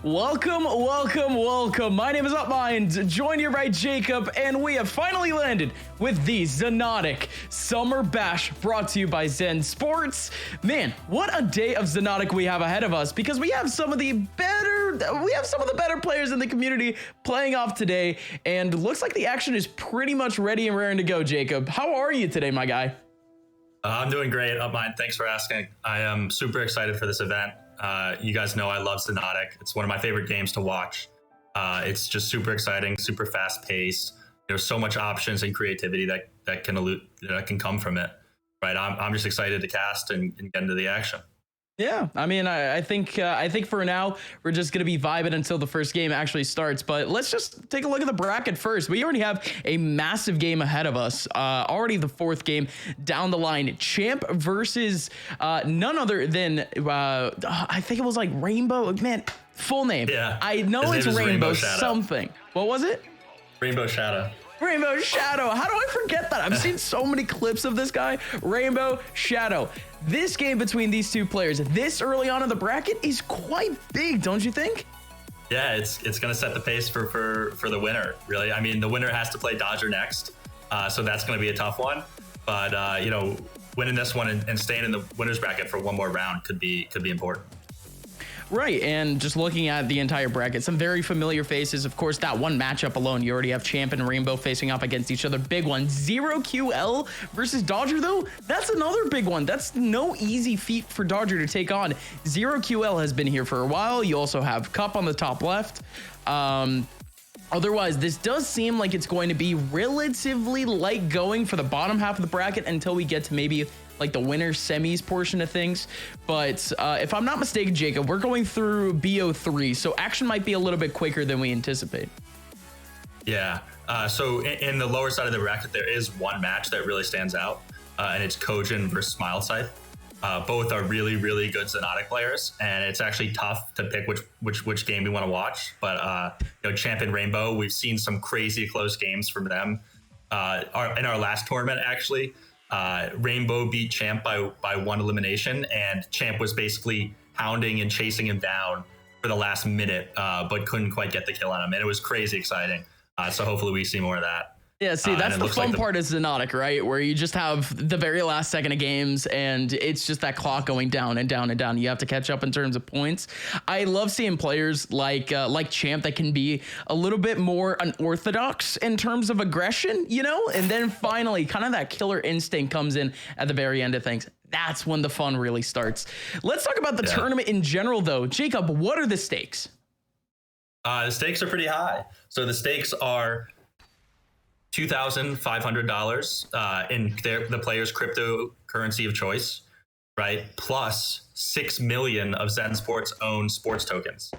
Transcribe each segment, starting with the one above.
Welcome, welcome, welcome. My name is Upmind, joined here by Jacob, and we have finally landed with the Xonotic Summer Bash, brought to you by Zen Sports. Man, what a day of Xonotic we have ahead of us, because we have some of the better players in the community playing off today, and looks like the action is pretty much ready and raring to go. Jacob, how are you today, my guy? I'm doing great, Upmind. Thanks for asking. I am super excited for this event. You guys know I love Xonotic. It's one of my favorite games to watch. It's just super exciting, super fast paced. There's so much options and creativity that can come from it. Right? I'm just excited to cast and get into the action. Yeah, I mean, I think for now we're just gonna be vibing until the first game actually starts. But let's just take a look at the bracket first. We already have a massive game ahead of us. Already the fourth game down the line. Champ versus none other than I think it was like Rainbow. Man, full name. Yeah. I know it's Rainbow something. What was it? Rainbow Shadow. Rainbow Shadow. How do I forget that? I've seen so many clips of this guy. Rainbow Shadow. This game between these two players this early on in the bracket is quite big, don't you think? Yeah, it's going to set the pace for the winner, really. I mean, the winner has to play Dodger next, so that's going to be a tough one. But, winning this one and staying in the winner's bracket for one more round could be important. Right, and just looking at the entire bracket, some very familiar faces. Of course, that one matchup alone, you already have Champ and Rainbow facing off against each other. Big one. 0QL versus Dodger, though, that's another big one. That's no easy feat for Dodger to take on. 0QL has been here for a while. You also have Cup on the top left. Otherwise, this does seem like it's going to be relatively light going for the bottom half of the bracket until we get to maybe like the winner semis portion of things. But if I'm not mistaken, Jacob, we're going through BO3, so action might be a little bit quicker than we anticipate. Yeah. So in the lower side of the bracket, there is one match that really stands out, and it's Kojin versus Smilescythe. Both are really, really good Xonotic players, and it's actually tough to pick which game we want to watch. But Champ and Rainbow, we've seen some crazy close games from them. In our last tournament, actually, Rainbow beat Champ by one elimination, and Champ was basically hounding and chasing him down for the last minute, but couldn't quite get the kill on him. And it was crazy exciting. So hopefully we see more of that. Yeah, see, that's the fun part of Xonotic, right? Where you just have the very last second of games, and it's just that clock going down and down and down. You have to catch up in terms of points. I love seeing players like Champ that can be a little bit more unorthodox in terms of aggression, and then finally kind of that killer instinct comes in at the very end of things. That's when the fun really starts. Let's talk about the tournament in general, though. Jacob, what are the stakes? The stakes are pretty high. So the stakes are $2,500 in the player's cryptocurrency of choice, right? Plus 6 million of Zen Sports own sports tokens,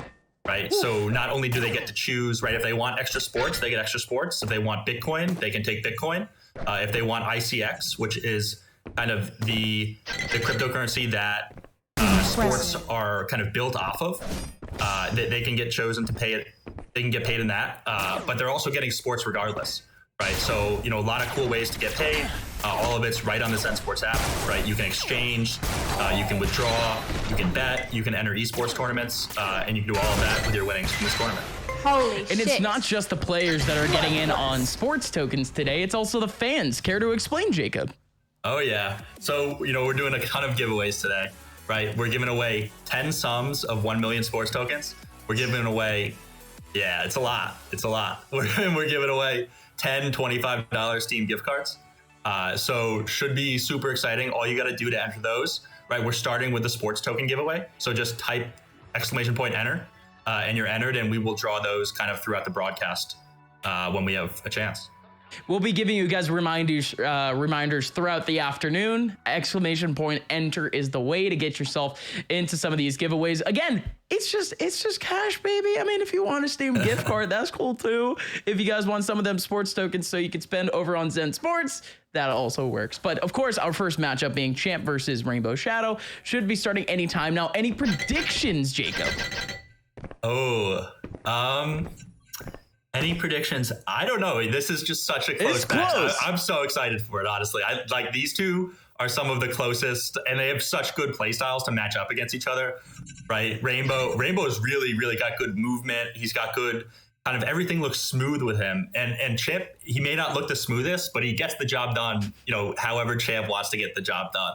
right? Ooh. So not only do they get to choose, right? If they want extra sports, they get extra sports. If they want Bitcoin, they can take Bitcoin. If they want ICX, which is kind of the cryptocurrency that sports are kind of built off of, they can get chosen to pay it. They can get paid in that, but they're also getting sports regardless. Right, so a lot of cool ways to get paid. All of it's right on the Zen Sports app. Right, you can exchange, you can withdraw, you can bet, you can enter esports tournaments, and you can do all of that with your winnings from this tournament. Holy shit! And it's not just the players that are getting in on sports tokens today; it's also the fans. Care to explain, Jacob? Oh yeah. So we're doing a ton of giveaways today. Right, we're giving away 10 sums of 1 million sports tokens. We're giving away, it's a lot. It's a lot. We're giving away 10 $25 Steam gift cards. So should be super exciting. All you got to do to enter those, right? We're starting with the sports token giveaway. So just type !enter and you're entered, and we will draw those kind of throughout the broadcast when we have a chance. We'll be giving you guys reminders throughout the afternoon. !enter is the way to get yourself into some of these giveaways. Again, it's just cash, baby. I mean, if you want a Steam gift card, that's cool too. If you guys want some of them sports tokens so you can spend over on Zen Sports, that also works. But of course, our first matchup being Champ versus Rainbow Shadow should be starting anytime now. Any predictions, Jacob? Any predictions? I don't know. This is just such a close match. I'm so excited for it, honestly. These two are some of the closest, and they have such good play styles to match up against each other, right? Rainbow has really got good movement. He's got good kind of everything looks smooth with him. And Champ, he may not look the smoothest, but he gets the job done, however Champ wants to get the job done,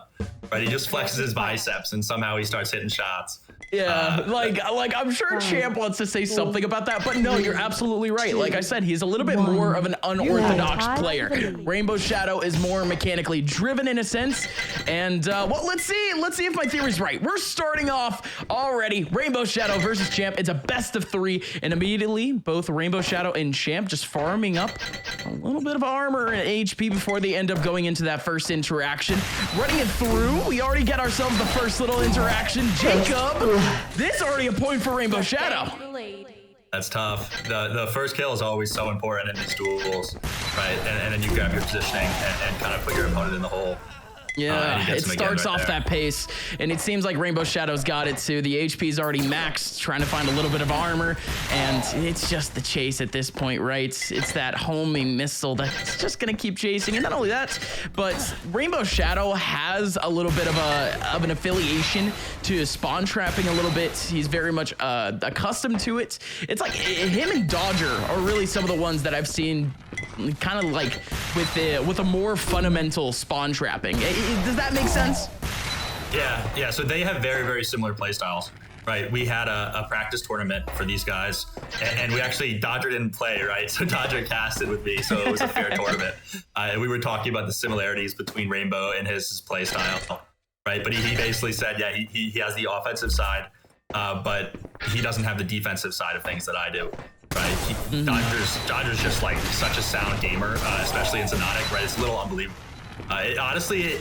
right? He just flexes his biceps and somehow he starts hitting shots. Yeah, like I'm sure Champ wants to say something about that, but no, you're absolutely right. Like I said, he's a little bit more of an unorthodox player. Rainbow Shadow is more mechanically driven in a sense, and well, let's see if my theory's right. We're starting off already. Rainbow Shadow versus Champ. It's a best of 3, and immediately both Rainbow Shadow and Champ just farming up a little bit of armor and HP before they end up going into that first interaction. Running it through, we already get ourselves the first little interaction. Jacob. This already a point for Rainbow Shadow. That's tough. The first kill is always so important in these duels, right? And then you grab your positioning and kind of put your opponent in the hole. Yeah, it starts off that pace, and it seems like Rainbow Shadow's got it too. The HP's already maxed, trying to find a little bit of armor, and it's just the chase at this point, right? It's that homing missile that's just gonna keep chasing, and not only that, but Rainbow Shadow has a little bit of an affiliation to spawn trapping a little bit. He's very much accustomed to it. It's like him and Dodger are really some of the ones that I've seen kind of like with a more fundamental spawn trapping. Does that make sense? Yeah. So they have very, very similar play styles, right? We had a practice tournament for these guys, and we actually, Dodger didn't play, right? So Dodger casted with me, so it was a fair tournament. We were talking about the similarities between Rainbow and his play style, right? But he basically said, yeah, he has the offensive side, but he doesn't have the defensive side of things that I do. Right, Dodger's just like such a sound gamer, especially in Xonotic, right? It's a little unbelievable. Honestly,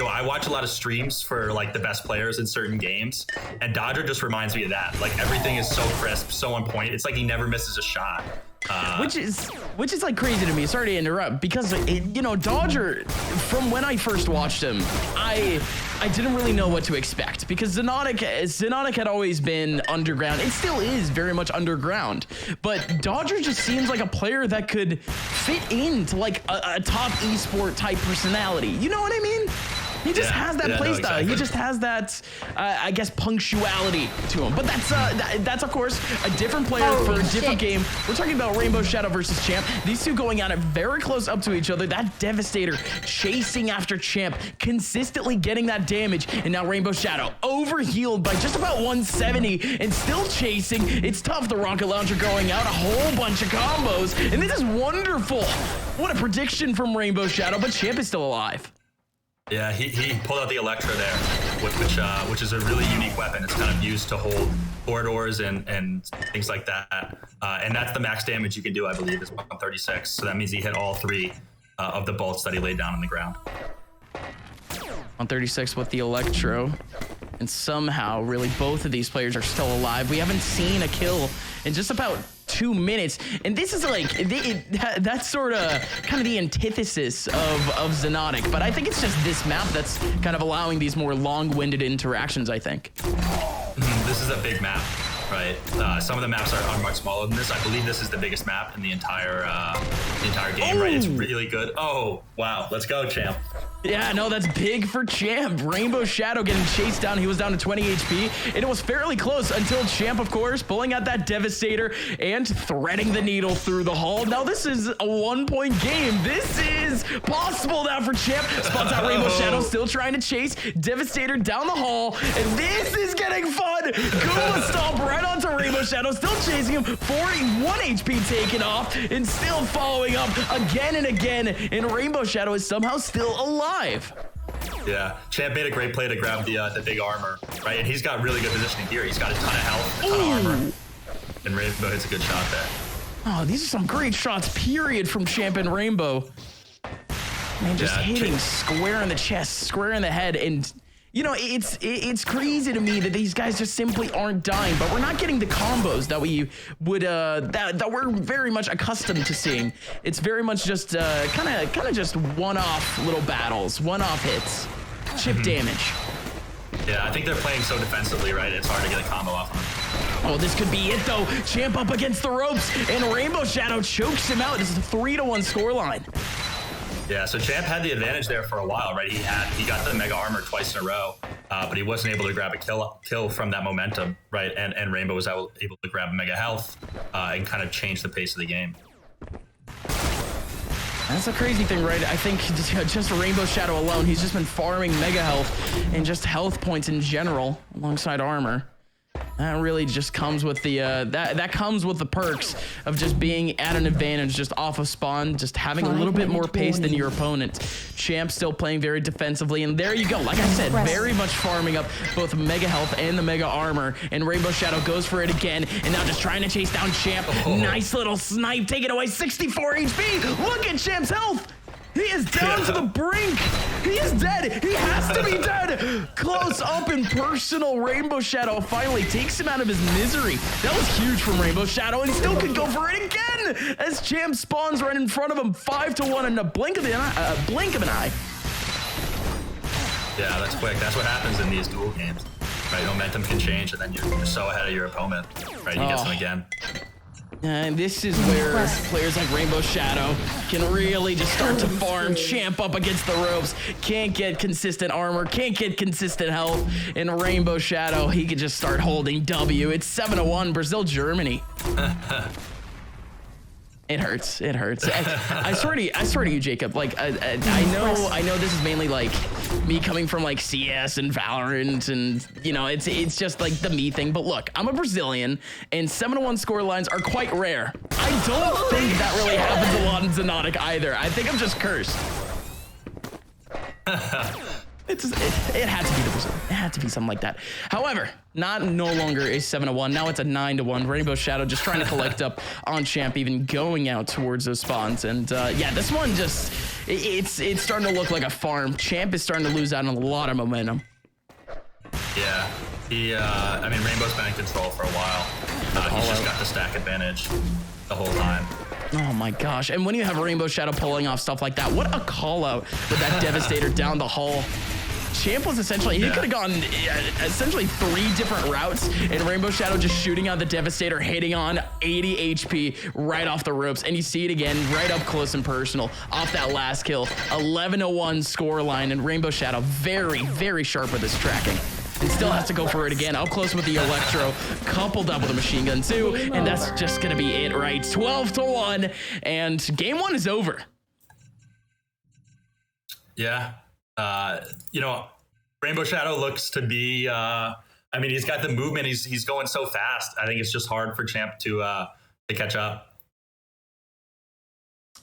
I watch a lot of streams for like the best players in certain games, and Dodger just reminds me of that. Like everything is so crisp, so on point. It's like he never misses a shot. Which is like crazy to me. Sorry to interrupt, because Dodger, from when I first watched him, I didn't really know what to expect, because Xonotic had always been underground. It still is very much underground, but Dodger just seems like a player that could fit into like a top esport type personality. You know what I mean? He just has that play style. Exactly. He just has that, I guess, punctuality to him. But that's of course a different player for a different game. We're talking about Rainbow Shadow versus Champ. These two going at it very close up to each other. That Devastator chasing after Champ, consistently getting that damage. And now Rainbow Shadow overhealed by just about 170 and still chasing. It's tough. The rocket launcher going out, a whole bunch of combos. And this is wonderful. What a prediction from Rainbow Shadow, but Champ is still alive. Yeah, he pulled out the Electra there, which is a really unique weapon. It's kind of used to hold corridors and things like that. And that's the max damage you can do, I believe, is 136. So that means he hit all 3 of the bolts that he laid down on the ground. 136 with the Electro. And somehow, really, both of these players are still alive. We haven't seen a kill in just about 2 minutes, and this is like that's sort of kind of the antithesis of Xonotic, but I think it's just this map that's kind of allowing these more long-winded interactions, I think. This is a big map, right? Some of the maps are much smaller than this. I believe this is the biggest map in the entire game, right? It's really good. Oh, wow. Let's go, Champ. Yeah, no, that's big for Champ. Rainbow Shadow getting chased down. He was down to 20 HP, and it was fairly close until Champ, of course, pulling out that Devastator and threading the needle through the hull. Now, this is a 1-point game. This is possible now for Champ. Spots out Rainbow Shadow, still trying to chase. Devastator down the hall, and this is getting fun. Gula stomp right onto Rainbow Shadow, still chasing him. 41 HP taken off, and still following up again and again, and Rainbow Shadow is somehow still alive. Yeah, Champ made a great play to grab the big armor, right? And he's got really good positioning here. He's got a ton of health, a ton of armor, and Rainbow hits a good shot there. Oh, these are some great shots, period, from Champ and Rainbow. Man, just hitting square in the chest, square in the head, and it's crazy to me that these guys just simply aren't dying, but we're not getting the combos that we would that we're very much accustomed to seeing. It's very much just kind of just one-off little battles, one-off hits, chip damage. Yeah, I think they're playing so defensively, right? It's hard to get a combo off them. Oh, this could be it though. Champ up against the ropes, and Rainbow Shadow chokes him out. This is a 3-1 scoreline. Yeah, so Champ had the advantage there for a while, right? He got the mega armor twice in a row, but he wasn't able to grab a kill from that momentum, right? And Rainbow was able to grab mega health and kind of change the pace of the game. That's a crazy thing, right? I think just Rainbow Shadow alone, he's just been farming mega health and just health points in general alongside armor. That really just comes with the that comes with the perks of just being at an advantage just off of spawn, just having a little bit more pace than your opponent. Champ still playing very defensively, and there you go. Like I said, very much farming up both mega health and the mega armor. And Rainbow Shadow goes for it again, and now just trying to chase down Champ. Nice little snipe, taking away 64 HP. Look at Champ's health. He is down to the brink. He is dead. He has to be dead. Close up and personal. Rainbow Shadow finally takes him out of his misery. That was huge from Rainbow Shadow, and he still could go for it again as Champ spawns right in front of him, 5-1 in a blink of an eye. Yeah, that's quick. That's what happens in these duel games, right? Momentum can change, and then you're so ahead of your opponent, right? He gets them again. And this is where players like Rainbow Shadow can really just start to farm Champ up against the ropes. Can't get consistent armor, can't get consistent health. In Rainbow Shadow, he can just start holding W. It's 7-1, Brazil, Germany. It hurts. It hurts. I swear to you, Jacob. Like I know this is mainly like me coming from like CS and Valorant, and you know it's just like the me thing. But look, I'm a Brazilian, and 7-1 score lines are quite rare. I don't think that really happens a lot in Xonotic either. I think I'm just cursed. It had to be the Brazil. It had to be something like that. However, no longer a 7-1. Now it's a 9-1. Rainbow Shadow just trying to collect up on Champ, even going out towards those spawns. And yeah, this one just it's starting to look like a farm. Champ is starting to lose out on a lot of momentum. Yeah, I mean, Rainbow's been in control for a while. He's just got the stack advantage the whole time. Oh my gosh. And when you have Rainbow Shadow pulling off stuff like that, what a call out with that Devastator down the hall. Champ was essentially, he could have gone essentially 3 different routes, and Rainbow Shadow just shooting out the Devastator, hitting on 80 HP right off the ropes. And you see it again right up close and personal off that last kill. 11-1 score line, and Rainbow Shadow very, very sharp with his tracking. And still has to go for it again, up close with the Electro, coupled up with a machine gun too, and that's just gonna be it, right? 12-1, and game 1 is over. Yeah, you know, Rainbow Shadow looks to be, I mean, he's got the movement, he's going so fast. I think it's just hard for Champ to catch up.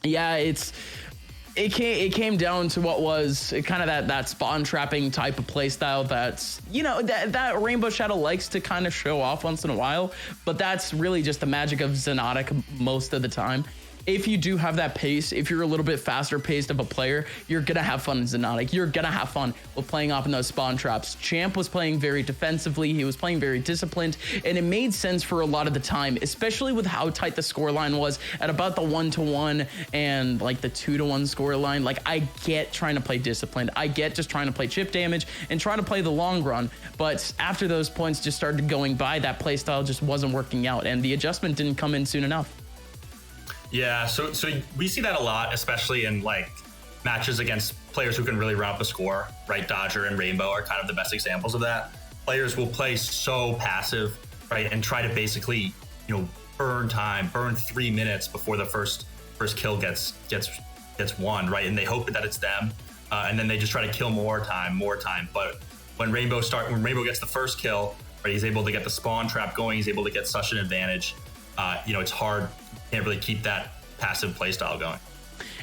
Yeah, it came down to what was kind of that spawn trapping type of play style that's, you know, that Rainbow Shadow likes to kind of show off once in a while, but that's really just the magic of Xonotic most of the time. If you do have that pace, if you're a little bit faster paced of a player, you're gonna have fun in Xonotic. You're gonna have fun with playing off in those spawn traps. Champ was playing very defensively, he was playing very disciplined, and it made sense for a lot of the time, especially with how tight the scoreline was at about the 1-1 and like the 2-1 scoreline. Like, I get trying to play disciplined, I get just trying to play chip damage and trying to play the long run, but after those points just started going by, that play style just wasn't working out, and the adjustment didn't come in soon enough. Yeah, so we see that a lot, especially in like matches against players who can really run up the score, right? Dodger and Rainbow are kind of the best examples of that. Players will play so passive, right, and try to basically, you know, burn 3 minutes before the first kill gets won, right? And they hope that it's them, and then they just try to kill more time. But when Rainbow gets the first kill, right, he's able to get the spawn trap going. He's able to get such an advantage. You know, it's hard. Can't really keep that passive playstyle going.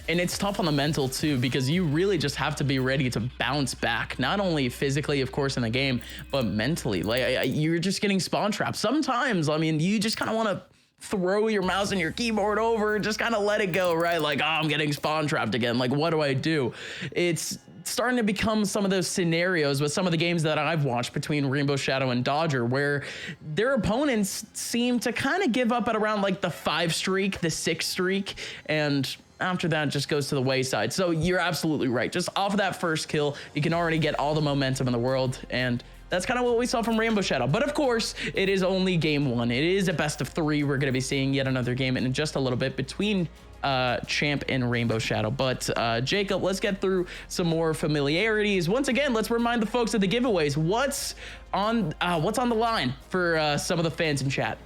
And it's tough on the mental too, because you really just have to be ready to bounce back, not only physically, of course, in the game, but mentally. Like, you're just getting spawn trapped. Sometimes, I mean, you just kind of want to throw your mouse and your keyboard over, just kind of let it go, right? Like, oh, I'm getting spawn trapped again. Like, what do I do? It's starting to become some of those scenarios with some of the games that I've watched between Rainbow Shadow and Dodger, where their opponents seem to kind of give up at around like the 5 streak, the 6 streak, and after that it just goes to the wayside. So you're absolutely right. Just off of that first kill, you can already get all the momentum in the world, and that's kind of what we saw from Rainbow Shadow. But of course, it is only game 1. It is a best of 3. We're going to be seeing yet another game in just a little bit between Champ and Rainbow Shadow. But Jacob, let's get through some more familiarities. Once again, let's remind the folks of the giveaways. What's on the line for some of the fans in chat?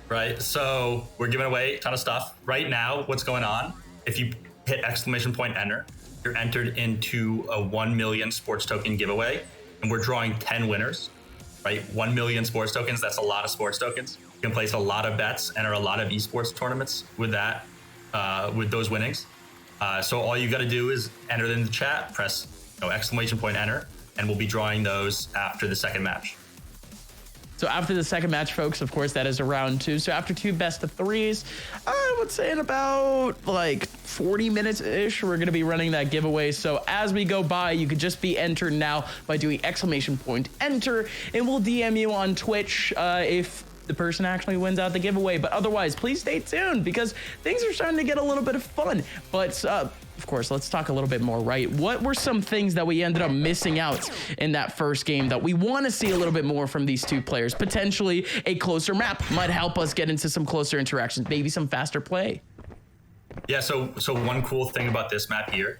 Right, so we're giving away a ton of stuff right now. What's going on? If you hit enter, you're entered into a 1 million sports token giveaway, and we're drawing 10 winners. Right, 1 million sports tokens. That's a lot of sports tokens. You can place a lot of bets, enter a lot of esports tournaments with that. With those winnings. So all you got to do is enter in the chat, press !enter, and we'll be drawing those after the second match. So after the second match, folks, of course, that is a round 2. So after 2 best of 3s, I would say in about like 40 minutes-ish, we're going to be running that giveaway. So as we go by, you could just be entered now by doing !enter, and we'll DM you on Twitch if the person actually wins out the giveaway. But otherwise, please stay tuned because things are starting to get a little bit of fun. But of course, let's talk a little bit more, right? What were some things that we ended up missing out in that first game that we want to see a little bit more from these two players? Potentially a closer map might help us get into some closer interactions, maybe some faster play. Yeah, so one cool thing about this map here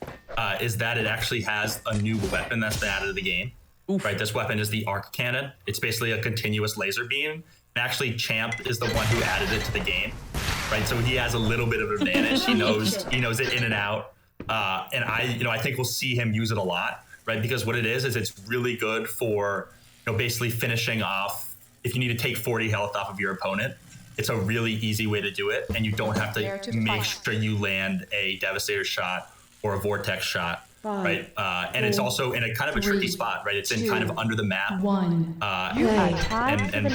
is that it actually has a new weapon that's been added to the game. Oof. Right, this weapon is the arc cannon. It's basically a continuous laser beam. And actually, Champ is the one who added it to the game, right? So he has a little bit of advantage. He knows it in and out, and I think we'll see him use it a lot, right? Because what it is it's really good for basically finishing off. If you need to take 40 health off of your opponent, it's a really easy way to do it, and you don't have to make sure you land a Devastator shot or a Vortex shot. Right, and it's also in a kind of a tricky spot, right? It's in kind of under the map. And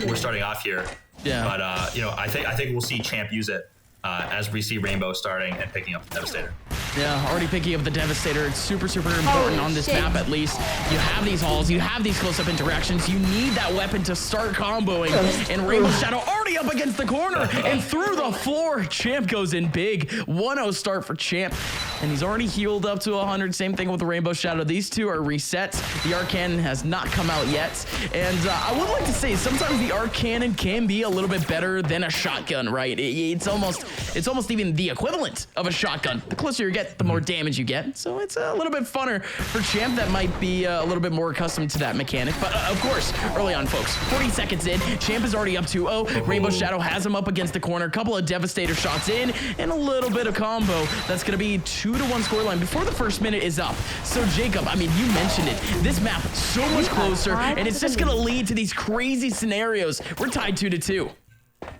we're starting off here. Yeah. But I think we'll see Champ use it as we see Rainbow starting and picking up the Devastator. Yeah, already picking up the Devastator. It's super important on this map, at least. You have these halls, you have these close-up interactions. You need that weapon to start comboing. And Rainbow Shadow already up against the corner and through the floor. Champ goes in big. 1-0 start for Champ. And he's already healed up to 100. Same thing with the Rainbow Shadow. These two are resets. The Arc Cannon has not come out yet. And I would like to say sometimes the Arc Cannon can be a little bit better than a shotgun, right? It's almost even the equivalent of a shotgun. The closer you get, the more damage you get. So it's a little bit funner for Champ that might be a little bit more accustomed to that mechanic. But of course, early on, folks, 40 seconds in, Champ is already up 2-0. Rainbow Shadow has him up against the corner. A couple of Devastator shots in and a little bit of combo. That's going to be 2-1 scoreline before the first minute is up. So Jacob, I mean, you mentioned it. This map so much closer, and it's just going to lead to these crazy scenarios. We're tied 2-2.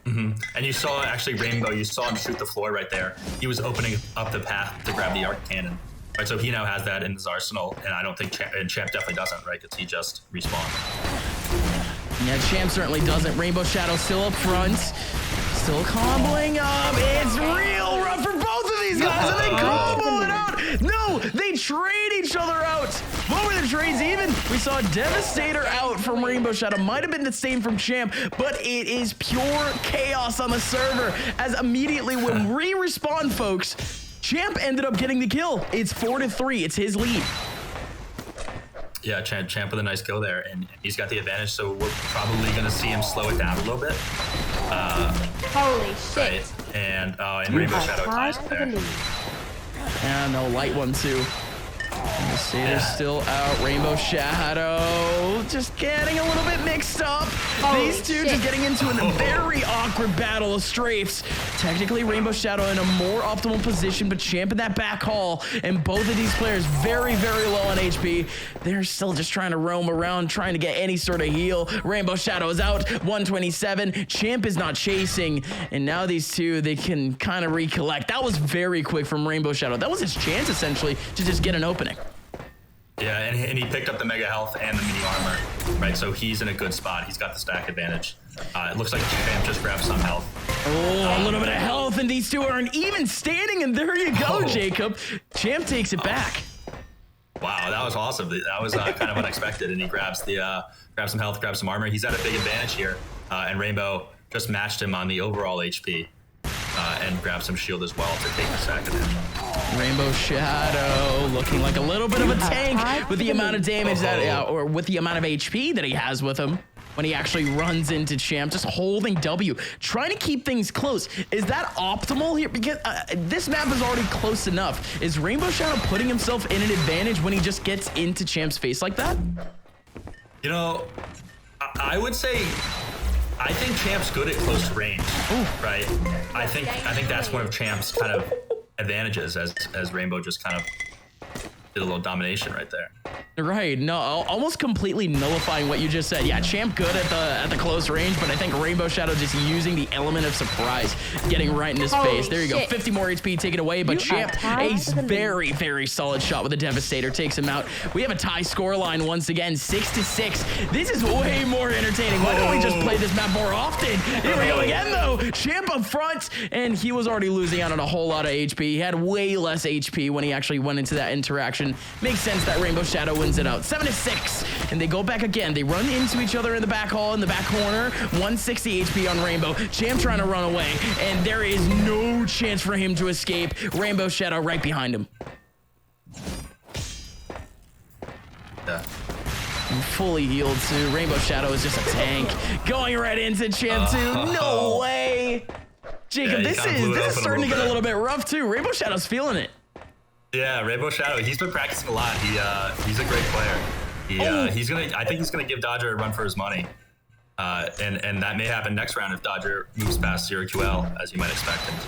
Mm-hmm. And you saw actually Rainbow, you saw him shoot the floor right there. He was opening up the path to grab the arc cannon. Right, so he now has that in his arsenal, and I don't think Champ definitely doesn't, right? Because he just respawned. Yeah, Champ certainly doesn't. Rainbow Shadow still up front, still comboing up. It's real rough for both of these guys, and they combo it out. No, they trade each other out. What were the trades even? We saw Devastator out from Rainbow Shadow. Might have been the same from Champ, but it is pure chaos on the server. As immediately when we respawn, folks, Champ ended up getting the kill. It's 4-3. It's his lead. Yeah, Champ with a nice kill there, and he's got the advantage, so we're probably going to see him slow it down a little bit. Holy shit. Right, and Rainbow Shadow ties it there. And no, light one too. Devastator's still out. Rainbow Shadow just getting a little bit mixed up. These two just getting into a very awkward battle of strafes. Technically, Rainbow Shadow in a more optimal position, but Champ in that back hall. And both of these players very low on HP. They're still just trying to roam around, trying to get any sort of heal. Rainbow Shadow is out, 127. Champ is not chasing. And now these two, they can kind of recollect. That was very quick from Rainbow Shadow. That was his chance, essentially, to just get an opening. Yeah, and he picked up the mega health and the mini armor, right? So he's in a good spot. He's got the stack advantage. It looks like Champ just grabbed some health. Oh, a little bit of health, and these two aren't even standing, and there you go, Jacob. Champ takes it back. Wow, that was awesome. That was kind of unexpected, and he grabs grabs some health, grabs some armor. He's at a big advantage here, and Rainbow just matched him on the overall HP, and grabbed some shield as well to take the stack advantage. Rainbow Shadow looking like a little bit of a tank with the amount of damage that, or with the amount of HP that he has with him when he actually runs into Champ, just holding W, trying to keep things close. Is that optimal here? Because this map is already close enough. Is Rainbow Shadow putting himself in an advantage when he just gets into Champ's face like that? You know, I would say, I think Champ's good at close range, right? I think that's one of Champ's kind of advantages, as Rainbow just kind of did a little domination right there. Right, no, almost completely nullifying what you just said. Yeah, Champ good at the close range, but I think Rainbow Shadow just using the element of surprise, getting right in his face. There you go, 50 more HP taken away, but Champ, a very, very solid shot with a Devastator, takes him out. We have a tie score line once again, 6-6. This is way more entertaining. Why don't we just play this map more often? Here we go again, though. Champ up front, and he was already losing out on a whole lot of HP. He had way less HP when he actually went into that interaction. Makes sense that Rainbow Shadow wins it out. 7-6, and they go back again. They run into each other in the back hall, in the back corner. 160 HP on Rainbow. Champ trying to run away, and there is no chance for him to escape. Rainbow Shadow right behind him. Yeah. Fully healed too. Rainbow Shadow is just a tank. Going right into Champ too. No way. Jacob, this is starting to get a little bit rough too. Rainbow Shadow's feeling it. Yeah, Rainbow Shadow, he's been practicing a lot. He's a great player. I think he's gonna give Dodger a run for his money. And that may happen next round if Dodger moves past 0QL, as you might expect him.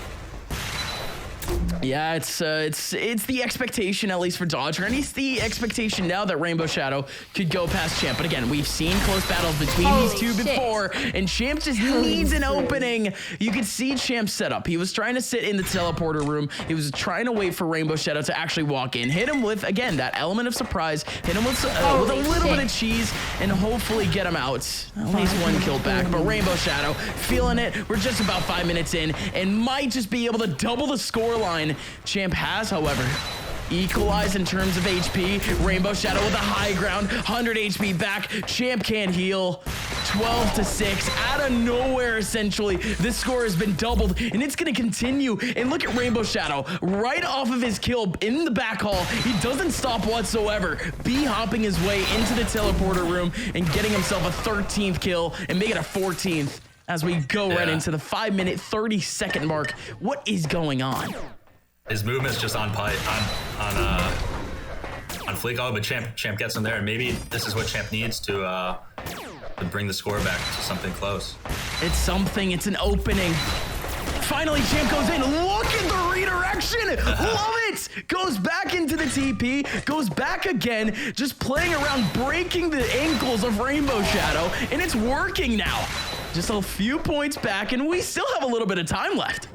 Yeah, it's the expectation, at least for Dodger, and it's the expectation now that Rainbow Shadow could go past Champ. But again, we've seen close battles between these two before, and Champ just needs an opening. You could see Champ's setup. He was trying to sit in the teleporter room. He was trying to wait for Rainbow Shadow to actually walk in. Hit him with, again, that element of surprise. Hit him with a little bit of cheese, and hopefully get him out. At least one kill back, but Rainbow Shadow feeling it. We're just about 5 minutes in, and might just be able to double the score line. Champ has, however, equalized in terms of HP. Rainbow Shadow with a high ground, 100 HP back. Champ can't heal. 12-6 out of nowhere, essentially. This score has been doubled, and it's going to continue. And look at Rainbow Shadow right off of his kill in the back hall. He doesn't stop whatsoever, hopping his way into the teleporter room and getting himself a 13th kill and making a 14th as we go right into the 5-minute, 30-second mark. What is going on? His movement's just on fleek. Oh, but Champ gets him there, and maybe this is what Champ needs to bring the score back to something close. It's something. It's an opening. Finally, Champ goes in. Look at the redirection. Love it. Goes back into the TP. Goes back again. Just playing around, breaking the ankles of Rainbow Shadow, and it's working now. Just a few points back, and we still have a little bit of time left.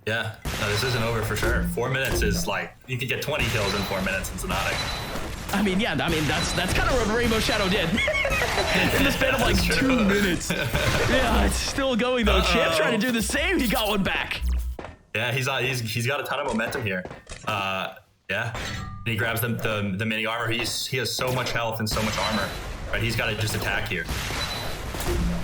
Yeah, no, this isn't over for sure. 4 minutes is like, you could get 20 kills in 4 minutes in Xonotic. That's kind of what Rainbow Shadow did. In the span of like 2 minutes. Yeah, it's still going though. Champ's trying to do the same. He got one back. Yeah, he's got a ton of momentum here. Yeah, and he grabs the mini armor. He has so much health and so much armor. Right, he's got to just attack here.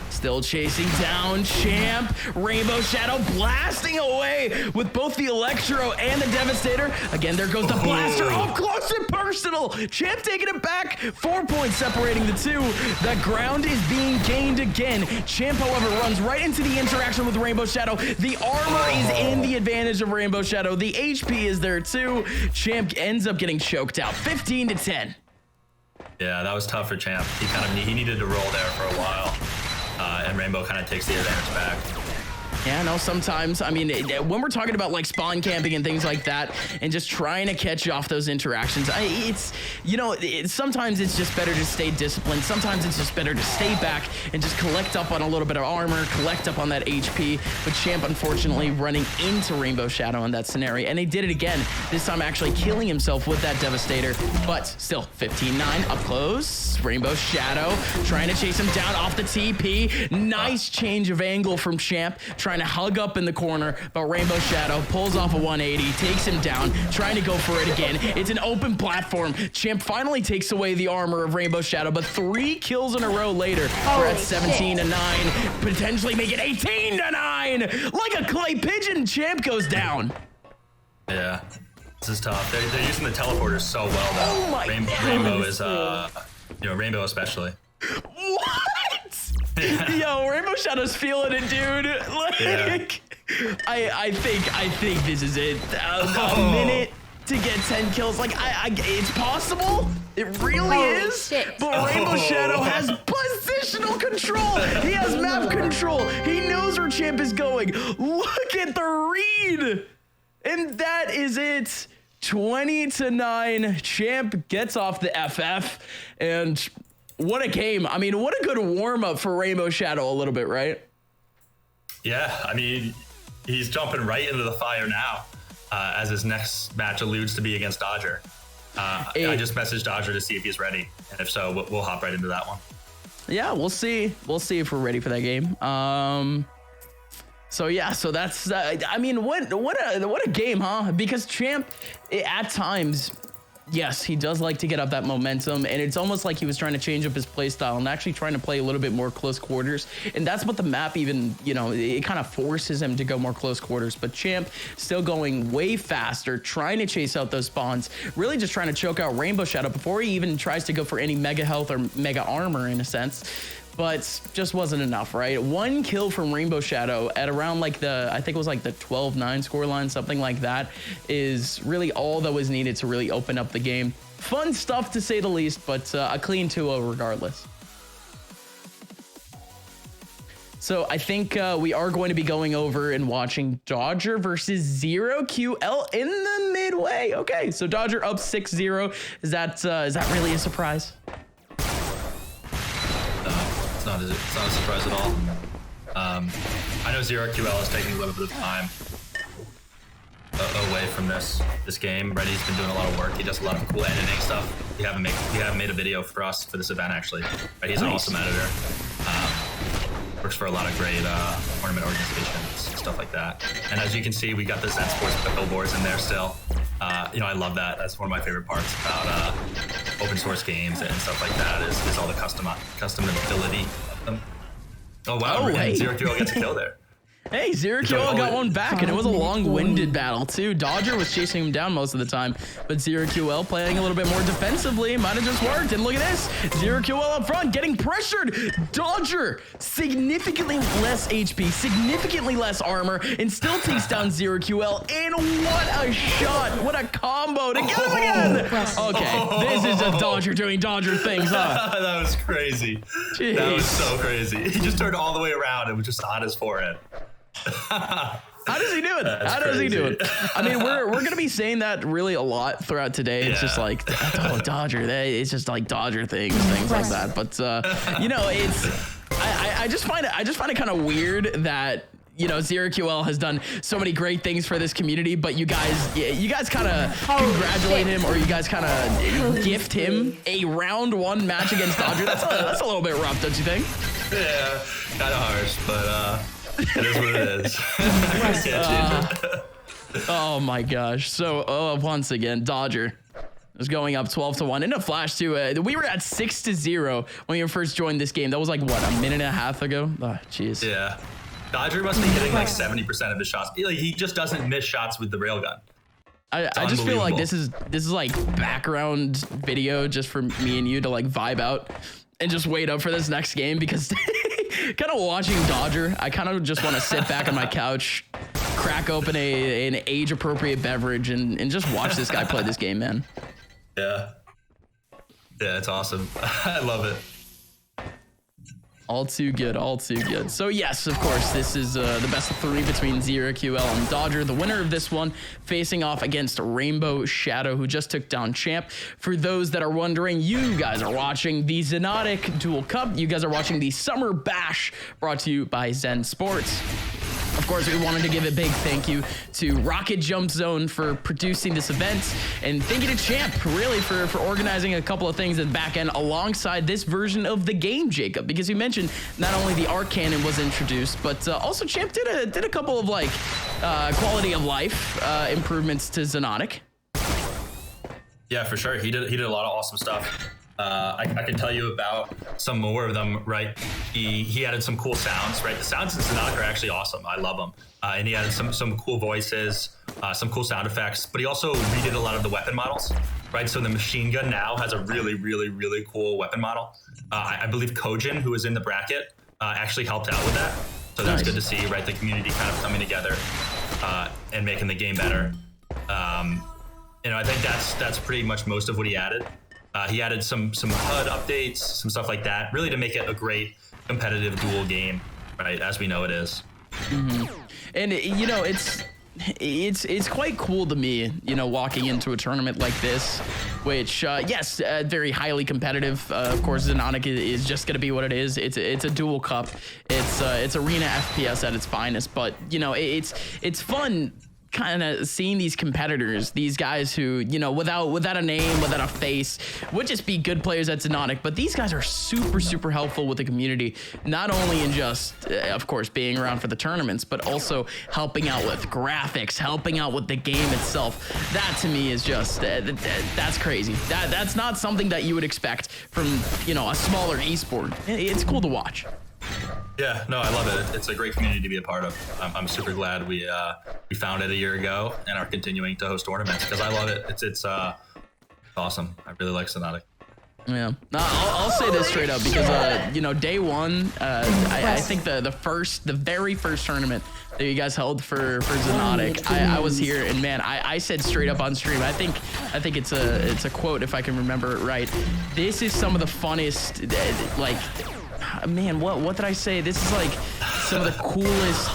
Still chasing down Champ. Rainbow Shadow blasting away with both the Electro and the Devastator. Again, there goes the blaster up close and personal. Champ taking it back. 4 points separating the two. The ground is being gained again. Champ, however, runs right into the interaction with Rainbow Shadow. The armor is in the advantage of Rainbow Shadow. The HP is there too. Champ ends up getting choked out. 15-10. Yeah, that was tough for Champ. He needed to roll there for a while. And Rainbow kind of takes the advantage back. Yeah, no, sometimes, I mean, when we're talking about like spawn camping and things like that, and just trying to catch off those interactions, sometimes it's just better to stay disciplined. Sometimes it's just better to stay back and just collect up on a little bit of armor, collect up on that HP. But Champ, unfortunately, running into Rainbow Shadow in that scenario, and he did it again, this time actually killing himself with that Devastator. But still, 15-9 up close. Rainbow Shadow trying to chase him down off the TP. Nice change of angle from Champ, trying to hug up in the corner, but Rainbow Shadow pulls off a 180, takes him down, trying to go for it again. It's an open platform. Champ finally takes away the armor of Rainbow Shadow, but 3 kills in a row later, we're at 17-9, potentially make it 18-9. Like a clay pigeon, Champ goes down. Yeah, this is tough. They're using the teleporters so well though. Oh my Rainbow is Rainbow especially. What? Yo, Rainbow Shadow's feeling it, dude. Like, I think this is it. A minute to get 10 kills. Like, it's possible. It really is. Shit. But Rainbow Shadow has positional control. He has map control. He knows where Champ is going. Look at the read. And that is it. 20-9. Champ gets off the FF. And what a game. I mean, what a good warm-up for Rainbow Shadow a little bit, right? Yeah, I mean, he's jumping right into the fire now, as his next match alludes to be against Dodger. I just messaged Dodger to see if he's ready, and if so, we'll hop right into that one. Yeah, we'll see. We'll see if we're ready for that game. So yeah, so that's. I mean, what a game, huh? Because Champ, at times, yes, he does like to get up that momentum, and it's almost like he was trying to change up his play style and actually trying to play a little bit more close quarters. And that's what the map even, you know, it kind of forces him to go more close quarters. But Champ still going way faster, trying to chase out those spawns, really just trying to choke out Rainbow Shadow before he even tries to go for any mega health or mega armor in a sense. But just wasn't enough, right? One kill from Rainbow Shadow at around like I think it was like the 12-9 scoreline, something like that, is really all that was needed to really open up the game. Fun stuff to say the least, but a clean 2-0 regardless. So I think we are going to be going over and watching Dodger versus 0QL in the midway. Okay, so Dodger up 6-0. Is that really a surprise? It's not a surprise at all. I know 0QL is taking a little bit of time away from this game. Reddy's been doing a lot of work. He does a lot of cool editing stuff. We haven't made a video for us for this event actually. Right, he's an awesome editor. Works for a lot of great tournament organizations, stuff like that. And as you can see, we got the Esports billboards in there still. You know, I love that. That's one of my favorite parts about open source games and stuff like that is all the customability of them. Oh wow, oh, hey. 0QL gets a kill there. Hey, 0QL got one back, and it was a long-winded battle, too. Dodger was chasing him down most of the time, but 0QL playing a little bit more defensively might have just worked. And look at this, 0QL up front, getting pressured. Dodger, significantly less HP, significantly less armor, and still takes down 0QL. And what a shot, what a combo to get him again. Okay, this is just Dodger doing Dodger things, huh? That was crazy. Jeez. That was so crazy. He just turned all the way around and was just on his forehead. How does he do it? How does he do it? I mean, we're gonna be saying that really a lot throughout today. It's just like, oh, Dodger. It's just like Dodger things like that. But you know, I just find it kind of weird that, you know, 0QL has done so many great things for this community, but you guys kind of congratulate him, or you guys kind of gift him a round 1 match against Dodger. That's a little bit rough, don't you think? Yeah, kind of harsh, but it is what it is. Can't change it. Oh my gosh. So once again, Dodger is going up 12-1 in a flash too. We were at 6-0 when we first joined this game. That was like what, a minute and a half ago? Oh jeez. Yeah. Dodger must be hitting like 70% of his shots. Like, he just doesn't miss shots with the railgun. I just feel like this is like background video just for me and you to like vibe out and just wait up for this next game, because kind of watching Dodger, I kind of just want to sit back on my couch, crack open an age-appropriate beverage, and just watch this guy play this game, man. Yeah, it's awesome. I love it. All too good, all too good. So yes, of course, this is the best of 3 between 0QL and Dodger. The winner of this one facing off against Rainbow Shadow, who just took down Champ. For those that are wondering, you guys are watching the Xonotic Duel Cup. You guys are watching the Summer Bash, brought to you by Zen Sports. Of course, we wanted to give a big thank you to Rocket Jump Zone for producing this event, and thank you to Champ, really, for organizing a couple of things at the back end alongside this version of the game, Jacob, because you mentioned not only the Arc Cannon was introduced, but also Champ did a couple of like quality of life improvements to Xonotic. Yeah, for sure. He did a lot of awesome stuff. I can tell you about some more of them, right? He added some cool sounds, right? The sounds in Xonotic are actually awesome. I love them. And he added some cool voices. some cool sound effects, but he also redid a lot of the weapon models, right? So the machine gun now has a really, really, really cool weapon model. I believe Kojin, who was in the bracket, actually helped out with that. So that's good to see, right? The community kind of coming together and making the game better. I think that's pretty much most of what he added. He added some HUD updates, some stuff like that, really to make it a great competitive duel game, right? As we know it is. Mm-hmm. And it's quite cool to me, walking into a tournament like this, which yes, very highly competitive. Of course, Xonotic is just going to be what it is. It's a duel cup. It's Arena FPS at its finest. But it's fun kind of seeing these competitors, these guys who, without a name, without a face, would just be good players at Xonotic, but these guys are super, super helpful with the community, not only in just, of course, being around for the tournaments, but also helping out with graphics, helping out with the game itself. That to me is just, that's crazy. That's not something that you would expect from, a smaller esport. It's cool to watch. Yeah, no, I love it. It's a great community to be a part of. I'm super glad we found it a year ago and are continuing to host tournaments because I love it. It's awesome. I really like Xonotic. Yeah, no, I'll say this straight up because day one, I think the very first tournament that you guys held for Xonotic, I was here and man, I said straight up on stream. I think it's a quote if I can remember it right. This is some of the funniest man, what did I say? This is like some of the coolest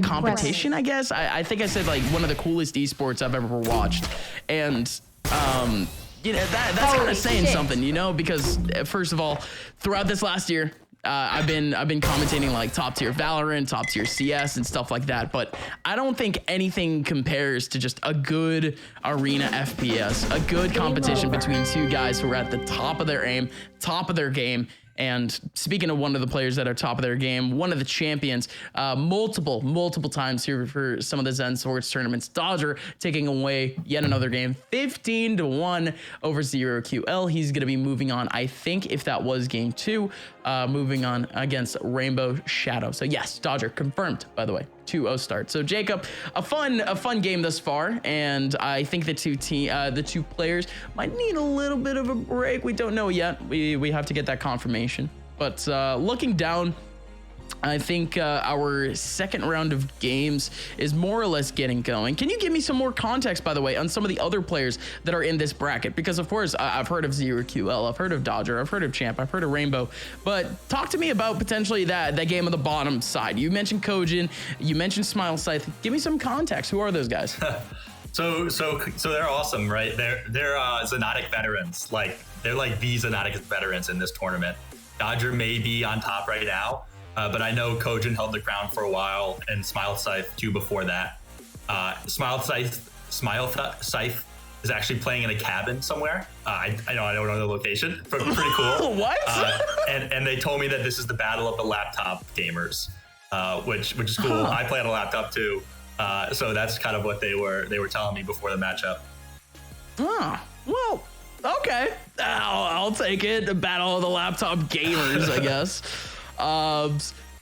competition, I guess. I think I said like one of the coolest esports I've ever watched, and that's kind of saying something, because first of all, throughout this last year, I've been commentating like top tier Valorant, top tier CS and stuff like that, but I don't think anything compares to just a good Arena FPS, a good competition between two guys who are at the top of their aim, top of their game. And speaking of one of the players that are top of their game, one of the champions, multiple times here for some of the Zen Sports tournaments, Dodger taking away yet another game, 15-1 over ZeroQL. He's going to be moving on, I think, if that was game 2, moving on against Rainbow Shadow. So yes, Dodger confirmed, by the way, 2-0 start. So Jacob, a fun game thus far, and I think the two players might need a little bit of a break. We don't know yet. We have to get that confirmation. But looking down, I think our second round of games is more or less getting going. Can you give me some more context, by the way, on some of the other players that are in this bracket? Because, of course, I've heard of ZeroQL, I've heard of Dodger, I've heard of Champ, I've heard of Rainbow. But talk to me about potentially that game on the bottom side. You mentioned Kojin, you mentioned Smile Scythe. Give me some context. Who are those guys? So they're awesome, right? They're Xonotic veterans. They're like the Xonotic veterans in this tournament. Dodger may be on top right now, but I know Kojin held the crown for a while, and Smile Scythe too before that. Smile Scythe is actually playing in a cabin somewhere. I don't know the location, but pretty cool. What? And they told me that this is the battle of the laptop gamers, which is cool. I play on a laptop too, so that's kind of what they were telling me before the matchup. Oh, well. Okay, I'll take it. The battle of the laptop gamers, I guess.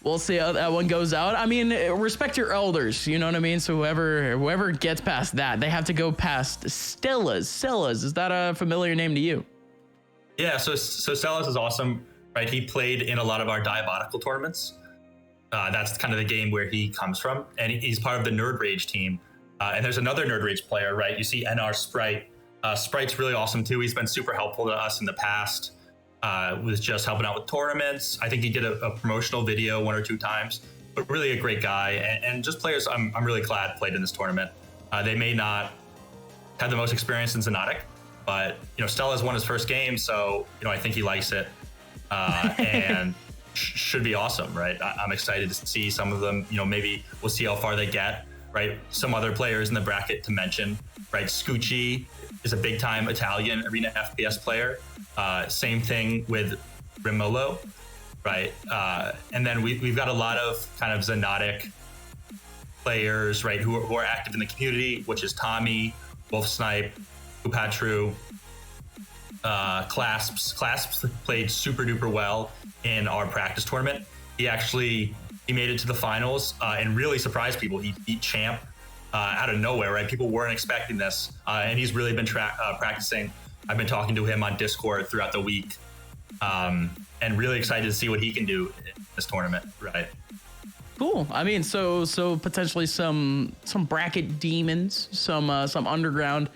We'll see how that one goes out. I mean, respect your elders, you know what I mean? So whoever gets past that, they have to go past Stellas. Is that a familiar name to you? Yeah, so Stellas is awesome, right? He played in a lot of our Diabolical tournaments. That's kind of the game where he comes from, and he's part of the Nerd Rage team. And there's another Nerd Rage player, right? You see NR Sprite. Sprite's really awesome too. He's been super helpful to us in the past. Was just helping out with tournaments. I think he did a promotional video 1 or 2 times, but really a great guy. And just players I'm really glad played in this tournament. They may not have the most experience in Xonotic, but Stella's won his first game, so I think he likes it, and should be awesome, right? I'm excited to see some of them. Maybe we'll see how far they get, right? Some other players in the bracket to mention, right? Scucci is a big-time Italian Arena FPS player. Same thing with Rimolo, right? And then we've got a lot of kind of Xonotic players, right, who are active in the community, which is Tommy, Wolf Snipe, Upatru, Clasps. Clasps played super duper well in our practice tournament. He made it to the finals and really surprised people. He beat Champ out of nowhere, right? People weren't expecting this, and he's really been practicing. I've been talking to him on Discord throughout the week, and really excited to see what he can do in this tournament, right? Cool. I mean, so potentially some bracket demons, some underground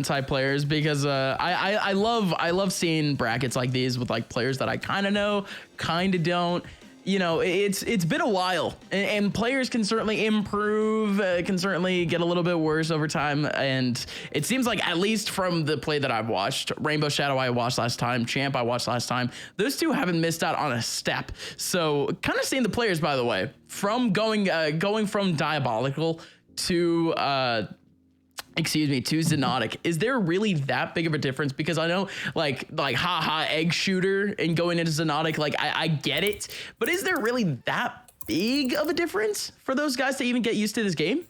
type players, because I love seeing brackets like these with like players that I kind of know, kind of don't. You know, it's been a while, and players can certainly improve, can certainly get a little bit worse over time. And it seems like, at least from the play that I've watched, Rainbow Shadow I watched last time, Champ I watched last time, those two haven't missed out on a step. So kind of seeing the players, by the way, from going from Diabolical to to Xonotic, is there really that big of a difference? Because I know like haha egg shooter and going into Xonotic, like I get it, but is there really that big of a difference for those guys to even get used to this game?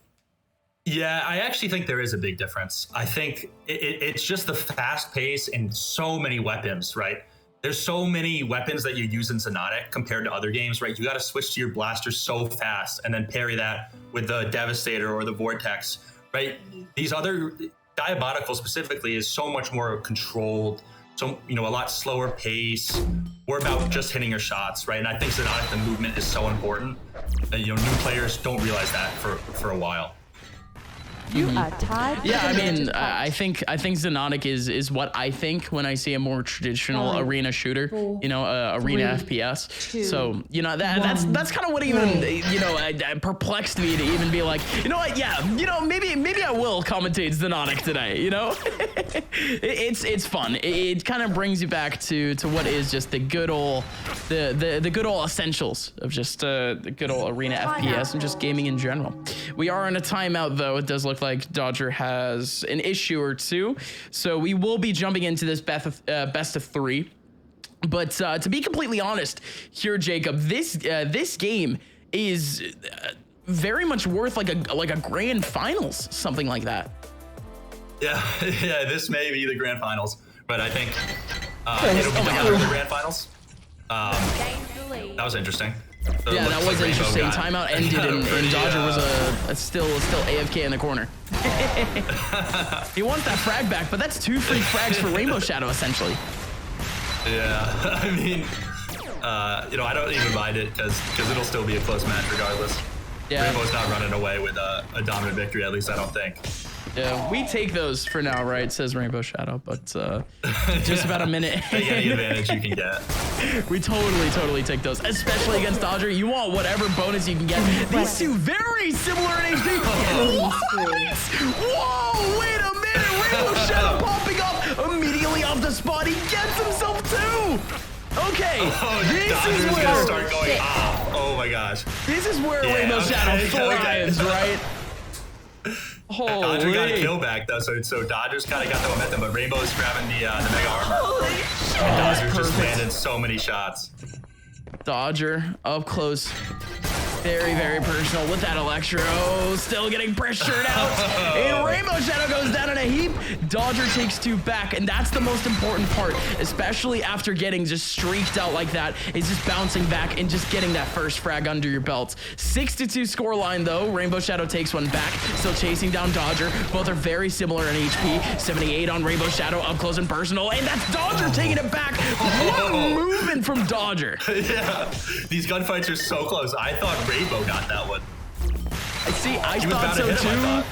Yeah, I actually think there is a big difference. I think it's just the fast pace and so many weapons, right? There's so many weapons that you use in Xonotic compared to other games, right? You got to switch to your blaster so fast and then parry that with the Devastator or the Vortex, right? These other, Diabolical specifically, is so much more controlled, so, you know, a lot slower pace. We're about just hitting your shots, right? And I think Xonotic, the movement is so important. You know, new players don't realize that for a while. You are tied. Yeah, I mean, I think Xonotic is what I think when I see a more traditional arena shooter, you know, Arena FPS. So, you know, that's kind of what even, you know, perplexed me to even be like, you know what, yeah, you know, maybe I will commentate Xonotic today, you know? it's fun. It kind of brings you back to what is just the good old, the good old essentials of just the good old Arena FPS and just gaming in general. We are in a timeout, though. It does look like Dodger has an issue or two, so we will be jumping into this best of three. But to be completely honest here, Jacob, this game is very much worth like a grand finals, something like that. Yeah, this may be the grand finals, but I think it'll be the grand finals. That was interesting. So yeah, that was interesting. Timeout ended, and Dodger was yeah. Still AFK in the corner. He wants that frag back, but that's 2 free frags for Rainbow Shadow, essentially. Yeah, I mean, you know, I don't even mind it because it'll still be a close match regardless. Yeah. Rainbow's not running away with a dominant victory, at least I don't think. Yeah, we take those for now, right? Says Rainbow Shadow, but just about a minute. Take any advantage you can get. We totally take those, especially against Dodger. You want whatever bonus you can get. These two very similar in HP. What? Whoa, wait a minute. Rainbow Shadow popping up immediately off the spot. He gets himself two. Okay, this is where gonna start going off. Oh my gosh. This is where Rainbow Shadow thrives, right? Dodger got a kill back though, so Dodger's kind of got the momentum, but Rainbow's grabbing the mega armor. And Dodger's just landed so many shots. Dodger up close, very personal with that Electro, still getting pressured out. And Rainbow Shadow goes down in a heap. Dodger takes 2 back, and that's the most important part, especially after getting just streaked out like that, is just bouncing back and just getting that first frag under your belt. 6-2 scoreline though. Rainbow Shadow takes 1 back, still chasing down Dodger. Both are very similar in HP. 78 on Rainbow Shadow, up close and personal, and that's Dodger taking it back. What movement from Dodger. Yeah, these gunfights are so close. I thought Rainbow got that one. I thought so too,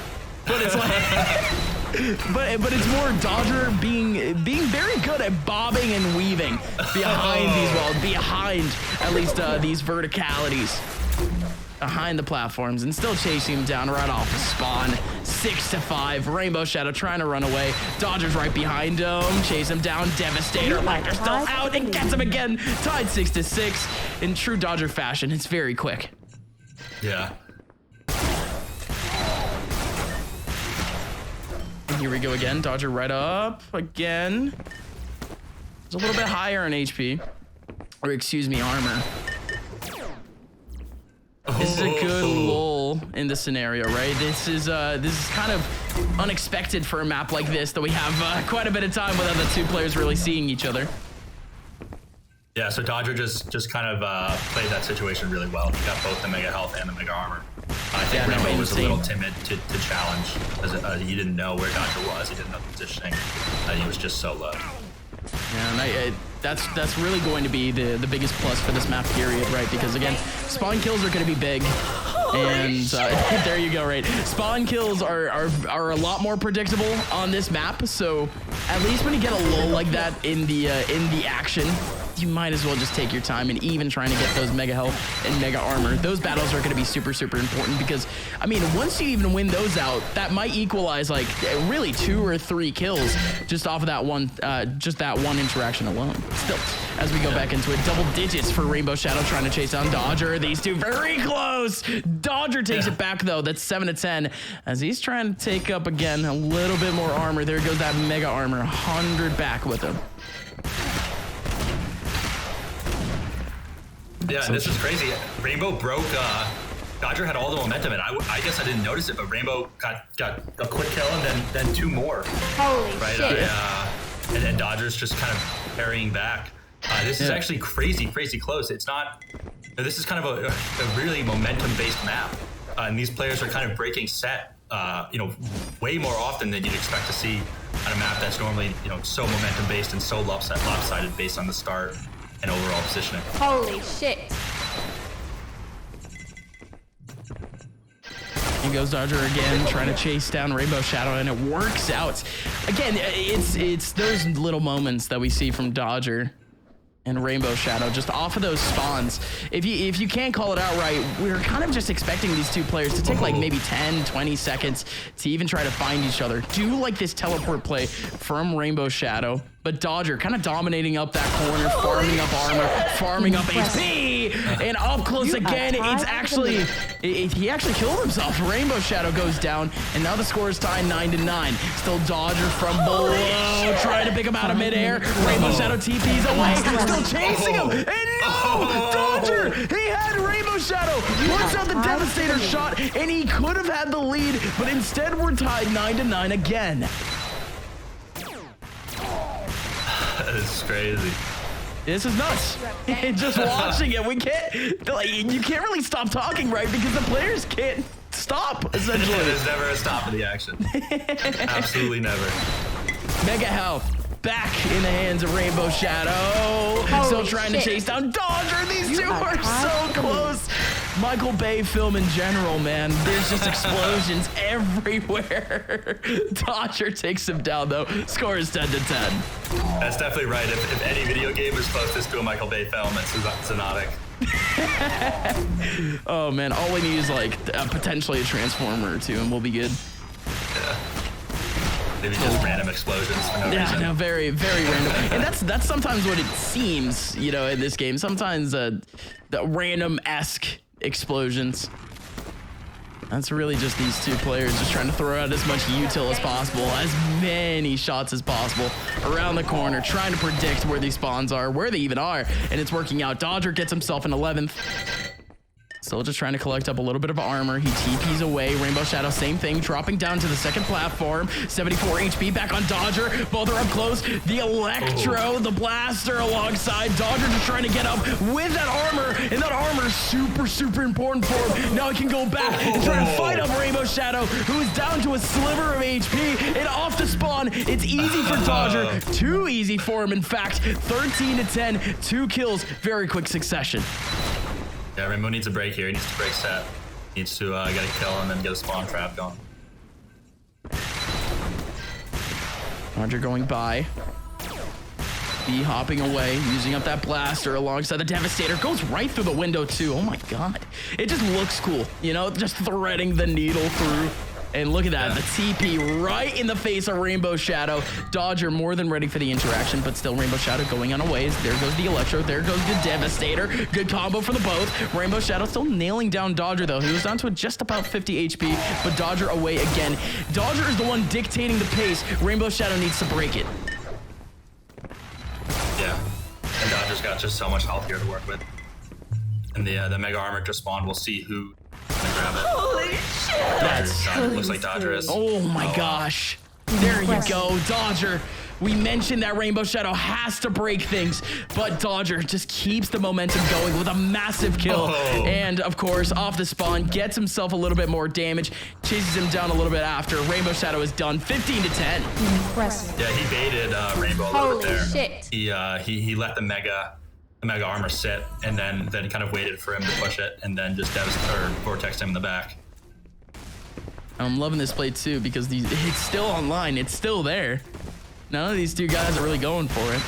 but it's like, but it's more Dodger being very good at bobbing and weaving behind these walls, behind at least these verticalities, behind the platforms, and still chasing him down right off the spawn. 6-5. Rainbow Shadow trying to run away. Dodger's right behind him. Chase him down. Devastator. Electro's still out and gets him again. Tied 6-6. In true Dodger fashion, it's very quick. Yeah. And here we go again. Dodger right up again. It's a little bit higher in HP. Or excuse me, armor. This is a good lull in the scenario, right? This is kind of unexpected for a map like this, that we have quite a bit of time without the 2 players really seeing each other. Yeah, so Dodger just kind of played that situation really well. He got both the mega health and the mega armor. I think Yeah, no, Rainbow was a little insane. timid to challenge, as he didn't know where Dodger was. He didn't know the positioning. He was just so low. Yeah, and that's really going to be the biggest plus for this map period, right? Because again, spawn kills are going to be big, and there you go, right? Spawn kills are a lot more predictable on this map, so at least when you get a lull like that in the action, you might as well just take your time and even trying to get those mega health and mega armor. Those battles are going to be super, super important because, I mean, once you even win those out, that might equalize like really 2 or 3 kills just off of that one, just that one interaction alone. Still, as we go back into it, double digits for Rainbow Shadow trying to chase down Dodger. These two very close. Dodger takes it back though. That's 7 to 10 as he's trying to take up again a little bit more armor. There goes that mega armor, 100 back with him. Yeah, and this is crazy. Rainbow broke. Dodger had all the momentum, and I guess I didn't notice it, but Rainbow got a quick kill and then 2 more. Holy shit. And Dodger's just kind of parrying back. This is actually crazy close. It's not. This is kind of a really momentum-based map, and these players are kind of breaking set. Way more often than you'd expect to see on a map that's normally so momentum-based and so lopsided based on the start and overall positioning. Holy shit. Here goes Dodger again, trying to chase down Rainbow Shadow, and it works out. Again, it's those little moments that we see from Dodger and Rainbow Shadow just off of those spawns. If you can't call it out right, we're kind of just expecting these two players to take like maybe 10, 20 seconds to even try to find each other. Do like this teleport play from Rainbow Shadow, but Dodger kind of dominating up that corner, farming up armor, farming up HP, and up close again. It's actually, he actually killed himself. Rainbow Shadow goes down, and now the score is tied 9 to 9. Still Dodger from below, trying to pick him out of midair. Rainbow Shadow TP's away, still chasing him, and no! Dodger, he had Rainbow Shadow, puts out the Devastator shot, and he could have had the lead, but instead we're tied 9 to 9 again. It's crazy. This is nuts. Just watching it, we can't, you can't really stop talking, right? Because the players can't stop, essentially. There's never a stop in the action. Absolutely never. Mega health back in the hands of Rainbow Shadow. Still trying to chase down Dodger. These two are so close. Michael Bay film in general, man. There's just explosions everywhere. Dodger takes him down, though. Score is 10 to 10. That's definitely right. If any video game was closest to a Michael Bay film, it's Xonotic. Oh, man. All we need is, like, potentially a Transformer or two, and we'll be good. Yeah. Maybe just random explosions for no reason. No, very, very random. And that's sometimes what it seems, in this game. Sometimes the random-esque explosions. That's really just these two players just trying to throw out as much util as possible, as many shots as possible around the corner, trying to predict where these spawns are, where they even are, and it's working out. Dodger gets himself an 11th. Still just trying to collect up a little bit of armor. He TPs away. Rainbow Shadow, same thing, dropping down to the second platform. 74 HP back on Dodger. Both are up close. The Electro, the Blaster alongside. Dodger just trying to get up with that armor, and that armor is super, super important for him. Now he can go back and try to fight up Rainbow Shadow, who is down to a sliver of HP, and off to spawn. It's easy for Dodger. Too easy for him, in fact. 13 to 10, 2 kills, very quick succession. Yeah, Rainbow needs a break here. He needs to break set. He needs to get a kill and then get a spawn trap going. Dodger going by. B hopping away, using up that blaster alongside the Devastator. Goes right through the window too. Oh my god. It just looks cool, just threading the needle through. And look at that, the TP right in the face of Rainbow Shadow. Dodger more than ready for the interaction, but still Rainbow Shadow going on a ways. There goes the Electro, there goes the Devastator. Good combo for the both. Rainbow Shadow still nailing down Dodger though. He was down to just about 50 HP, but Dodger away again. Dodger is the one dictating the pace. Rainbow Shadow needs to break it. Yeah, and Dodger's got just so much health here to work with. And the Mega Armor just spawned. We'll see who can grab it. Holy shit. Dodger, looks like Dodger is. Oh my gosh. There you go, Dodger We mentioned that Rainbow Shadow has to break things, but Dodger just keeps the momentum going with a massive kill. And of course, off the spawn, gets himself a little bit more damage, chases him down a little bit after. Rainbow Shadow is done 15 to 10. Impressive. Yeah, he baited Rainbow a little bit there. Holy shit. He let the mega armor sit, and then kind of waited for him to push it, and then just vortexed him in the back. I'm loving this play too because it's still online. It's still there. None of these two guys are really going for it.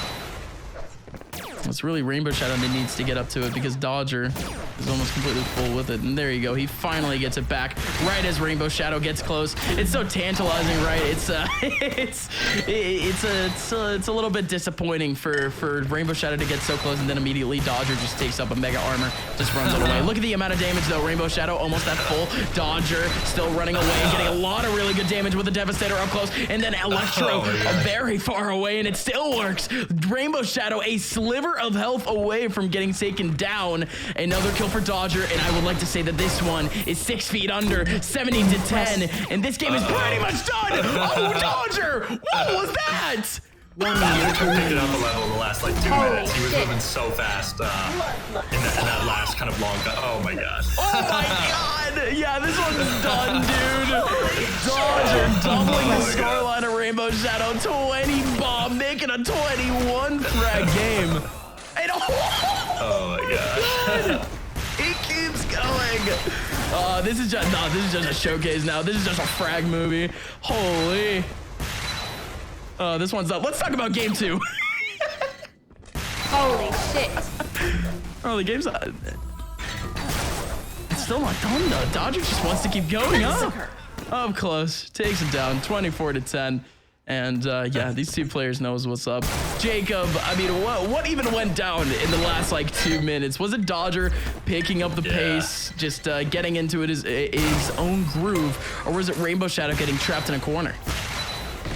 It's really Rainbow Shadow that needs to get up to it because Dodger is almost completely full with it. And there you go. He finally gets it back right as Rainbow Shadow gets close. It's so tantalizing, right? It's a little bit disappointing for Rainbow Shadow to get so close, and then immediately Dodger just takes up a mega armor, just runs it away. Look at the amount of damage though. Rainbow Shadow almost at full. Dodger still running away and getting a lot of really good damage with the Devastator up close, and then Electro very far away, and it still works. Rainbow Shadow a sliver of health away from getting taken down. Another kill for Dodger, and I would like to say that this one is 6 feet under, 70 to 10, and this game is pretty much done. Oh, Dodger! What was that? Dodger picked it up a level in the last like 2 minutes. He was moving so fast in that last kind of long gun. Oh my god. Oh my god! Yeah, this one's done, dude. Dodger doubling the scoreline of Rainbow Shadow. 20 bomb, making a 21 frag game. And oh my god. He keeps going. This is just a showcase now. This is just a frag movie. Holy. This one's up. Let's talk about game 2. Holy shit. Oh, the game's it's still not done though. Dodger just wants to keep going up. Up close, takes it down 24 to 10. And yeah, these two players knows what's up. Jacob, I mean, what even went down in the last like 2 minutes? Was it Dodger picking up the pace, just getting into it his own groove, or was it Rainbow Shadow getting trapped in a corner?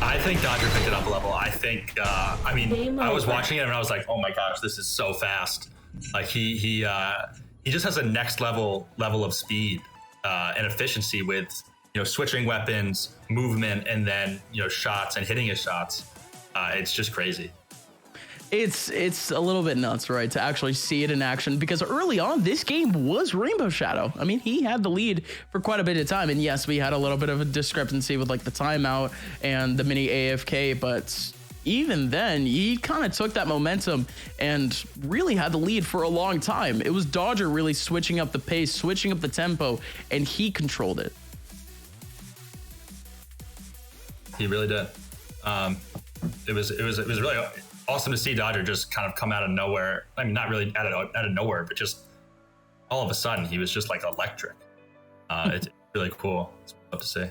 I think Dodger picked it up a level. I think, I mean, I was watching it and I was like, oh my gosh, this is so fast. Like he just has a next level of speed and efficiency with, you know, switching weapons, movement, and then, you know, shots and hitting his shots. It's just crazy. It's a little bit nuts, right, to actually see it in action, because early on this game was Rainbow Shadow. I mean, he had the lead for quite a bit of time, and yes, we had a little bit of a discrepancy with like the timeout and the mini AFK, but even then he kind of took that momentum and really had the lead for a long time. It was Dodger really switching up the pace, switching up the tempo, and he controlled it. He really did. It was really awesome to see Dodger just kind of come out of nowhere. I mean, not really out of nowhere, but just all of a sudden he was just like electric. It's really cool. It's love to see.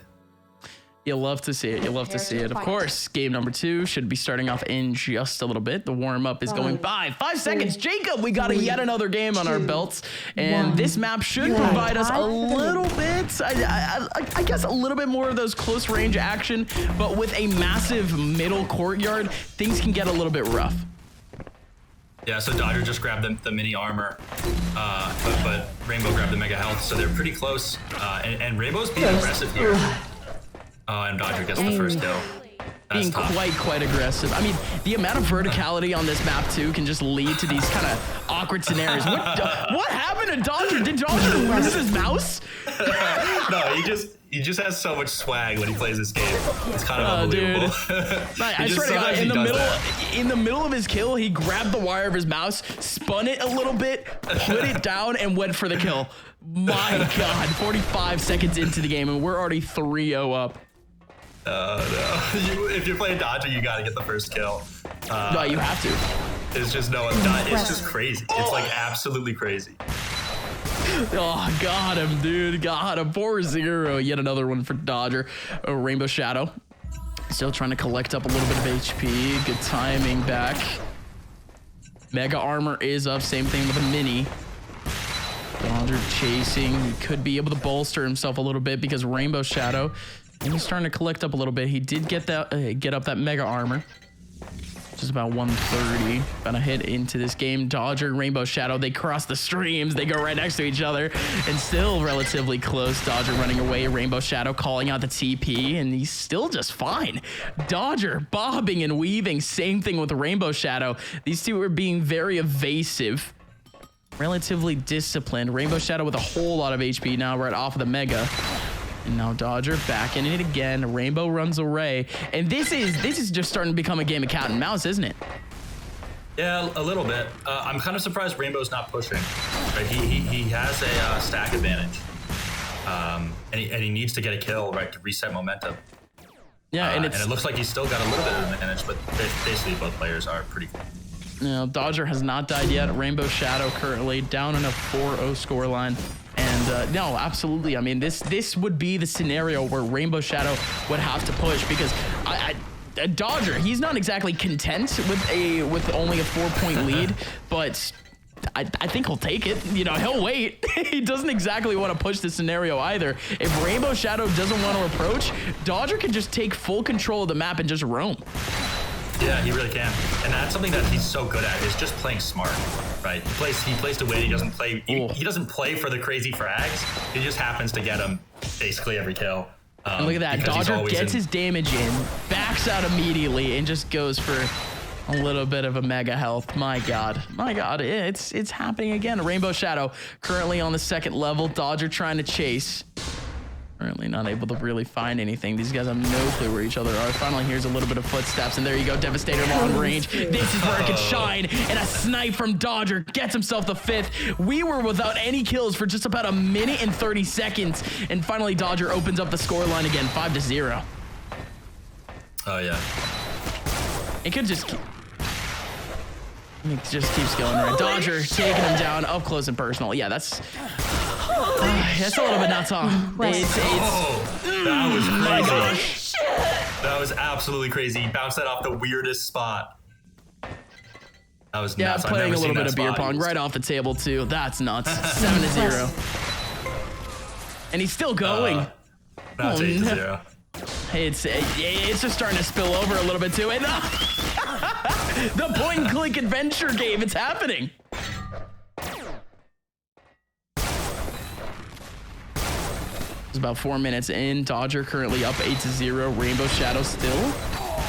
You love to see it. You love to see it. Of course, game number 2 should be starting off in just a little bit. The warm-up is going by 5 seconds. Jacob, we got yet another game on our belts, and this map should provide us a little bit, I guess, a little bit more of those close range action, but with a massive middle courtyard, things can get a little bit rough. Yeah, so Dodger just grabbed the mini armor, but Rainbow grabbed the mega health, so they're pretty close, and Rainbow's being aggressive here. And Dodger gets the first kill. Being quite aggressive. I mean, the amount of verticality on this map too can just lead to these kind of awkward scenarios. What happened to Dodger? Did Dodger lose his mouse? No, he just has so much swag when he plays this game. It's kind of unbelievable. I swear to God, in the middle of his kill, he grabbed the wire of his mouse, spun it a little bit, put it down, and went for the kill. My God, 45 seconds into the game, and we're already 3-0 up. No. If you're playing Dodger, you gotta get the first kill. No, you have to. It's just it's just crazy. It's like absolutely crazy. Oh, got him, dude. Got him. 4-0. Yet another one for Dodger. Rainbow Shadow. Still trying to collect up a little bit of HP. Good timing back. Mega armor is up. Same thing with a mini. Dodger chasing. He could be able to bolster himself a little bit because Rainbow Shadow, he's starting to collect up a little bit. He did get up that mega armor. Just about 130. Gonna hit into this game. Dodger and Rainbow Shadow, they cross the streams. They go right next to each other and still relatively close. Dodger running away. Rainbow Shadow calling out the TP, and he's still just fine. Dodger bobbing and weaving. Same thing with Rainbow Shadow. These two are being very evasive. Relatively disciplined. Rainbow Shadow with a whole lot of HP now right off of the Mega. And now Dodger back in it again. Rainbow runs away. And this is just starting to become a game of cat and mouse, isn't it? Yeah, a little bit. I'm kind of surprised Rainbow's not pushing. Right? He has a stack advantage. And he needs to get a kill, right, to reset momentum. Yeah, and it looks like he's still got a little bit of advantage, but basically both players are pretty cool. You know, Dodger has not died yet. Rainbow Shadow currently down in a 4-0 scoreline. And no, absolutely. I mean, this would be the scenario where Rainbow Shadow would have to push, because Dodger, he's not exactly content with only a 4-point lead, but I think he'll take it. You know, he'll wait. He doesn't exactly want to push the scenario either. If Rainbow Shadow doesn't want to approach, Dodger can just take full control of the map and just roam. Yeah, he really can, and that's something that he's so good at, is just playing smart, right? He plays to win. He doesn't play. He doesn't play for the crazy frags. He just happens to get them basically every kill. And look at that, Dodger gets his damage in, backs out immediately, and just goes for a little bit of a mega health. My God, it's happening again. Rainbow Shadow currently on the 2nd level. Dodger trying to chase. Currently not able to really find anything. These guys have no clue where each other are. Finally, here's a little bit of footsteps, and there you go, Devastator long range. This is where it can shine, and a snipe from Dodger gets himself the 5th. We were without any kills for just about 1 minute and 30 seconds, and finally Dodger opens up the scoreline again, 5-0. Oh yeah. It could just keep... It just keeps going, right? Dodger taking him down up close and personal. Yeah, that's a little bit nuts, huh? That was crazy. That was absolutely crazy. He bounced that off the weirdest spot. That was nuts. Yeah, playing a little bit of beer pong right off the table too. That's nuts. 7-0. And he's still going. That's 8-0. It's just starting to spill over a little bit too. And the point and click adventure game, it's happening. It's about 4 minutes in. Dodger currently up 8-0. Rainbow Shadow still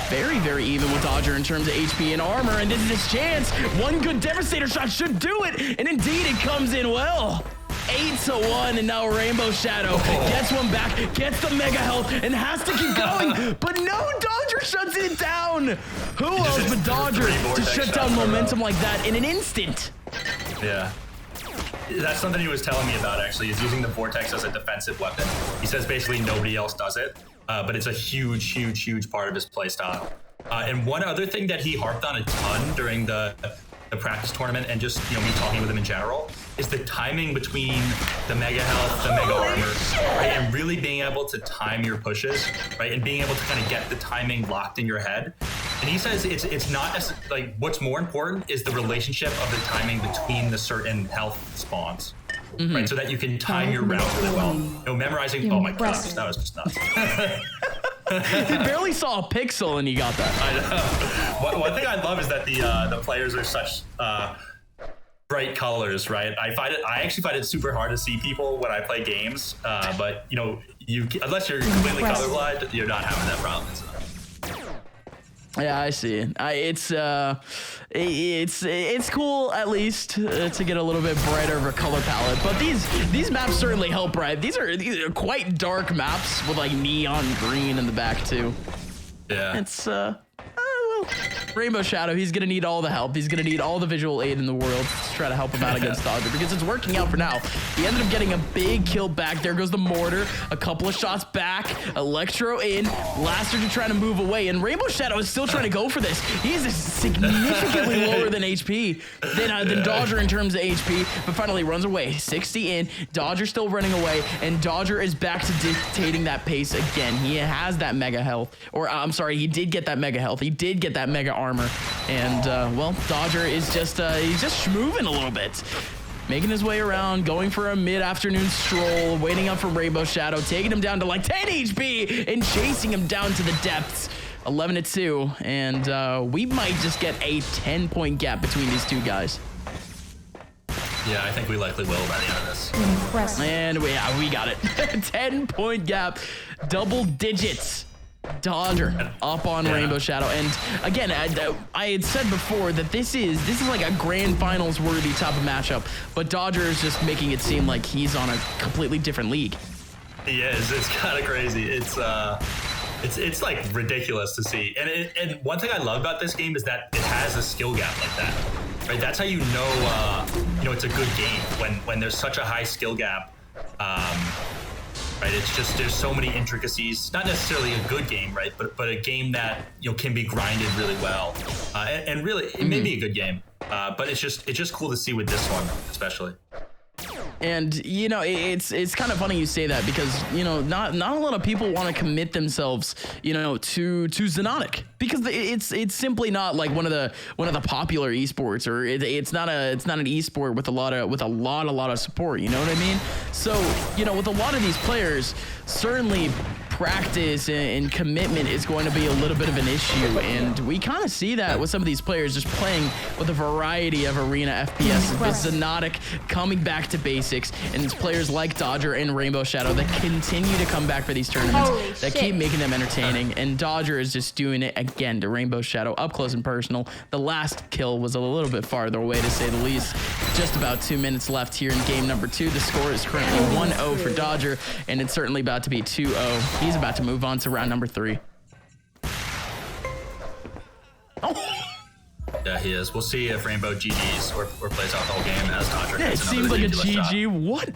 very, very even with Dodger in terms of HP and armor. And this is his chance. One good Devastator shot should do it. And indeed, it comes in well. 8-1, and now Rainbow Shadow gets one back, gets the mega health, and has to keep going. But no, Dodger shuts it down. Who else but Dodger to shut down momentum like that in an instant? Yeah. That's something he was telling me about, actually, is using the Vortex as a defensive weapon. He says basically nobody else does it, but it's a huge, huge, huge part of his playstyle. And one other thing that he harped on a ton during the practice tournament, and just, you know, me talking with him in general, is the timing between the mega health, the mega armor, right? And really being able to time your pushes, right? And being able to kind of get the timing locked in your head. And he says it's not necessarily, like, what's more important is the relationship of the timing between the certain health spawns, right? So that you can time your route really well. You know, memorizing, oh my gosh, that was just nuts. He barely saw a pixel and he got that. I know. One thing I love is that the players are such bright colors, right? I actually find it super hard to see people when I play games, but you know, unless you're completely colorblind, you're not having that problem. So. Yeah, I see it. It's cool at least to get a little bit brighter of a color palette. But these maps certainly help, right? These are quite dark maps with like neon green in the back too. Yeah. It's well, Rainbow Shadow, he's gonna need all the help. He's gonna need all the visual aid in the world to try to help him out against Dodger, because it's working out for now. He ended up getting a big kill back. There goes the mortar, a couple of shots back, Electro in, Blaster to try to move away, and Rainbow Shadow is still trying to go for this. He is significantly lower than HP than Dodger in terms of HP, but finally runs away. 60 in, Dodger still running away, and Dodger is back to dictating that pace again. He has that mega health, or I'm sorry, he did get that mega health. He did get that mega armor, and well, Dodger is just he's just schmooving a little bit, making his way around, going for a mid-afternoon stroll, waiting up for Rainbow Shadow, taking him down to like 10 HP and chasing him down to the depths. 11-2, and we might just get a 10-point gap between these two guys. Yeah, I think we likely will by the end of this. Impressive. And we got it. 10-point gap, double digits. Dodger up on Rainbow Shadow, and again, I had said before that this is like a grand finals worthy type of matchup, but Dodger is just making it seem like he's on a completely different league. He is. It's kind of crazy. It's like ridiculous to see. And one thing I love about this game is that it has a skill gap like that. Right? That's how you know it's a good game when there's such a high skill gap. Right? It's just there's so many intricacies. Not necessarily a good game, right? But a game that can be grinded really well. And really it may be a good game. But it's just cool to see with this one, especially. And it's kind of funny you say that, because not a lot of people want to commit themselves to Xonotic, because it's simply not like one of the popular esports, or it's not an esport with a lot of support, you know what I mean? So with a lot of these players, certainly practice and commitment is going to be a little bit of an issue, and we kind of see that with some of these players just playing with a variety of Arena FPS. With Xonotic coming back to basics, and it's players like Dodger and Rainbow Shadow that continue to come back for these tournaments, that keep making them entertaining, and Dodger is just doing it again to Rainbow Shadow up close and personal. The last kill was a little bit farther away, to say the least. Just about 2 minutes left here in game number 2. The score is currently 1-0 for Dodger, and it's certainly about to be 2-0. He's about to move on to round number 3. Oh. Yeah, he is. We'll see if Rainbow GGs or plays out the whole game as Dodger. Yeah, it seems like a GG. What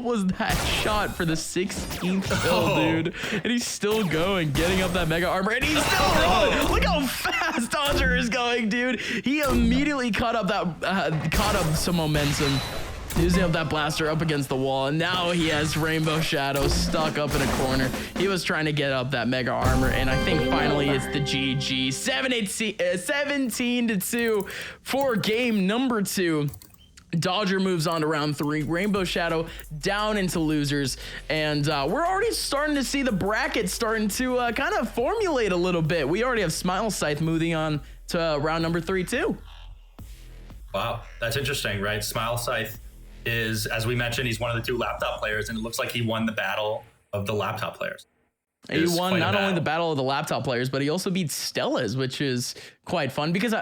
was that shot for the 16th kill, dude? And he's still going, getting up that mega armor, and he's still rolling. Look how fast Dodger is going, dude. He immediately caught up some momentum, using up that blaster up against the wall, and now he has Rainbow Shadow stuck up in a corner. He was trying to get up that mega armor, and I think finally it's the GG. 17-2 for game number 2. Dodger moves on to round 3. Rainbow Shadow down into losers, and we're already starting to see the bracket starting to kind of formulate a little bit. We already have Smile Scythe moving on to round number 3 too. Wow, that's interesting, right? Smile Scythe is, as we mentioned, he's one of the 2 laptop players, and it looks like he won the battle of the laptop players. He won not only the battle of the laptop players, but he also beat Stella's, which is quite fun, because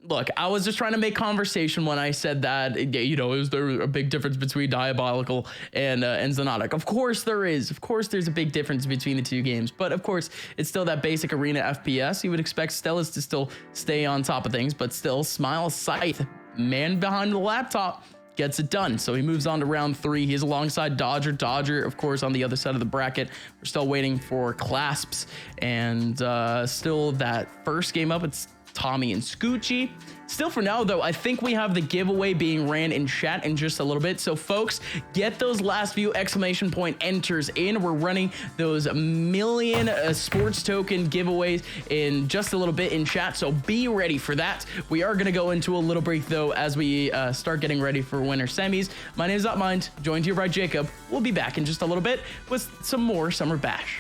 look, I was just trying to make conversation when I said that, is there a big difference between Diabolical and Xonotic? Of course there is. Of course there's a big difference between the 2 games, but of course it's still that basic Arena FPS. You would expect Stella's to still stay on top of things, but still Smile Scythe, man behind the laptop, gets it done. So he moves on to round 3. He's alongside Dodger. Dodger, of course, on the other side of the bracket. We're still waiting for clasps, and still that first game up, it's Tommy and Scoochie. Still for now, though, I think we have the giveaway being ran in chat in just a little bit. So folks, get those last few exclamation point enters in. We're running those million sports token giveaways in just a little bit in chat, so be ready for that. We are going to go into a little break, though, as we start getting ready for winter semis. My name is Upmind, joined here by Jacob. We'll be back in just a little bit with some more Summer Bash.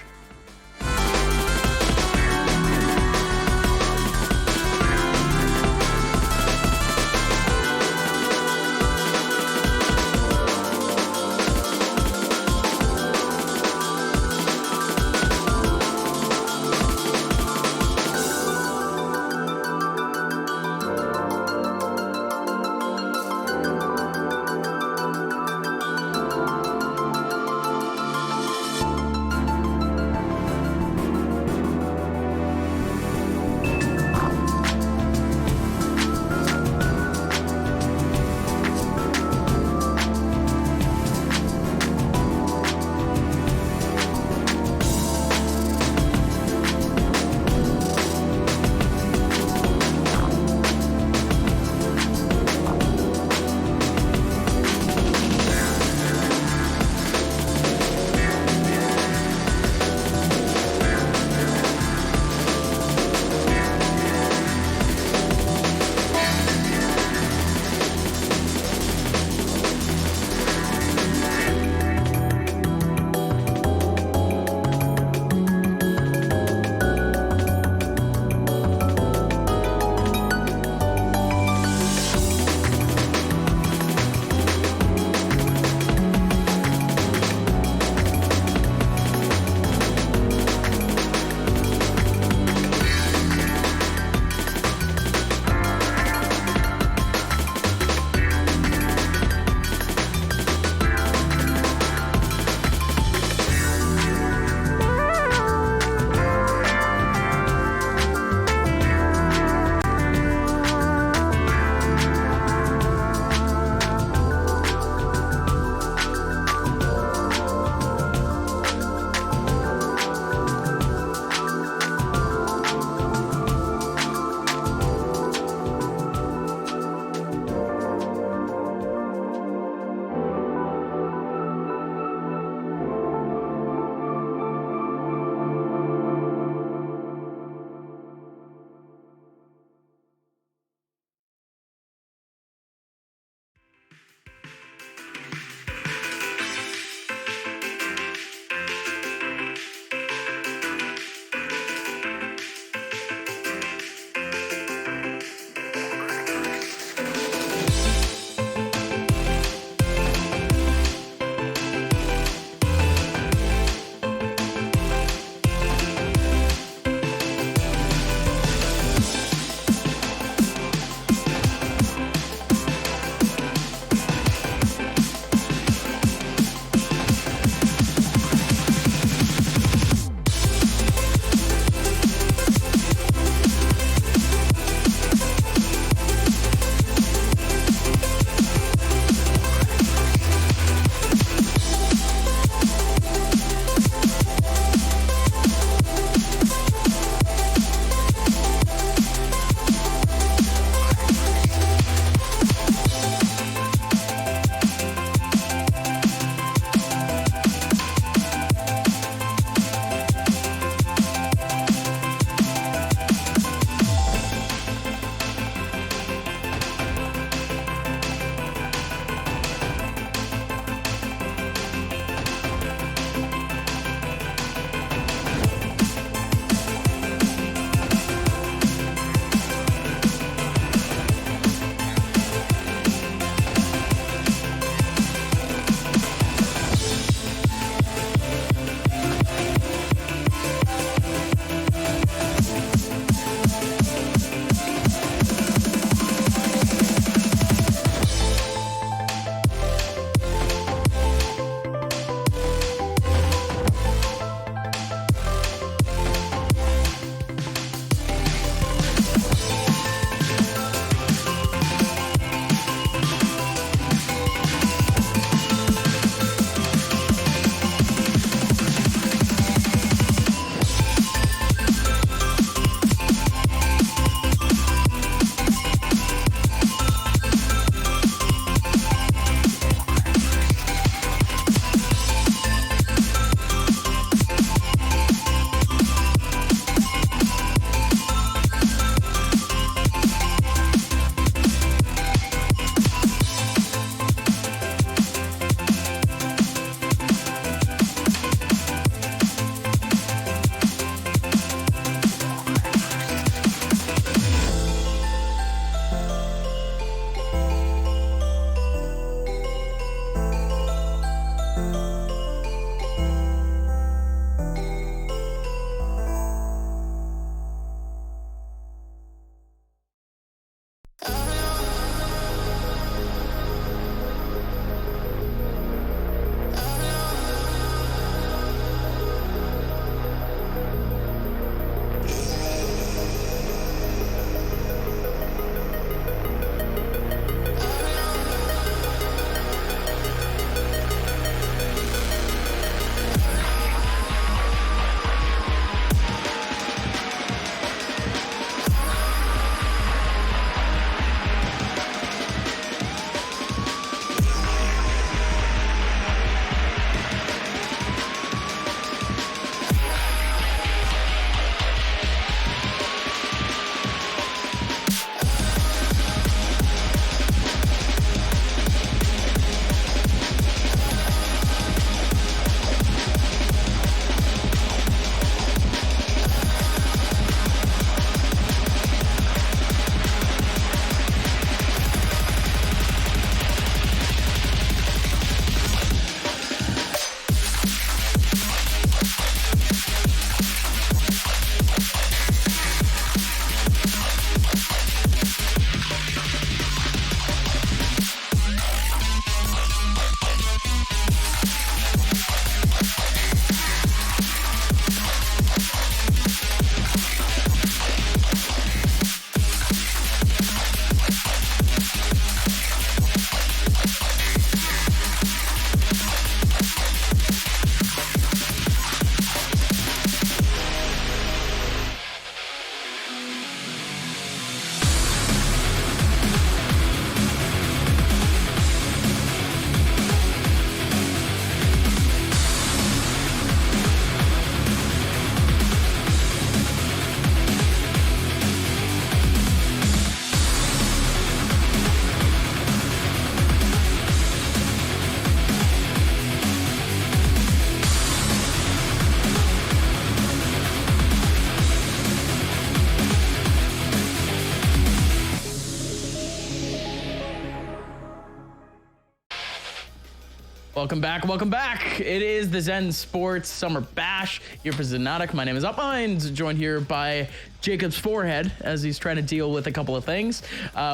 Welcome back, welcome back. It is the Zen Sports Summer Bash here for Xonotic. My name is Upmind, joined here by Jacob's forehead as he's trying to deal with a couple of things.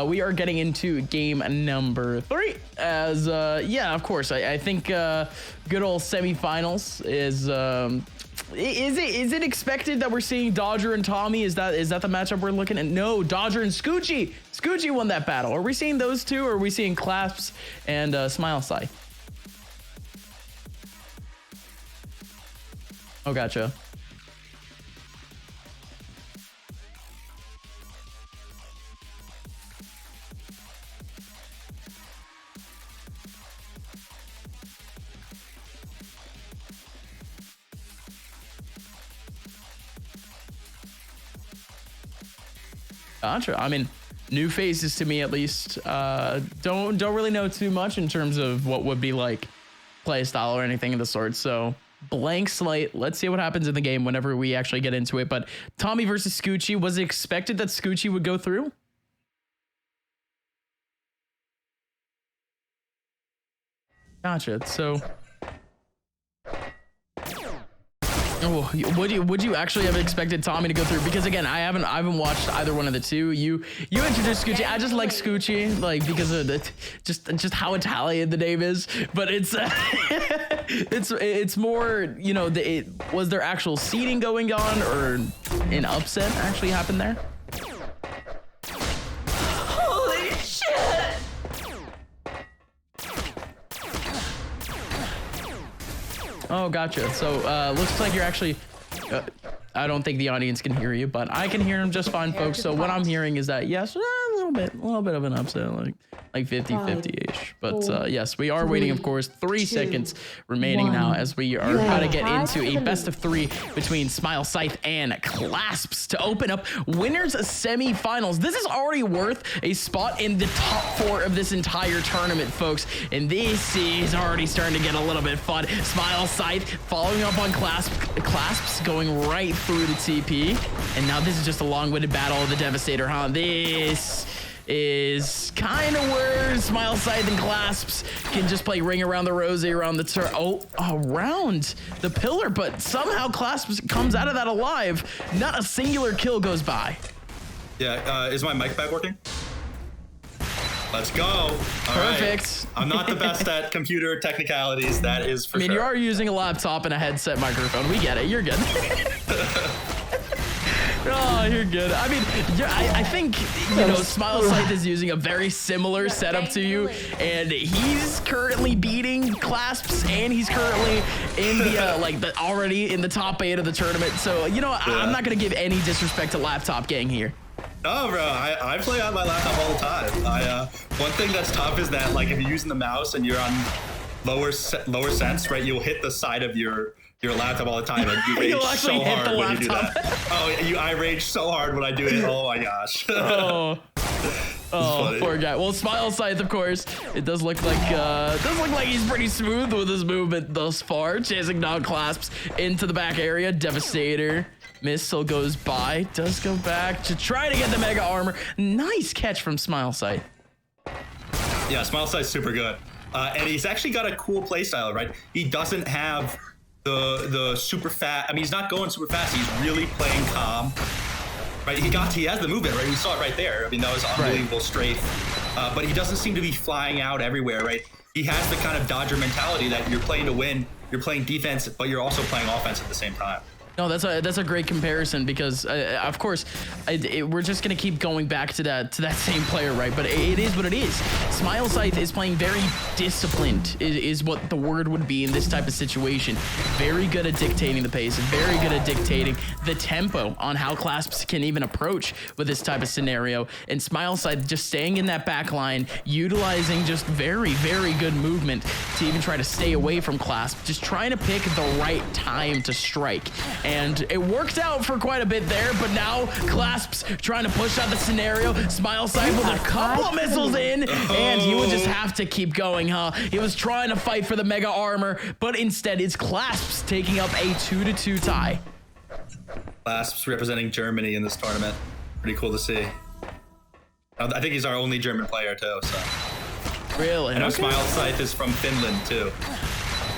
We are getting into game number 3 as, yeah, of course, I think good old semifinals is it expected that we're seeing Dodger and Tommy? Is that the matchup we're looking at? No, Dodger and Scoochie. Scoochie won that battle. Are we seeing those two, or are we seeing Clasps and Smile Scythe? Oh, gotcha. Gotcha. I mean, new faces to me at least. Don't really know too much in terms of what would be like play style or anything of the sort. So blank slate. Let's see what happens in the game whenever we actually get into it. But Tommy versus Scoochie, was it expected that Scoochie would go through? Gotcha. So would you actually have expected Tommy to go through? Because again, I haven't watched either one of the two. You introduced Scoochie. I just like Scoochie, like because of the just how Italian the name is. But it's it's more, you know, was there actual seeding going on, or an upset actually happened there? Holy shit! Oh, gotcha. So looks like you're actually I don't think the audience can hear you, but I can hear him just fine, folks. So what I'm hearing is that yes, a little bit of an upset, like 50-50-ish. But yes, we are waiting, of course. 3 seconds remaining now as we are about to get into a best of 3 between Smile Scythe and Clasps to open up winners semifinals. This is already worth a spot in the top 4 of this entire tournament, folks. And this is already starting to get a little bit fun. Smile Scythe following up on Clasps, going right through the TP. And now this is just a long-winded battle of the Devastator, huh? This is kind of where Smile Scythe and Clasps can just play ring around the rosy around the around the pillar, but somehow Clasps comes out of that alive. Not a singular kill goes by. Yeah, is my mic back working? Let's go. All Perfect. Right. I'm not the best at computer technicalities, that is for sure. You are using a laptop and a headset microphone. We get it. You're good. Oh, you're good. I mean, I think, you know, Smile Scythe is using a very similar setup to you, and he's currently beating Clasps, and he's currently in the already in the top 8 of the tournament. So, you know, I'm not going to give any disrespect to Laptop Gang here. No, bro, I play on my laptop all the time. One thing that's tough is that, like, if you're using the mouse and you're on lower sense, right, you'll hit the side of your laptop all the time, and you rage so hard when you do that. I rage so hard when I do it. Oh my gosh. Oh, poor guy. Well, Smile Scythe, of course, it does look like he's pretty smooth with his movement thus far, chasing down Clasps into the back area. Devastator missile goes by, does go back to try to get the mega armor. Nice catch from Smile Scythe. Yeah, Smile Scythe's super good, and he's actually got a cool playstyle, right? He doesn't have the super fast. I mean, he's not going super fast. He's really playing calm, right? He has the movement, right? We saw it right there. I mean, that was unbelievable strafe. But he doesn't seem to be flying out everywhere, right? He has the kind of Dodger mentality that you're playing to win. You're playing defense, but you're also playing offense at the same time. No, that's a great comparison because, of course, we're just gonna keep going back to that same player, right? But it is what it is. Smile Scythe is playing very disciplined, is what the word would be in this type of situation. Very good at dictating the pace, very good at dictating the tempo on how Clasps can even approach with this type of scenario. And Smile Scythe just staying in that back line, utilizing just very, very good movement to even try to stay away from Clasp, just trying to pick the right time to strike. And it worked out for quite a bit there, but now Clasps trying to push out the scenario. Smile Scythe with a couple of missiles in, and he would just have to keep going, huh? He was trying to fight for the mega armor, but instead it's Clasps taking up a 2-2 tie. Clasps representing Germany in this tournament. Pretty cool to see. I think he's our only German player too, so. Really? I know Smile Scythe is from Finland too.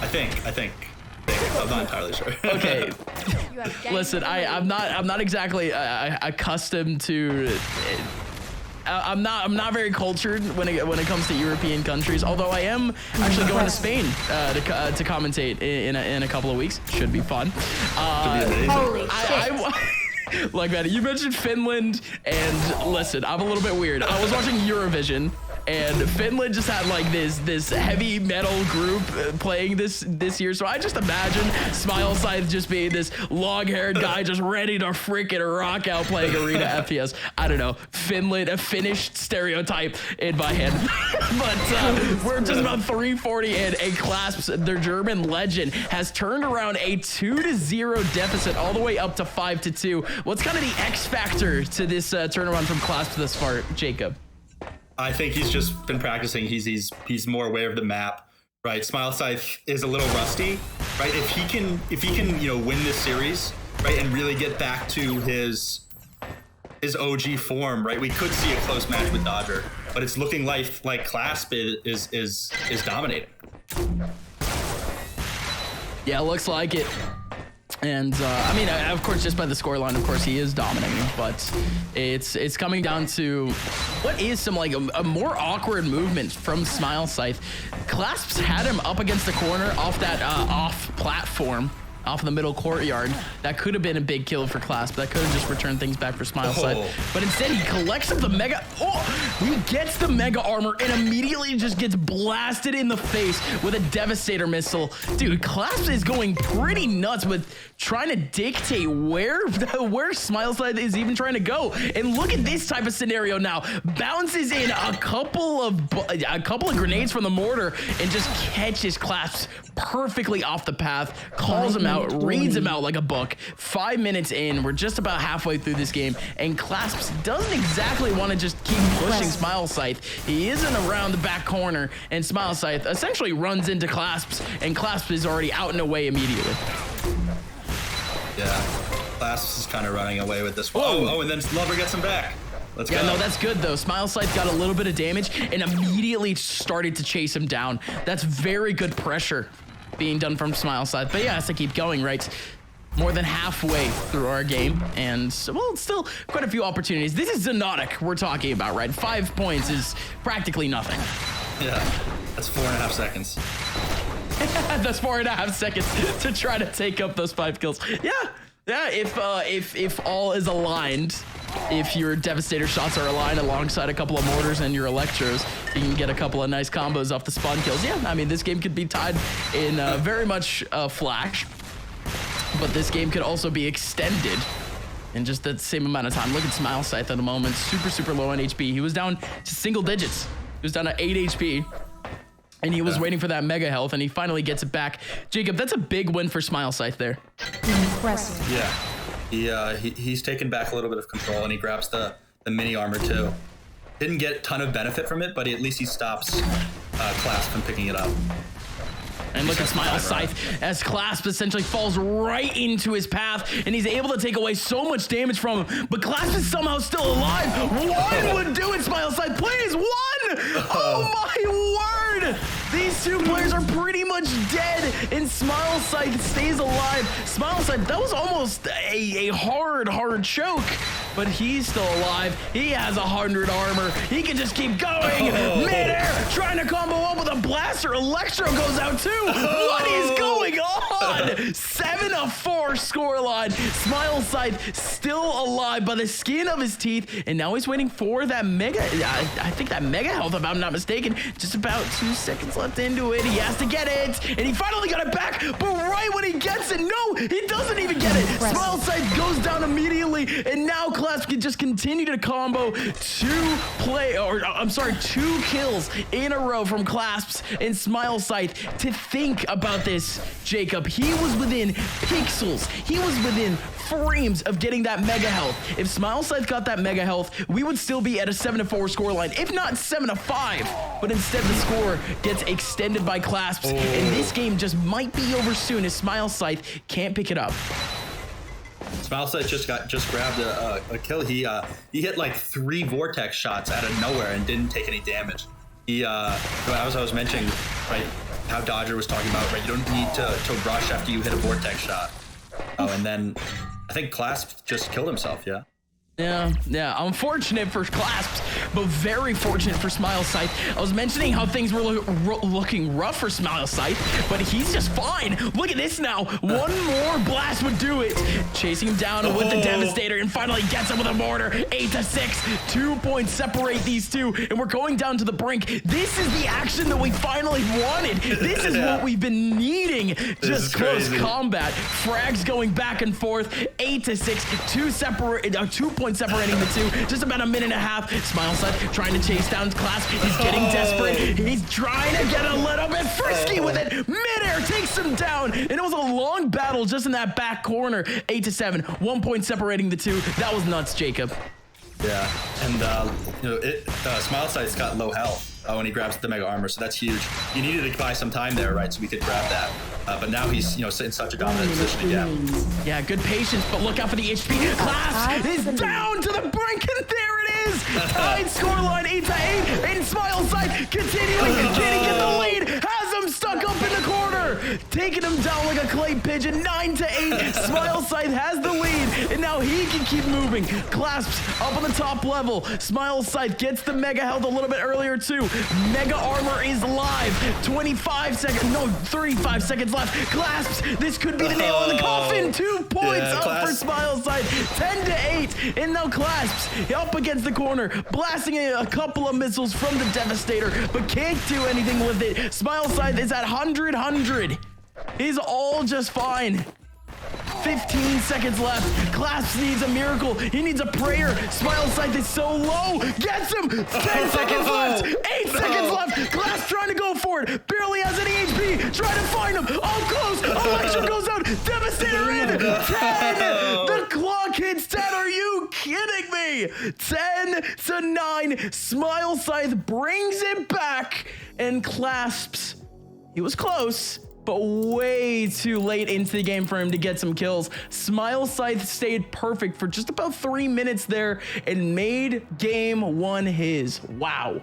I think. I'm not entirely sure. Okay. Listen, I'm not exactly accustomed to. I'm not very cultured when it comes to European countries. Although I am actually going to Spain to commentate in a couple of weeks. Should be fun. Holy shit. Like that, you mentioned Finland, and listen, I'm a little bit weird. I was watching Eurovision, and Finland just had like this heavy metal group playing this year. So I just imagine Smile Scythe just being this long-haired guy just ready to freaking rock out playing Arena FPS. I don't know, Finland, a Finnish stereotype in my head. But we're just about 340 in, and Clasps, their German legend, has turned around a 2-0 deficit all the way up to 5-2. What's kind of the X factor to this turnaround from Clasps this far, Jacob? I think he's just been practicing. He's more aware of the map, right? Smile Scythe is a little rusty, right? If he can win this series, right, and really get back to his OG form, right, we could see a close match with Dodger, but it's looking like Clasp is dominating. Yeah, looks like it. And I mean, of course, just by the scoreline, of course, he is dominating. But it's coming down to what is some like a more awkward movement from Smile Scythe. Clasps had him up against the corner off that off platform, off the middle courtyard. That could have been a big kill for Clasp. That could have just returned things back for Smile Scythe. But instead, he collects up the mega. He gets the mega armor and immediately just gets blasted in the face with a Devastator missile. Dude, Clasp is going pretty nuts with trying to dictate where Smile Scythe is even trying to go. And look at this type of scenario now. Bounces in a couple of grenades from the mortar and just catches Clasp perfectly off the path, calls him out, reads him out like a book. 5 minutes in, we're just about halfway through this game, and Clasps doesn't exactly want to just keep pushing Smile Scythe. He isn't around the back corner, and Smile Scythe essentially runs into Clasps, and Clasps is already out and away immediately. Yeah, Clasps is kind of running away with this one. Oh, and then Lover gets him back. Let's go. No, that's good though. Smile Scythe got a little bit of damage and immediately started to chase him down. That's very good pressure being done from Smile Scythe. But yeah, it has to keep going, right? More than halfway through our game, and well, still quite a few opportunities. This is Xonotic we're talking about, right? 5 points is practically nothing. Yeah, that's 4.5 seconds. That's 4.5 seconds to try to take up those 5 kills. Yeah, if all is aligned, if your Devastator shots are aligned alongside a couple of mortars and your Electros, you can get a couple of nice combos off the spawn kills. Yeah, I mean, this game could be tied in very much Flash, but this game could also be extended in just the same amount of time. Look at Smile Scythe at the moment, super low on HP. He was down to single digits. He was down to 8 HP. And he was waiting for that mega health, and he finally gets it back. Jacob, that's a big win for Smile Scythe there. Impressive. Yeah, he's taken back a little bit of control, and he grabs the mini armor too. Didn't get a ton of benefit from it, but at least he stops Clasp from picking it up. And look at Smile Scythe as Clasp essentially falls right into his path, and he's able to take away so much damage from him, but Clasp is somehow still alive. One would do it, Smile Scythe, please, one! Oh my word! These two players are pretty much dead, and Smile Scythe stays alive. Smile Scythe, that was almost a hard choke, but he's still alive. He has 100 armor. He can just keep going. Mid-air, trying to combo up with a blaster. Electro goes out too. What is going on? 7-4 scoreline. Smile Scythe still alive by the skin of his teeth, and now he's waiting for that mega. I think that mega health, if I'm not mistaken. Just about 2 seconds left into it. He has to get it, and he finally got it back. But right when he gets it, no, he doesn't even get it. Smile Scythe goes down immediately, and now Clasp can just continue to combo 2 kills in a row from Clasps and Smile Scythe. To think about this, Jacob, he was within pixels. He was within frames of getting that mega health. If Smile Scythe got that mega health, we would still be at a 7-4 scoreline, if not 7-5. But instead, the score gets extended by Clasps, and this game just might be over soon as Smile Scythe can't pick it up. Smile Scythe just grabbed a kill. He hit like 3 vortex shots out of nowhere and didn't take any damage. He, as I was mentioning, right, how Dodger was talking about, right? You don't need to rush after you hit a vortex shot. Oh, and then I think Clasp just killed himself. Yeah. Yeah, unfortunate for Clasps, but very fortunate for Smile Sight. I was mentioning how things were looking rough for Smile Sight, but he's just fine. Look at this now. One more blast would do it. Chasing him down with the Devastator, and finally gets him with a mortar. 8-6, 2 points separate these two, and we're going down to the brink. This is the action that we finally wanted. This is what we've been needing. Just close combat. Frags going back and forth. 8-6, 2 points separating the two. Just about a minute and a half. Smile Sight trying to chase down Clasp. He's getting desperate. He's trying to get a little bit frisky with it. Midair takes him down. And it was a long battle just in that back corner. 8-7, 1 point separating the two. That was nuts, Jacob. Yeah, and Smile Sight's got low health when he grabs the Mega Armor, so that's huge. You needed to buy some time there, right, so we could grab that. But now he's, in such a dominant position again. Yeah, good patience, but look out for the HP. Clasp is down to the brink, and there it is. Tied scoreline 8-8, and Smile Sight continuing. Can he get the lead? Has him stuck up in the corner. Taking him down like a clay pigeon. 9-8. Smile Sight has the lead, and now he can keep moving. Clasps up on the top level. Smile Sight gets the Mega Health a little bit earlier, too. Mega Armor is live. 35 seconds left. Clasps, this could be the nail in the coffin. 2 points up for Smile Sight. 10-8, and now Clasps up against the corner, blasting a couple of missiles from the Devastator, but can't do anything with it. Smile Sight is at 100. He's all just fine. 15 seconds left. Clasps needs a miracle. He needs a prayer. Smile Sight is so low. Gets him. 10 seconds left. 8 seconds left. Clasps trying to go for it. Barely has any HP. Trying to find him. Oh, close. Election goes out. Devastator in. 10. The clock hits 10. Are you kidding me? 10-9. Smile Sight brings it back, and Clasps, he was close, but way too late into the game for him to get some kills. Smile Sight stayed perfect for just about 3 minutes there and made game one his. Wow.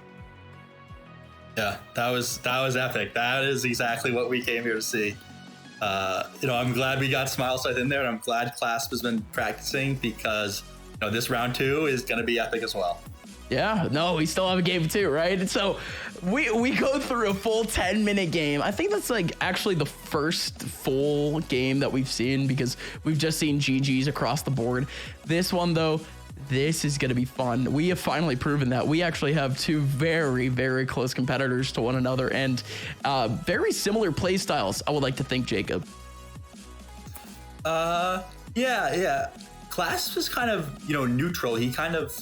Yeah, that was epic. That is exactly what we came here to see. I'm glad we got Smile Sight in there, and I'm glad Clasp has been practicing, because this round 2 is going to be epic as well. Yeah, no, we still have a game 2, right? So we go through a full 10-minute game. I think that's actually the first full game that we've seen, because we've just seen GGs across the board. This one, though, this is going to be fun. We have finally proven that we actually have two very, very close competitors to one another, and very similar play styles, I would like to think, Jacob. Yeah. Clasp is kind of, neutral. He kind of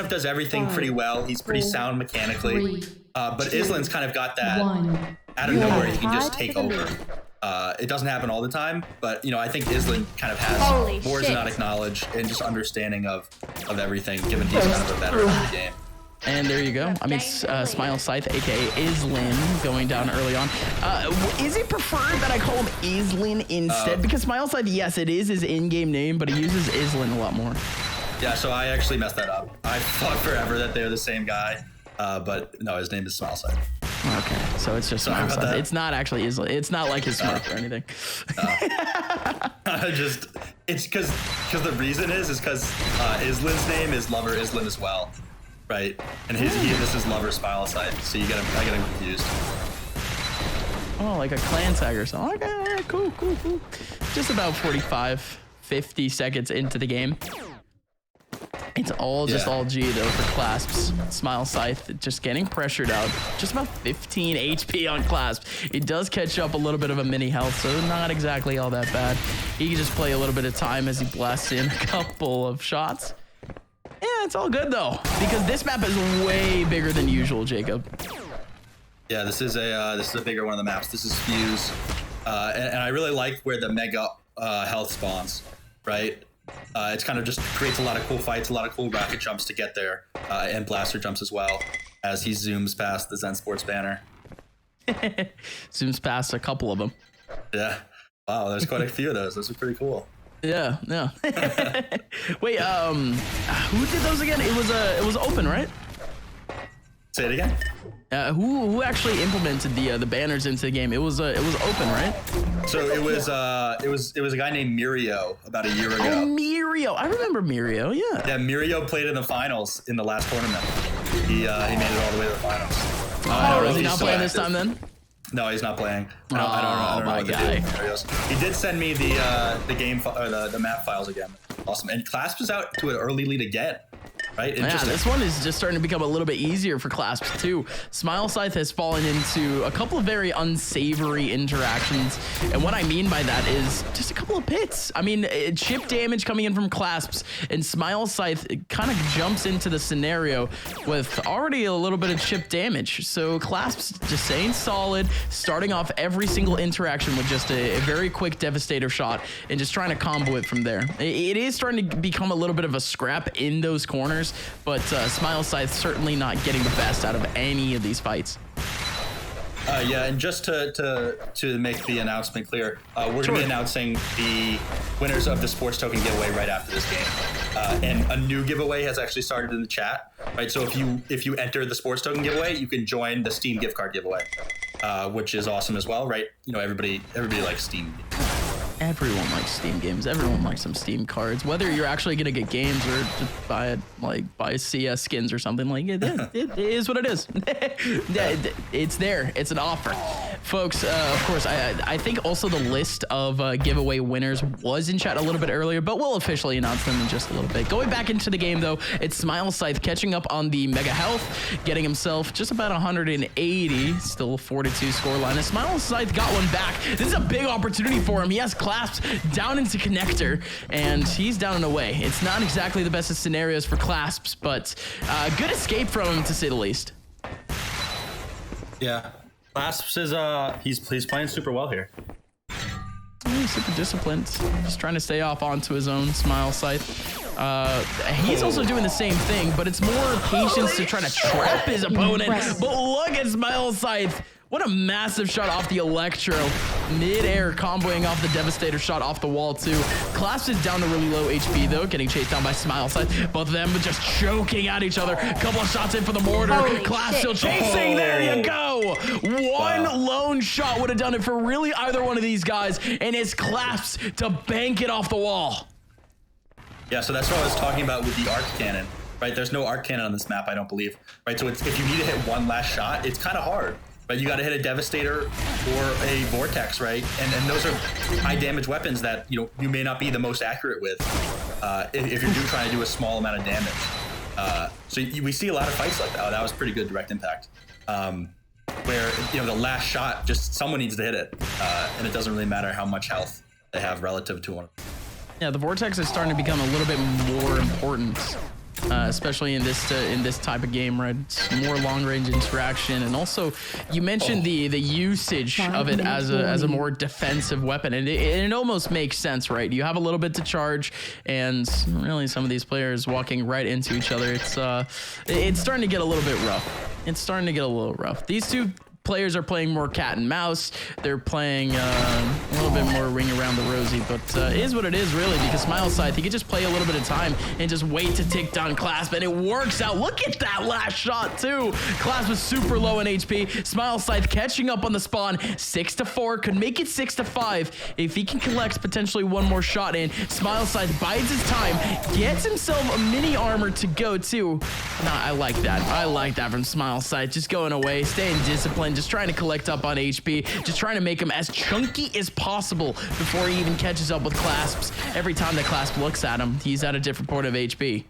does everything pretty well. He's pretty sound mechanically. But Islin's kind of got that out of nowhere. He can just take over. It doesn't happen all the time, but I think Islin kind of has more Xonotic knowledge and just understanding of everything, given he's kind of a veteran of the game. And there you go. I mean, Smile Scythe, aka Islin, going down early on. Is it preferred that I call him Islin instead? Because Smile Scythe, yes, it is his in-game name, but he uses Islin a lot more. Yeah, so I actually messed that up. I thought forever that they're the same guy, but no, his name is Smile Scythe. Okay, so it's just Smile Scythe. It's not actually Islin. It's not like his Smurf or anything. It's because the reason is because Islin's name is Lover Islin as well. Right, and this is Lover Smile Scythe, so I get him confused. Oh, like a clan tag or something. Okay, cool. Just about 50 seconds into the game. It's all G though for Clasps. Smile Scythe just getting pressured out. Just about 15 HP on Clasp. It does catch up a little bit of a mini health, so not exactly all that bad. He can just play a little bit of time as he blasts in a couple of shots. Yeah, it's all good though, because this map is way bigger than usual, Jacob. Yeah, this is a bigger one of the maps. This is Fuse, and I really like where the mega health spawns. Right, it's kind of just creates a lot of cool fights, a lot of cool rocket jumps to get there, and blaster jumps as well as he zooms past the Zen Sports banner. Zooms past a couple of them. Yeah, wow, there's quite a few of those. Those are pretty cool. Yeah. Wait, who did those again? It was open, right? Say it again. Who actually implemented the banners into the game? It was open, right? So it was a guy named Mirio about a year ago. Oh, Mirio! I remember Mirio. Yeah. Yeah, Mirio played in the finals in the last tournament. He made it all the way to the finals. Is he not playing this time then? No, he's not playing. I don't know what guy. He did send me the game or the map files again. Awesome. And Clasp is out to an early lead again. Right? Yeah, this one is just starting to become a little bit easier for Clasps too. Smile Scythe has fallen into a couple of very unsavory interactions, and what I mean by that is just a couple of pits. I mean, chip damage coming in from Clasps, and Smile Scythe kind of jumps into the scenario with already a little bit of chip damage. So Clasps just staying solid, starting off every single interaction with just a very quick Devastator shot, and just trying to combo it from there. It is starting to become a little bit of a scrap in those corners, but Smile Scythe certainly not getting the best out of any of these fights. Yeah, and just to make the announcement clear, we're going to be announcing the winners of the sports token giveaway right after this game. And a new giveaway has actually started in the chat, right? So if you enter the sports token giveaway, you can join the Steam gift card giveaway, which is awesome as well, right? You know, everybody likes Steam. Everyone likes Steam games. Everyone likes some Steam cards. Whether you're actually gonna get games or just buy CS skins or something, like it is what it is. It's there. It's an offer, folks. Of course, I think also the list of giveaway winners was in chat a little bit earlier, but we'll officially announce them in just a little bit. Going back into the game though, it's Smile Scythe catching up on the Mega Health, getting himself just about 180, still 42 scoreline. And Smile Scythe got one back. This is a big opportunity for him. He has Clasps down into connector, and he's down and away. It's not exactly the best of scenarios for Clasps, but good escape from him to say the least. Yeah, Clasps is he's playing super well here. He's super disciplined, just trying to stay off onto his own Smile Scythe. He's also doing the same thing, but it's more patience to try to trap his opponent. But look at Smile Scythe. What a massive shot off the Electro. Mid-air comboing off the Devastator shot off the wall too. Clasp is down to really low HP though, getting chased down by Smile Scythe. Both of them just choking at each other. Couple of shots in for the mortar. Clasp still chasing. There you go. One lone shot would have done it for really either one of these guys, and it's Clasp to bank it off the wall. Yeah, so that's what I was talking about with the arc cannon, right? There's no arc cannon on this map, I don't believe, right? So if you need to hit one last shot, it's kind of hard. But you got to hit a Devastator or a Vortex, right? And those are high damage weapons that you may not be the most accurate with if you're trying to do a small amount of damage. So we see a lot of fights like that. Oh, that was pretty good direct impact, where the last shot, just someone needs to hit it, and it doesn't really matter how much health they have relative to one. Yeah, the Vortex is starting to become a little bit more important. Especially in this type of game, right? It's more long-range interaction, and also you mentioned the usage of it as a more defensive weapon, and it almost makes sense, right? You have a little bit to charge, and really some of these players walking right into each other. It's starting to get a little bit rough. It's starting to get a little rough. These two players are playing more cat and mouse. They're playing a little bit more ring around the rosy, but it is what it is, really, because Smile Scythe, he could just play a little bit of time and just wait to take down Clasp, and it works out. Look at that last shot, too. Clasp was super low in HP. Smile Scythe catching up on the spawn. 6-4, could make it 6-5 if he can collect potentially one more shot in. Smile Scythe bides his time, gets himself a mini armor to go, too. Nah, I like that. I like that from Smile Scythe. Just going away, staying disciplined, just trying to collect up on HP, just trying to make him as chunky as possible before he even catches up with Clasps. Every time that Clasp looks at him, he's at a different point of HP.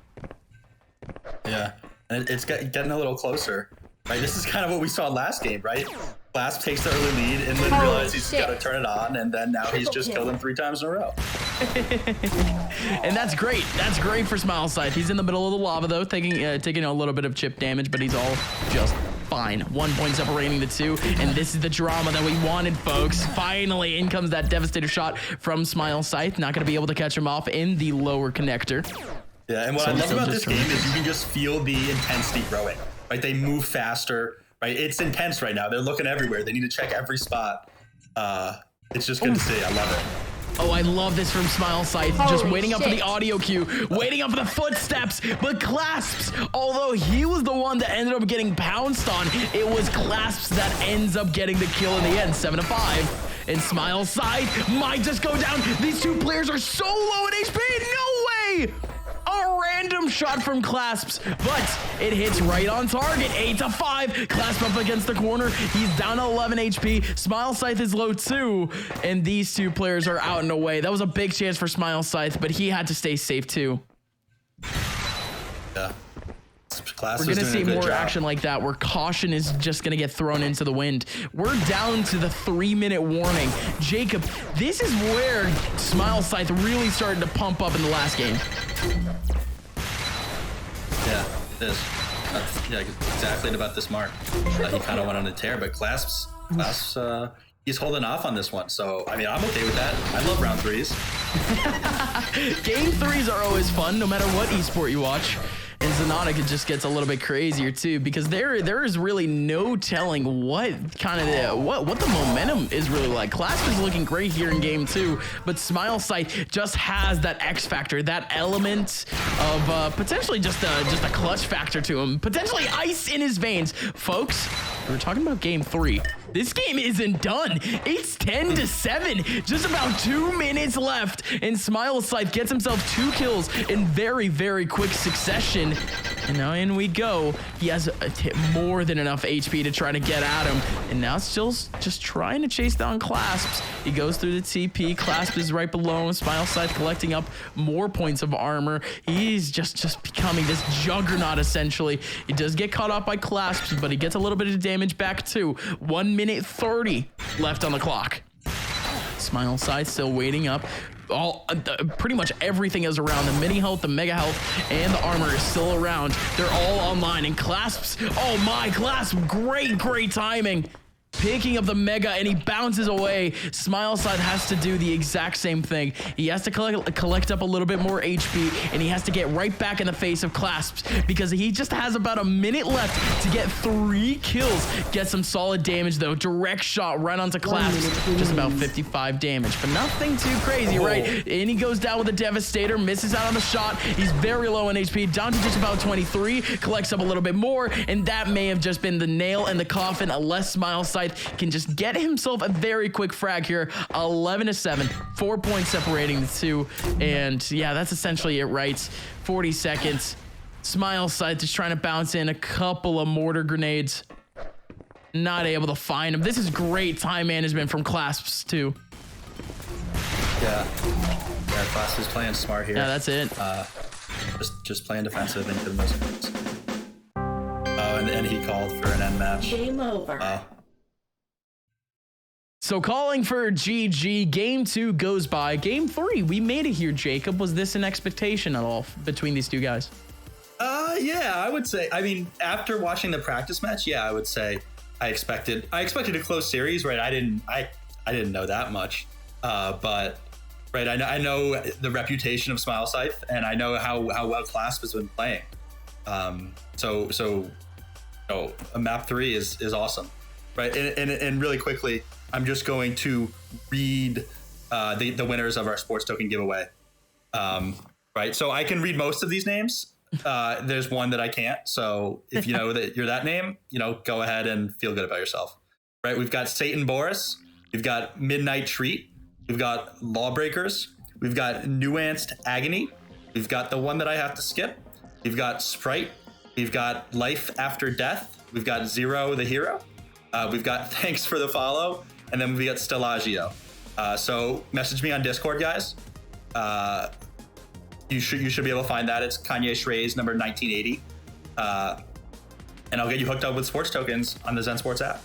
Yeah, and it's getting a little closer, right? This is kind of what we saw last game, right? Clasp takes the early lead and then realizes he's got to turn it on, and then now he's just killed him 3 times in a row. And that's great. That's great for Smile Scythe. He's in the middle of the lava, though, taking a little bit of chip damage, but he's all just fine. 1 point separating the two, and this is the drama that we wanted, folks. Finally, in comes that Devastator shot from Smile Scythe. Not going to be able to catch him off in the lower connector. Yeah, and what I love about this game is you can just feel the intensity growing, right? They move faster, right? It's intense right now. They're looking everywhere. They need to check every spot. It's just good to see. I love it. Oh, I love this from Smile Scythe. Just Holy waiting up for the shit. audio cue, waiting up for the footsteps, but Clasps, although he was the one that ended up getting pounced on, it was Clasps that ends up getting the kill in the end, 7-5. And Smile Scythe might just go down. These two players are so low in HP, no way! A random shot from Clasps, but it hits right on target. 8-5. Clasp up against the corner. He's down to 11 HP. Smile Scythe is low too, and these two players are out and away. That was a big chance for Smile Scythe, but he had to stay safe too. Yeah. We're gonna see more action like that where caution is just gonna get thrown into the wind. We're down to the 3-minute warning. Jacob, this is where Smile Scythe really started to pump up in the last game. Yeah, it is. Yeah, exactly about this mark. He kind of went on a tear, but Clasps, he's holding off on this one. So, I mean, I'm okay with that. I love round 3s. Game 3s are always fun, no matter what esport you watch. And Xonotic, it just gets a little bit crazier too, because there is really no telling what kind of what the momentum is really like. Clasp is looking great here in game 2, but Smile Scythe just has that X factor, that element of potentially just a clutch factor to him, potentially ice in his veins. Folks, we're talking about game 3. This game isn't done. It's 10-7. Just about 2 minutes left, and Smile Scythe gets himself 2 kills in very, very quick succession. And now in we go. He has more than enough HP to try to get at him. And now still just trying to chase down Clasps. He goes through the TP. Clasp is right below him. Smile Scythe collecting up more points of armor. He's just becoming this juggernaut, essentially. He does get caught off by Clasps, but he gets a little bit of damage back too. 1 minute 30 left on the clock. Smile Scythe still waiting up. Pretty much everything is around. The mini health, the mega health, and the armor is still around. They're all online, and Clasps, oh my, Clasp, great timing. Picking up the mega, and he bounces away. Smile Scythe has to do the exact same thing. He has to collect up a little bit more HP, and he has to get right back in the face of Clasps, because he just has about a minute left to get 3 kills. Get some solid damage though. Direct shot right onto Clasps. Just about 55 damage, but nothing too crazy, right? And he goes down with a Devastator, misses out on the shot. He's very low in HP, down to just about 23. Collects up a little bit more, and that may have just been the nail in the coffin, unless Smile Scythe can just get himself a very quick frag here. 11-7, 4 points separating the two, and yeah, that's essentially it, right? 40 seconds. Smile Scythe just trying to bounce in a couple of mortar grenades. Not able to find him. This is great time management from Clasps too. Yeah, Clasps is playing smart here. Yeah, that's it. Just playing defensive into the most moves. And he called for an end match. Game over. So calling for GG, game 2 goes by. Game 3, we made it here, Jacob. Was this an expectation at all between these two guys? Yeah, I would say. I mean, after watching the practice match, yeah, I would say I expected a close series, right? I didn't know that much, but right, I know the reputation of Smile Scythe, and I know how well Clasp has been playing. So a map 3 is awesome, right? And really quickly, I'm just going to read the winners of our sports token giveaway. Right, so I can read most of these names. There's one that I can't. So if you know that you're that name, go ahead and feel good about yourself. Right, we've got Satan Boris, we've got Midnight Treat, we've got Lawbreakers, we've got Nuanced Agony, we've got the one that I have to skip, we've got Sprite, we've got Life After Death, we've got Zero the Hero, we've got Thanks for the Follow, and then we got Stellagio. So message me on Discord, guys. You should be able to find that. It's Kanye Shrey's number 1980. And I'll get you hooked up with sports tokens on the Zen Sports app.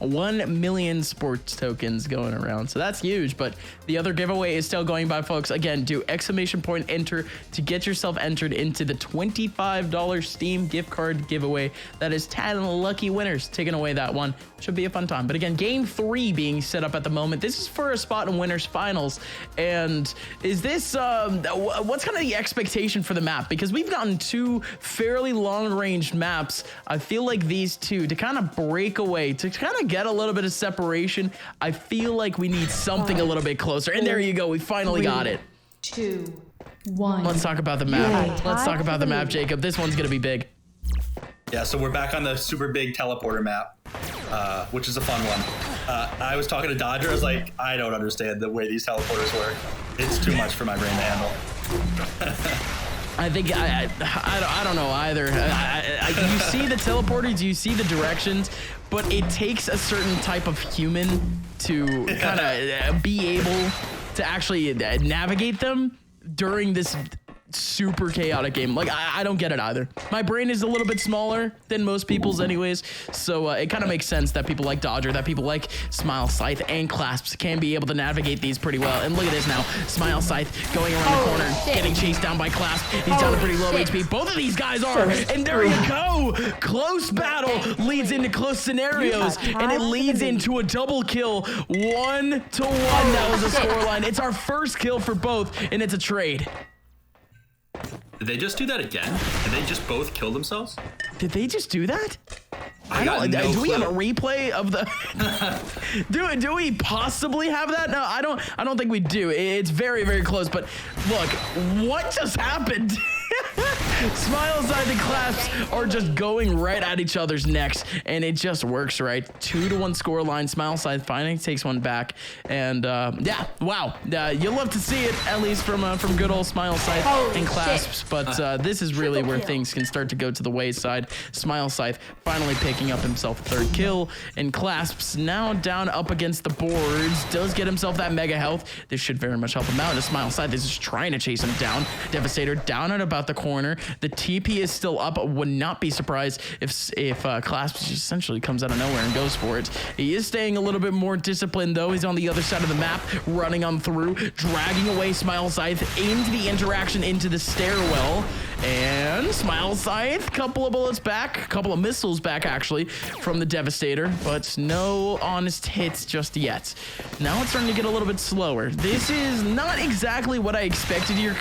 1 million sports tokens going around, so that's huge. But the other giveaway is still going by, folks. Again, do !enter to get yourself entered into the $25 Steam gift card giveaway. That is 10 lucky winners taking away that one. Should be a fun time. But again, game 3 being set up at the moment. This is for a spot in winners finals. And is this what's kind of the expectation for the map? Because we've gotten 2 fairly long range maps. I feel like these two to kind of break away, to kind of get a little bit of separation. I feel like we need something a little bit closer. And there you go. We finally got it. 2, 1. Let's talk about the map. Let's talk about the map, Jacob. This one's going to be big. Yeah, so we're back on the super big teleporter map, which is a fun one. I was talking to Dodger. I was like, I don't understand the way these teleporters work. It's too much for my brain to handle. I think I don't know either. You see the teleporters, you see the directions, but it takes a certain type of human to kind of be able to actually navigate them during this super chaotic game. Like, I don't get it either. My brain is a little bit smaller than most people's anyways, so it kind of makes sense that people like Dodger, that people like Smile, Scythe, and Clasps can be able to navigate these pretty well. And look at this now. Smile, Scythe going around the corner, getting chased down by Clasp. He's down to pretty low HP. Both of these guys are, and there you go. Close battle leads into close scenarios, and it leads into a double kill. 1-1 now is the scoreline. It's our first kill for both, and it's a trade. Did they just do that again? Did they just both kill themselves? Did they just do that? I got no do we clue. have a replay of the do we possibly have that? No, I don't think we do. It's very, very close, but look, what just happened? Smile, Scythe, and Clasps are just going right at each other's necks, and it just works, right? 2-1 scoreline. Smile, Scythe finally takes one back, and yeah, wow. You love to see it, at least from good old Smile, Scythe, and Clasps, but this is really where things can start to go to the wayside. Smile, Scythe finally picking up himself a third kill, and Clasps now down up against the boards, does get himself that mega health. This should very much help him out. And Smile, Scythe is just trying to chase him down. Devastator down at about the corner. The TP is still up. Would not be surprised if Clasps essentially comes out of nowhere and goes for it. He is staying a little bit more disciplined though. He's on the other side of the map, running on through, dragging away Smile, Scythe into the interaction into the stairwell. And Smile, Scythe, couple of bullets back, a couple of missiles back actually from the Devastator, but no honest hits just yet. Now it's starting to get a little bit slower. This is not exactly what I expected here,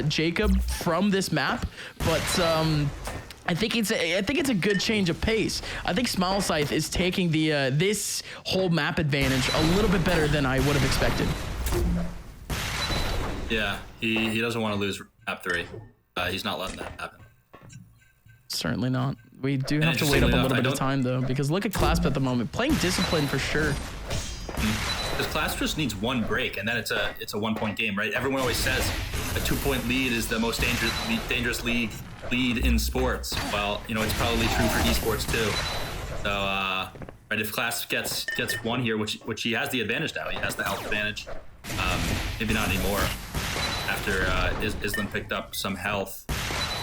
Jacob, from this map, but I think it's a good change of pace. I think Smile, Scythe is taking the this whole map advantage a little bit better than I would have expected. Yeah, he doesn't want to lose map 3. He's not letting that happen. Certainly not. We do have to wait up a little bit of time though, because look at Clasp at the moment, playing discipline for sure. Because Clasp just needs one break, and then it's a 1-point game, right? Everyone always says a 2-point lead is the most dangerous lead in sports. Well, you know, it's probably true for esports too. So, right, if Clasp gets one here, which he has the advantage now, he has the health advantage. Maybe not anymore after Island picked up some health,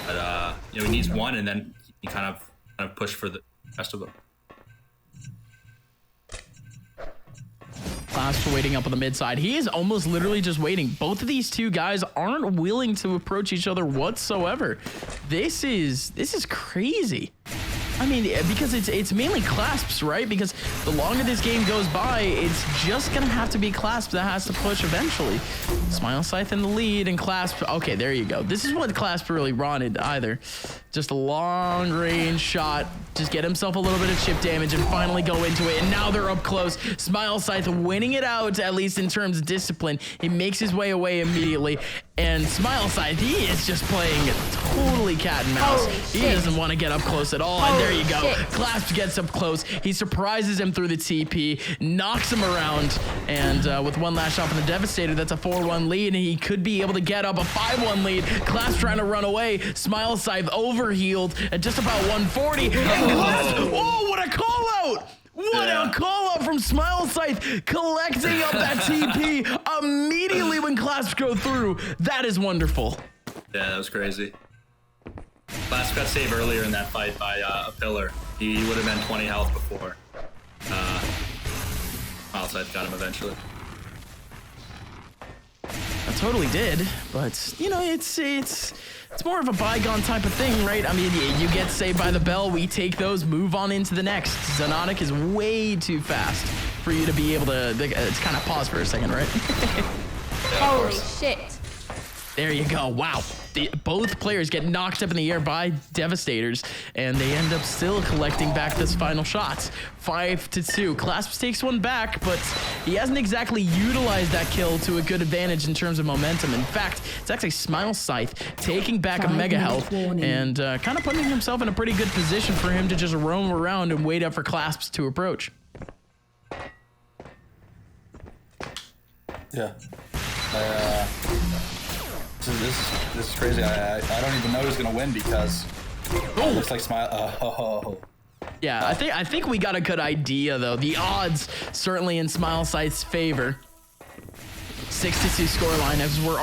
but you know, he needs one, and then he kind of push for the rest of them. Clasp waiting up on the mid side. He is almost literally just waiting. Both of these two guys aren't willing to approach each other whatsoever. This is crazy. I mean, because it's mainly Clasps, right? Because the longer this game goes by, it's just gonna have to be Clasp that has to push eventually. Smile, Scythe in the lead, and Clasp. Okay, there you go. This is what Clasp really wanted either. Just a long range shot, just get himself a little bit of chip damage and finally go into it. And now they're up close. Smile, Scythe winning it out, at least in terms of discipline. He makes his way away immediately. And Smile, Scythe, he is just playing totally cat and mouse. He doesn't want to get up close at all. And there you go. Clasp gets up close. He surprises him through the TP, knocks him around. And with one last shot from the Devastator, that's a 4-1 lead. And he could be able to get up a 5-1 lead. Clasp trying to run away. Smile, Scythe overhealed at just about 140. And Clasp, oh, what a call out! What a call out from Smile, Scythe, collecting up that TP immediately when Clasp go through. That is wonderful. Yeah, that was crazy. Clasp got saved earlier in that fight by a pillar. He would have been 20 health before. Smile, Scythe got him eventually. I totally did, but you know, it's more of a bygone type of thing, right? I mean, you get saved by the bell, we take those, move on into the next. Xonotic is way too fast for you to be able to, it's kind of pause for a second, right? Holy shit. There you go. Wow. Both players get knocked up in the air by Devastators, and they end up still collecting back this final shot. 5-2. Clasps takes one back, but he hasn't exactly utilized that kill to a good advantage in terms of momentum. In fact, it's actually Smile Scythe taking back a mega health and kind of putting himself in a pretty good position for him to just roam around and wait up for Clasps to approach. Yeah. This is crazy. I don't even know who's gonna win because it looks like Smile. Yeah, I think we got a good idea though. The odds certainly in Smile Scythe's favor. 6-2 scoreline as we're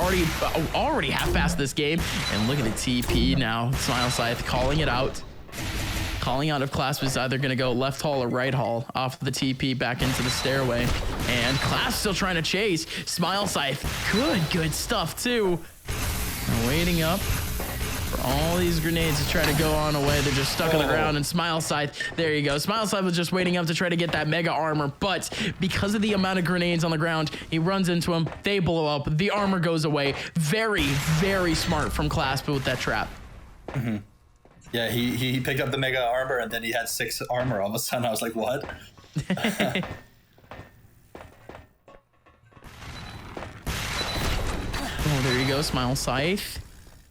already half past this game, and look at the TP now. Smile Scythe calling it out. Calling out if Clasp is either going to go left hall or right hall off the TP back into the stairway. And Clasp still trying to chase. Smile Scythe, good stuff too. And waiting up for all these grenades to try to go on away. They're just stuck on the ground, and Smile Scythe, there you go. Smile Scythe was just waiting up to try to get that mega armor, but because of the amount of grenades on the ground, he runs into them, they blow up, the armor goes away. Very, very smart from Clasp with that trap. Mm-hmm. Yeah, he picked up the mega armor and then he had 6 armor all of a sudden. I was like, what? Oh, there you go, Smile Scythe.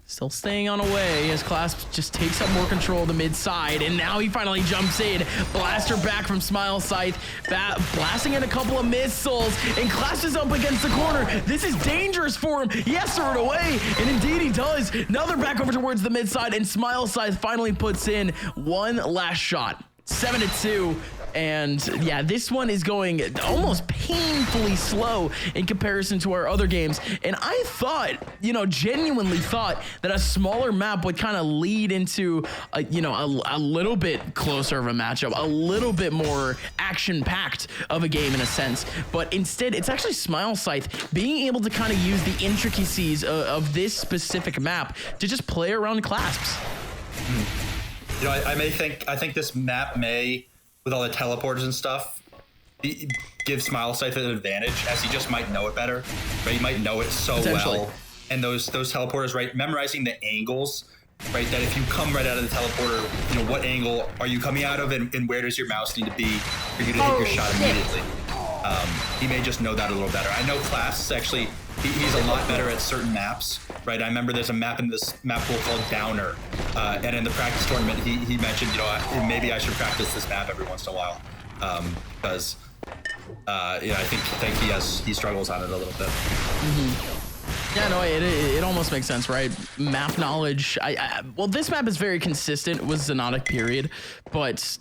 Still staying on away as Clasp just takes up more control of the mid side, and now he finally jumps in. Blaster back from Smile Scythe, blasting in a couple of missiles, and Clasp is up against the corner. This is dangerous for him. He has to run away, and indeed he does. Now they're back over towards the mid side, and Smile Scythe finally puts in one last shot. 7-2. And yeah, this one is going almost painfully slow in comparison to our other games. And I thought, genuinely thought that a smaller map would kind of lead into, a little bit closer of a matchup, a little bit more action-packed of a game in a sense. But instead, it's actually Smile Scythe being able to kind of use the intricacies of this specific map to just play around Clasps. I think this map may, with all the teleporters and stuff, give Smile Scythe an advantage, as he just might know it better, right? He might know it so well. And those teleporters, right? Memorizing the angles, right? That if you come right out of the teleporter, what angle are you coming out of, and where does your mouse need to be for you to hit your shot immediately? He may just know that a little better. I know Class actually, he's a lot better at certain maps, right? I remember there's a map in this map pool called Downer, and in the practice tournament, he mentioned, maybe I should practice this map every once in a while, because I think he struggles on it a little bit. Mm-hmm. Yeah, no, it almost makes sense, right? Map knowledge. Well, this map is very consistent with Xonotic, period, but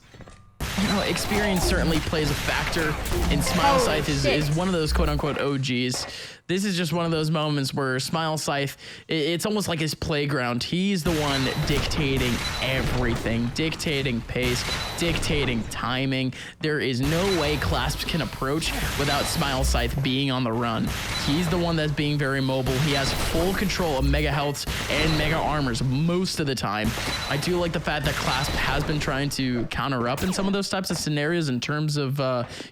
experience certainly plays a factor, and Smile Scythe is one of those quote-unquote OGs. This is just one of those moments where Smile Scythe, it's almost like his playground. He's the one dictating everything, dictating pace, dictating timing. There is no way Clasps can approach without Smile Scythe being on the run. He's the one that's being very mobile. He has full control of mega healths and mega armors most of the time. I do like the fact that Clasp has been trying to counter up in some of those types of scenarios in terms of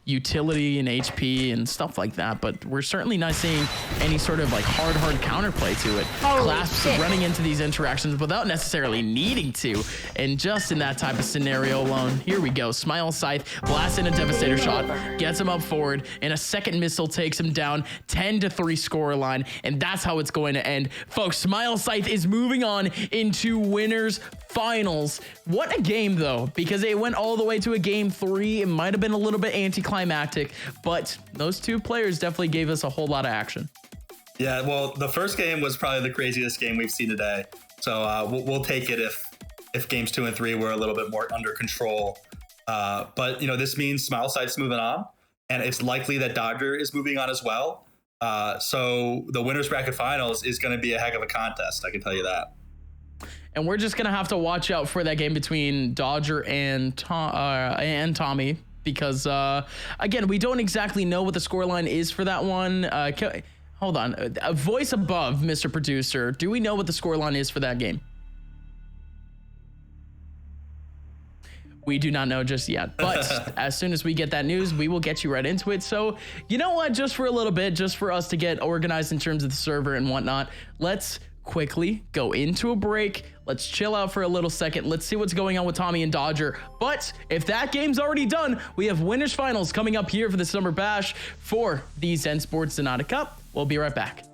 utility and HP and stuff like that, but we're certainly not seeing any sort of hard counterplay to it. Clasps running into these interactions without necessarily needing to, and just in that type of scenario alone. Here we go. Smile Scythe blasts in a Devastator shot, gets him up forward, and a second missile takes him down. 10-3 scoreline, and that's how it's going to end. Folks, Smile Scythe is moving on into winners finals. What a game though, because it went all the way to a game 3. It might have been a little bit anticlimactic, but those two players definitely gave us a whole lot of action. Yeah, well, the first game was probably the craziest game we've seen today. So we'll take it if games 2 and 3 were a little bit more under control. But this means Smile Scythe's moving on, and it's likely that Dodger is moving on as well. So the winners bracket finals is going to be a heck of a contest, I can tell you that. And we're just gonna have to watch out for that game between Dodger and Tommy, because again, we don't exactly know what the scoreline is for that one. Hold on, a voice above, Mr. Producer. Do we know what the scoreline is for that game? We do not know just yet, but as soon as we get that news, we will get you right into it. So you know what, just for a little bit, just for us to get organized in terms of the server and whatnot, let's quickly go into a break. Let's chill out for a little second. Let's see what's going on with Tommy and Dodger. But if that game's already done, we have winners finals coming up here for the Summer Bash for the Zen Sports Xonotic Cup. We'll be right back.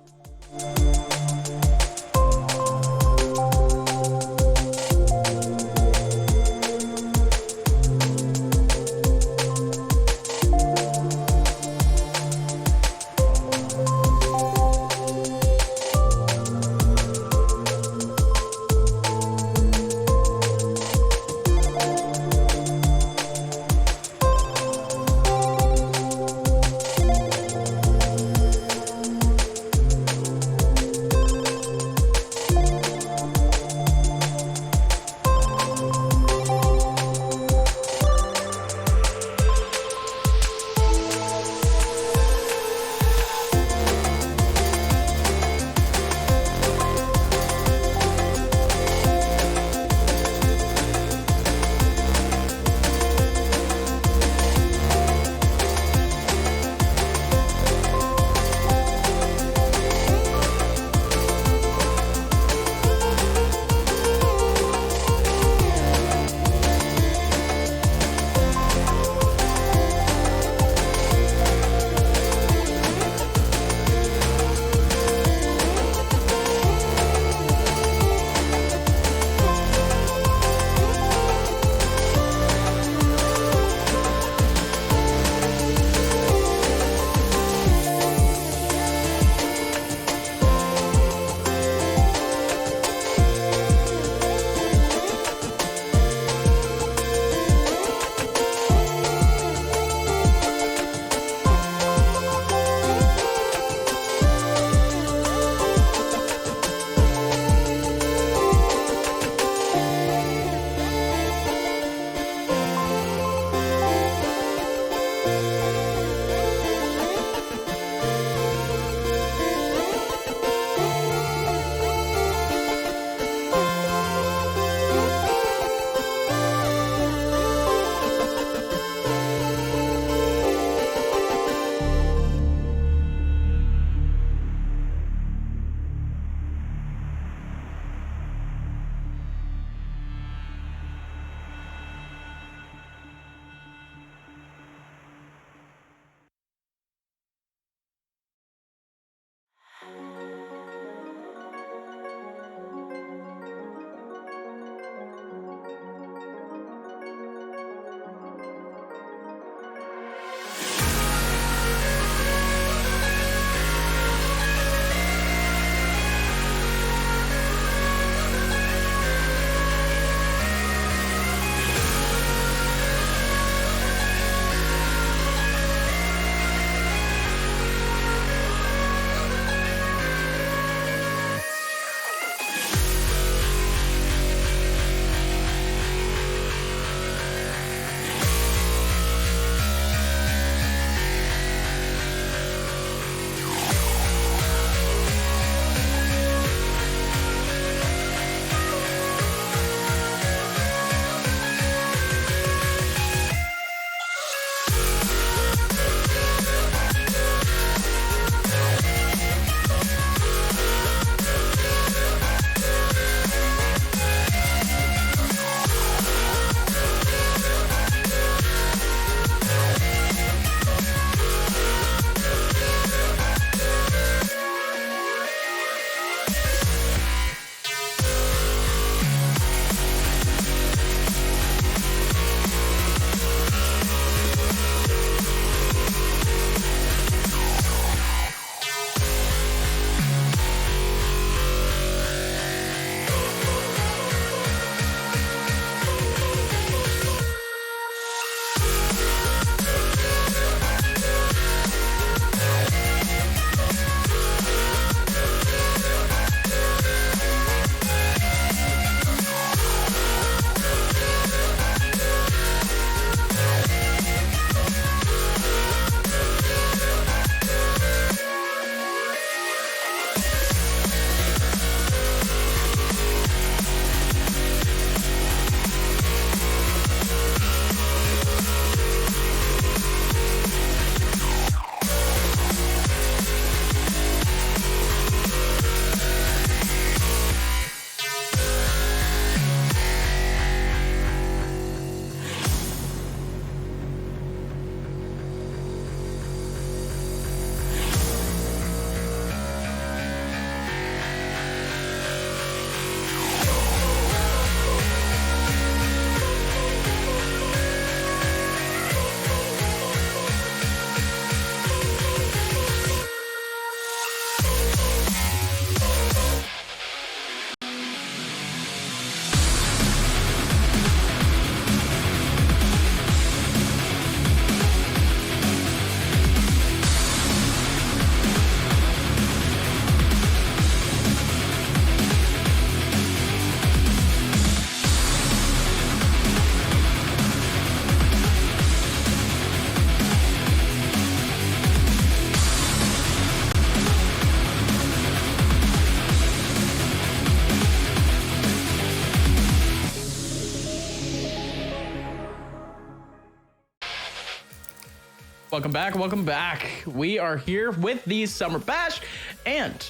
Welcome back. Welcome back. We are here with the Summer Bash and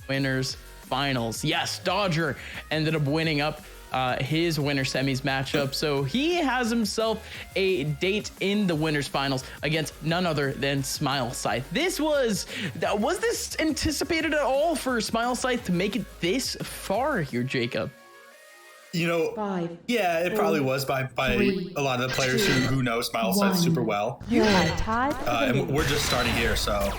winners finals. Yes, Dodger ended up winning up his winner semis matchup. So he has himself a date in the winners finals against none other than Smile Scythe. Was this anticipated at all for Smile Scythe to make it this far here, Jacob? You know, 5, yeah, it probably was by 3, a lot of the players who know Smile Scythe 1. super well. You are tied for the And lead. we're just starting here, so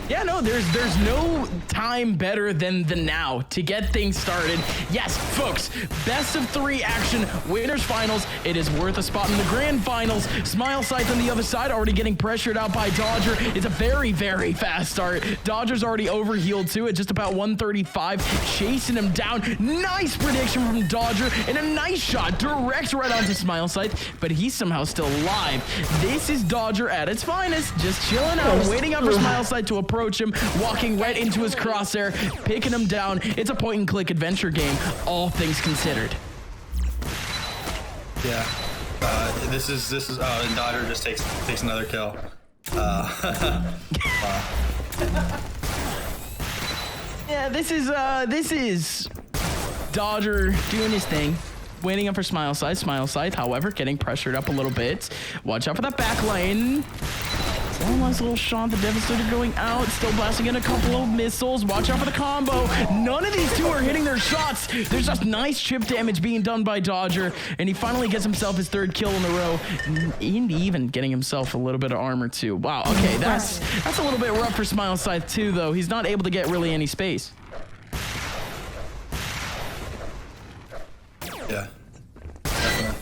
Yeah, no, there's no time better than the now to get things started. Yes, folks, best of 3 action, winners finals. It is worth a spot in the grand finals. Smile Scythe on the other side, already getting pressured out by Dodger. It's a very, very fast start. Dodger's already overhealed too at just about 135, chasing him down. Nice prediction from Dodger and a nice shot direct right onto Smile Scythe, but he's somehow still alive. This is Dodger at its finest, just chilling out, waiting up for Smile Scythe to approach him, walking right into his crosshair, picking him down. It's a point and click adventure game, all things considered. yeah. This is and Dodger just takes another kill. Yeah, this is Dodger doing his thing. Waiting up for Smile Scythe. Smile Scythe, however, getting pressured up a little bit. Watch out for that back lane. One last little shot, the Devastator going out, still blasting in a couple of missiles. Watch out for the combo. None of these two are hitting their shots. There's just nice chip damage being done by Dodger, and he finally gets himself his 3rd kill in a row, and even getting himself a little bit of armor too. Wow, okay, that's a little bit rough for Smile Scythe too, though. He's not able to get really any space. Yeah. Definitely.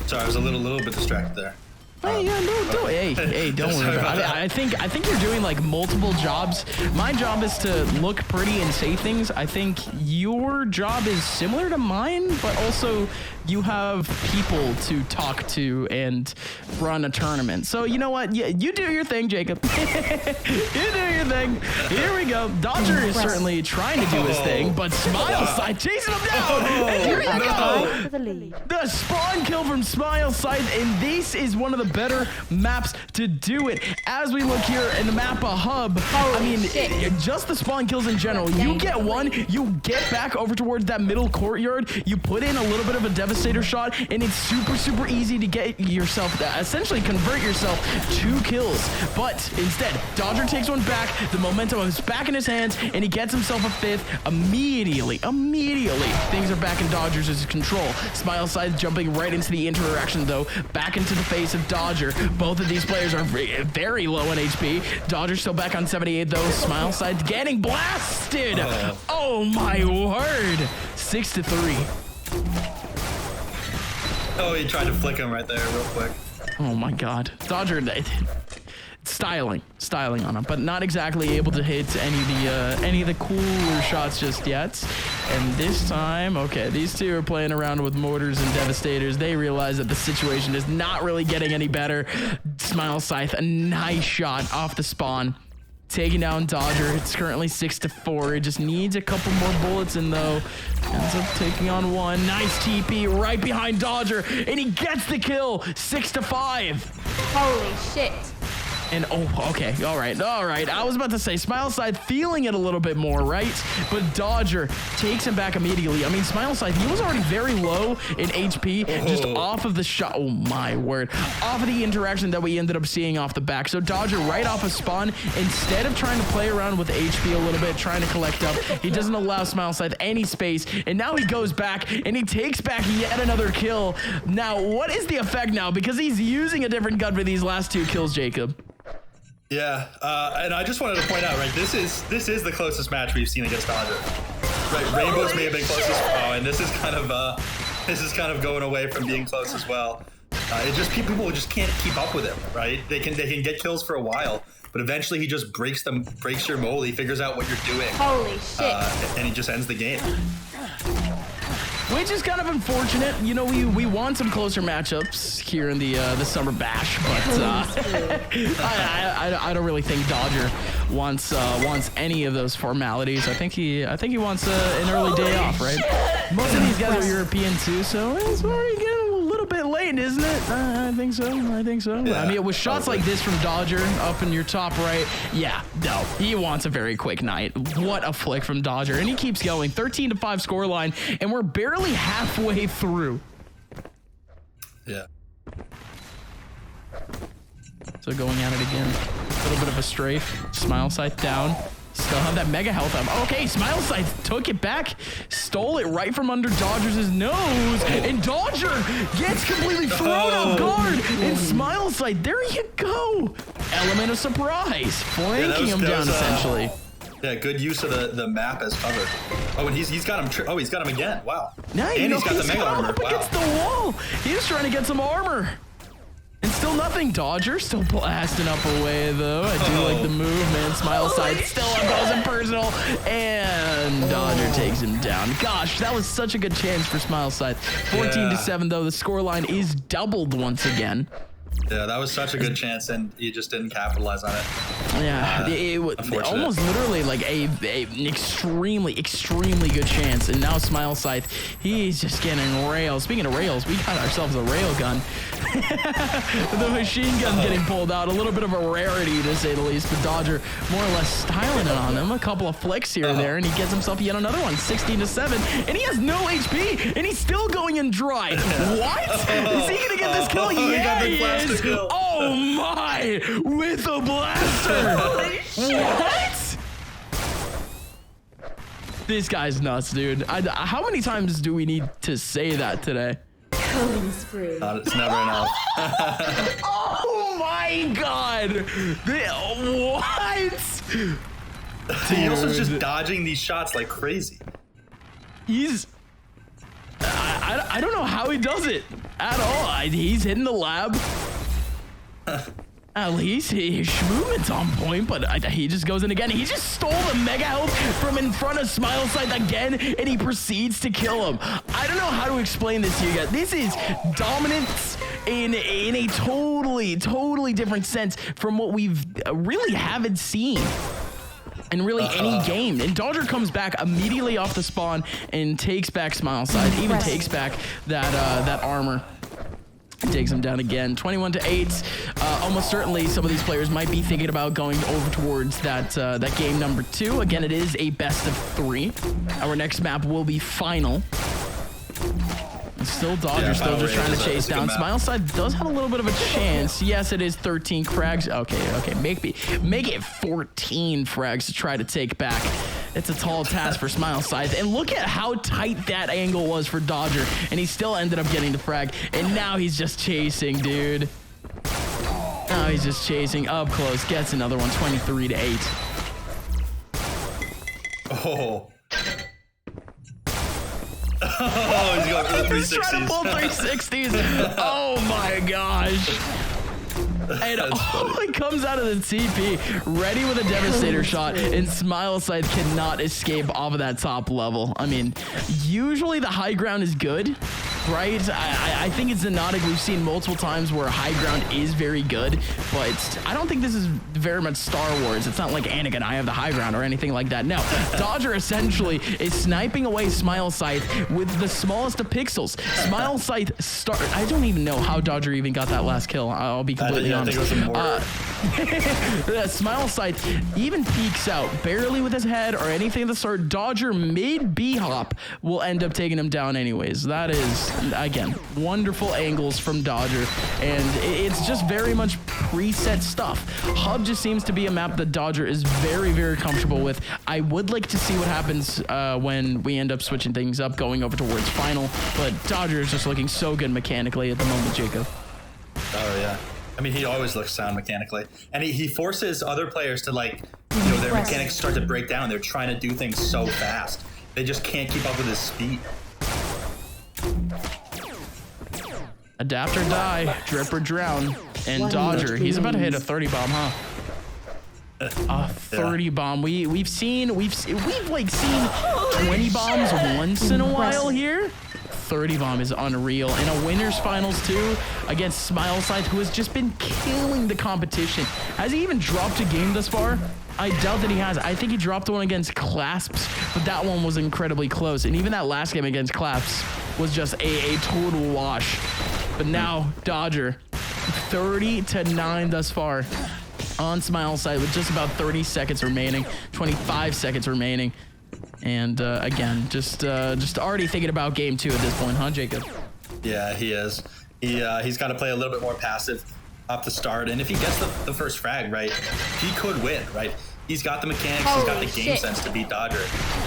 Sorry, I was a little bit distracted there. Hey, yeah, hey, don't worry about it. I think you're doing like multiple jobs. My job is to look pretty and say things. I think your job is similar to mine, but also you have people to talk to and run a tournament. So you know what? You do your thing, Jacob. You do your thing. Here we go. Dodger is certainly trying to do his thing, but Smile Scythe chasing him down. And here you go. For the lead. The spawn kill from Smile Scythe, and this is one of the better maps to do it. As we look here in the map hub, I mean, just the spawn kills in general. You get one, you get back over towards that middle courtyard, you put in a little bit of a Devastator shot, and it's super, super easy to get yourself, essentially convert yourself 2 kills. But instead, Dodger takes one back, the momentum is back in his hands, and he gets himself a 5th immediately. Things are back in Dodger's control. Smile Scythe jumping right into the interaction, though, back into the face of Dodger. Both of these players are very low on HP. Dodger's still back on 78, though. Smile Scythe getting blasted. Oh my word. 6-3. Oh, he tried to flick him right there real quick. Oh my god. Dodger styling on him, but not exactly able to hit any of the cooler shots just yet. And this time, okay, these two are playing around with mortars and devastators. They realize that the situation is not really getting any better. Smile Scythe, a nice shot off the spawn, taking down Dodger. It's currently 6-4. It just needs a couple more bullets in, though. Ends up taking on one. Nice TP right behind Dodger, and he gets the kill. 6-5. Holy shit. And oh, okay, all right. I was about to say Smile Scythe feeling it a little bit more, right? But Dodger takes him back immediately. I mean, Smile Scythe, he was already very low in HP, just off of the shot. Oh my word, off of the interaction that we ended up seeing off the back. So Dodger right off of spawn, instead of trying to play around with HP a little bit, trying to collect up, he doesn't allow Smile Scythe any space. And now he goes back and he takes back yet another kill. Now, what is the effect now? Because he's using a different gun for these last 2 kills, Jacob. Yeah, and I just wanted to point out, right, this is the closest match we've seen against Dodger. Right, Rainbows may have been closest, and this is kind of going away from being close as well. It just people just can't keep up with him, right? They can get kills for a while, but eventually he just breaks your mold. He figures out what you're doing. Holy shit. And he just ends the game. Which is kind of unfortunate. You know, we want some closer matchups here in the Summer Bash, but I don't really think Dodger wants any of those formalities. I think he wants an early day off, right? Most of these guys are European too, so it's already getting a little bit late. isn't it? I think so. I think so. Yeah, I mean, with shots like this from Dodger up in your top right, yeah, no, he wants a very quick night. What a flick from Dodger. And he keeps going. 13-5 scoreline, and we're barely halfway through. Yeah. So going at it again. A little bit of a strafe. Smile Scythe down. Still have that mega health up. Okay, Smile Scythe took it back, stole it right from under Dodger's nose, and Dodger gets completely thrown off guard. And Smile Scythe, there you go. Element of surprise, flanking him down essentially. Yeah, good use of the map as cover. Oh, and he's got him. Oh, he's got him again. Wow. Now and he's got the mega armor. Up against the wall. He's trying to get some armor. And still nothing. Dodger still blasting up away, though. I do like the movement. Smile Scythe still up close and personal. And Dodger takes him down. Gosh, that was such a good chance for Smile Scythe. 14-7, though. The scoreline is doubled once again. Yeah, that was such a good chance, and you just didn't capitalize on it. Yeah, it was almost literally like an extremely good chance. And now Smile Scythe, he's just getting rails. Speaking of rails, we got ourselves a rail gun. The machine gun getting pulled out. A little bit of a rarity, to say the least. But Dodger more or less styling it on him. A couple of flicks here and there, and he gets himself yet another one. 16-7, and he has no HP, and he's still going in dry. What? Is he gonna get this kill? Yeah, he is. Oh my! With a blaster! What? This guy's nuts, dude. How many times do we need to say that today? Killing spree. It's never enough. Oh my god! What? He also just dodging these shots like crazy. He's... I don't know how he does it at all. He's hitting the lab. At least his movement's on point, but he just goes in again. He just stole the mega health from in front of Smile Scythe again, and he proceeds to kill him. I don't know how to explain this to you guys. This is dominance in a totally different sense from what we've really haven't seen in really any game. And Dodger comes back immediately off the spawn and takes back Smile Scythe, even takes back that armor. Takes him down again. 21-8. Almost certainly some of these players might be thinking about going over towards that game number 2. Again, it is a best of 3. Our next map will be final. And still Dodger, still just trying to chase down. Smile Scythe does have a little bit of a chance. Yes, it is 13 frags. Okay, make it 14 frags to try to take back. It's a tall task for Smile Scythe. And look at how tight that angle was for Dodger. And he still ended up getting the frag. And now he's just chasing, dude. Now he's just chasing up close. Gets another one, 23-8. Oh. Oh, he's going for the 360s. He's trying to pull 360s. Oh my gosh. And it comes out of the TP, ready with a Devastator shot, and Smile Scythe cannot escape off of that top level. I mean, usually the high ground is good, right? I think it's Xonotic. We've seen multiple times where high ground is very good, but I don't think this is very much Star Wars. It's not like Anakin, I have the high ground or anything like that. No, Dodger essentially is sniping away Smile Scythe with the smallest of pixels. Smile Scythe I don't even know how Dodger even got that last kill. I'll be completely honest. I think it was a mortar. Smile Scythe even peeks out barely with his head or anything of the sort. Dodger mid B-hop will end up taking him down anyways. That is, again, wonderful angles from Dodger, and it's just very much preset stuff. Hub just seems to be a map that Dodger is very comfortable with. I would like to see what happens when we end up switching things up, going over towards final, but Dodger is just looking so good mechanically at the moment, Jacob. Oh yeah. I mean, he always looks sound mechanically, and he forces other players to, like, you know, their mechanics start to break down. They're trying to do things so fast. They just can't keep up with his speed. Adapt or die, drip or drown, and Dodger, he's about to hit a 30 bomb, huh? A 30 bomb. We've like seen 20 bombs once in a while here. 30 bomb is unreal. In a winners finals too, against Smile Scythe, who has just been killing the competition. Has he even dropped a game thus far? I doubt that he has. I think he dropped one against Clasps, but that one was incredibly close. And even that last game against Clasps was just a total wash. But now Dodger 30-9 thus far on Smile's side with just about 30 seconds remaining, 25 seconds remaining. And again, just already thinking about game 2 at this point, huh, Jacob? Yeah, he is. He's got to play a little bit more passive off the start, and if he gets the first frag, right, he could win, right? He's got the mechanics, he's got the game sense to beat Dodger.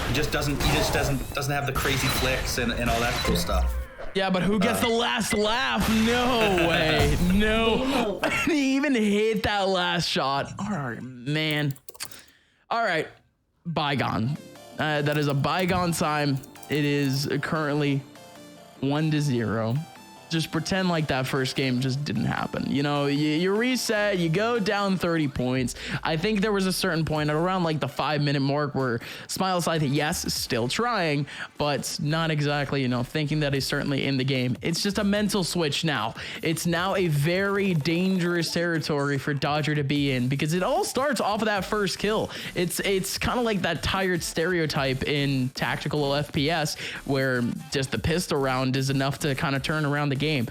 He just doesn't have the crazy flicks and all that cool stuff. Yeah, but who gets the last laugh? No way. No. He even hit that last shot. Oh, man. All right. Bygone. That is a bygone time. It is currently 1-0. Just pretend like that first game just didn't happen. You know, you reset, you go down 30 points. I think there was a certain point at around like the 5-minute mark where Smiles, I think, yes, still trying, but not exactly, you know, thinking that he's certainly in the game. It's just a mental switch now. It's now a very dangerous territory for Dodger to be in because it all starts off of that first kill. It's kind of like that tired stereotype in tactical FPS where just the pistol round is enough to kind of turn around the game.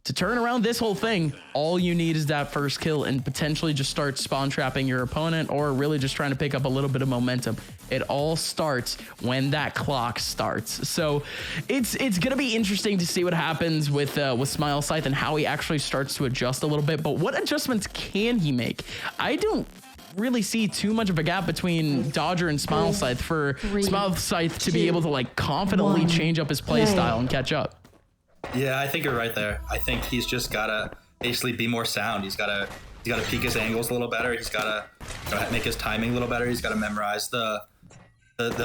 To turn around this whole thing, all you need is that first kill and potentially just start spawn trapping your opponent or really just trying to pick up a little bit of momentum. It all starts when that clock starts. So it's gonna be interesting to see what happens with Smile Scythe and how he actually starts to adjust a little bit. But what adjustments can he make? I don't really see too much of a gap between Dodger and Smile Scythe for Smile Scythe to be able to like confidently change up his play style and catch up. Yeah, I think you're right there. I think he's just gotta basically be more sound. He's gotta peek his angles a little better. He's gotta make his timing a little better. He's gotta memorize the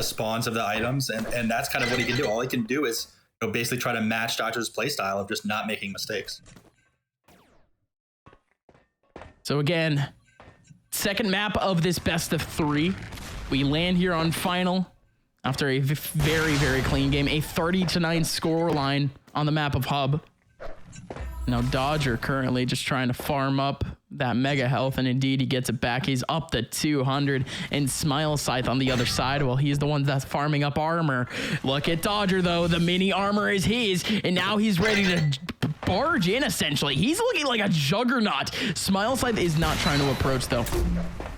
spawns of the items, and that's kind of what he can do. All he can do is, you know, basically try to match Dodger's playstyle of just not making mistakes. So again, second map of this best of 3. We land here on final after a very, very clean game, a 30-9 score line on the map of Hub. Now Dodger currently just trying to farm up that mega health, and indeed he gets it back. He's up to 200, and Smile Scythe on the other side, well, he's the one that's farming up armor. Look at Dodger though, the mini armor is his, and now he's ready to barge in essentially. He's looking like a juggernaut. Smile Scythe is not trying to approach though.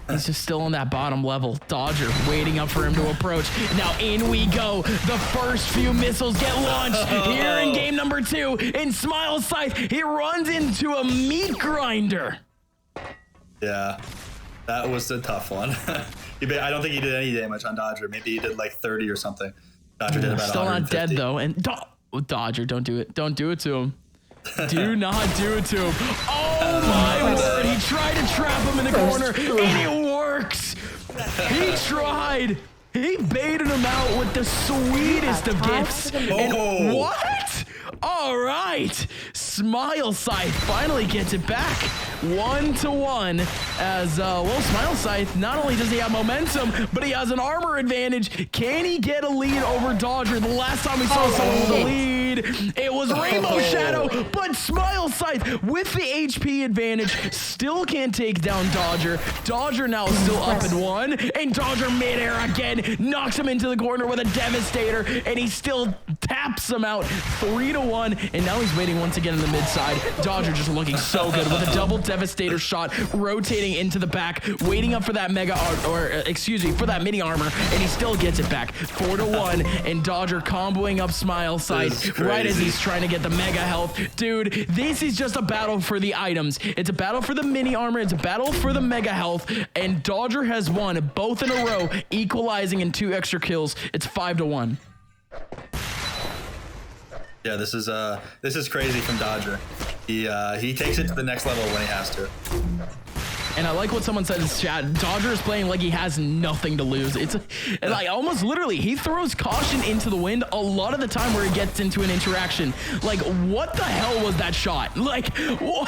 He's just still on that bottom level. Dodger waiting up for him to approach. Now in we go. The first few missiles get launched here in game number 2. And Smile Scythe, he runs into a meat grinder. Yeah, that was a tough one. I don't think he did any damage on Dodger. Maybe he did like 30 or something. Dodger did about still 150. not dead though. And Dodger, don't do it. Don't do it to him. Do not do it to him. Oh my word. He tried to trap him in the corner and it works. He tried. He baited him out with the sweetest of gifts. And what? All right. Smile Scythe finally gets it back. 1-1 as, well, Smile Scythe, not only does he have momentum, but he has an armor advantage. Can he get a lead over Dodger? The last time we saw someone with a lead, it was Rainbow Shadow, but Smile Scythe with the HP advantage still can't take down Dodger. Dodger now still up in 1, and Dodger midair again, knocks him into the corner with a Devastator, and he still taps him out 3-1, and now he's waiting once again in the mid side. Dodger just looking so good with a double Devastator shot, rotating into the back, waiting up for that mega for that mini armor, and he still gets it back. 4-1, and Dodger comboing up Smile Scythe right as he's trying to get the mega health. Dude, this is just a battle for the items. It's a battle for the mini armor. It's a battle for the mega health, and Dodger has won both in a row, equalizing in 2 extra kills. It's 5-1. Yeah, this is crazy from Dodger. He takes it to the next level when he has to. And I like what someone said in chat. Dodger is playing like he has nothing to lose. It's like almost literally he throws caution into the wind a lot of the time where he gets into an interaction. Like, what the hell was that shot? Like, what?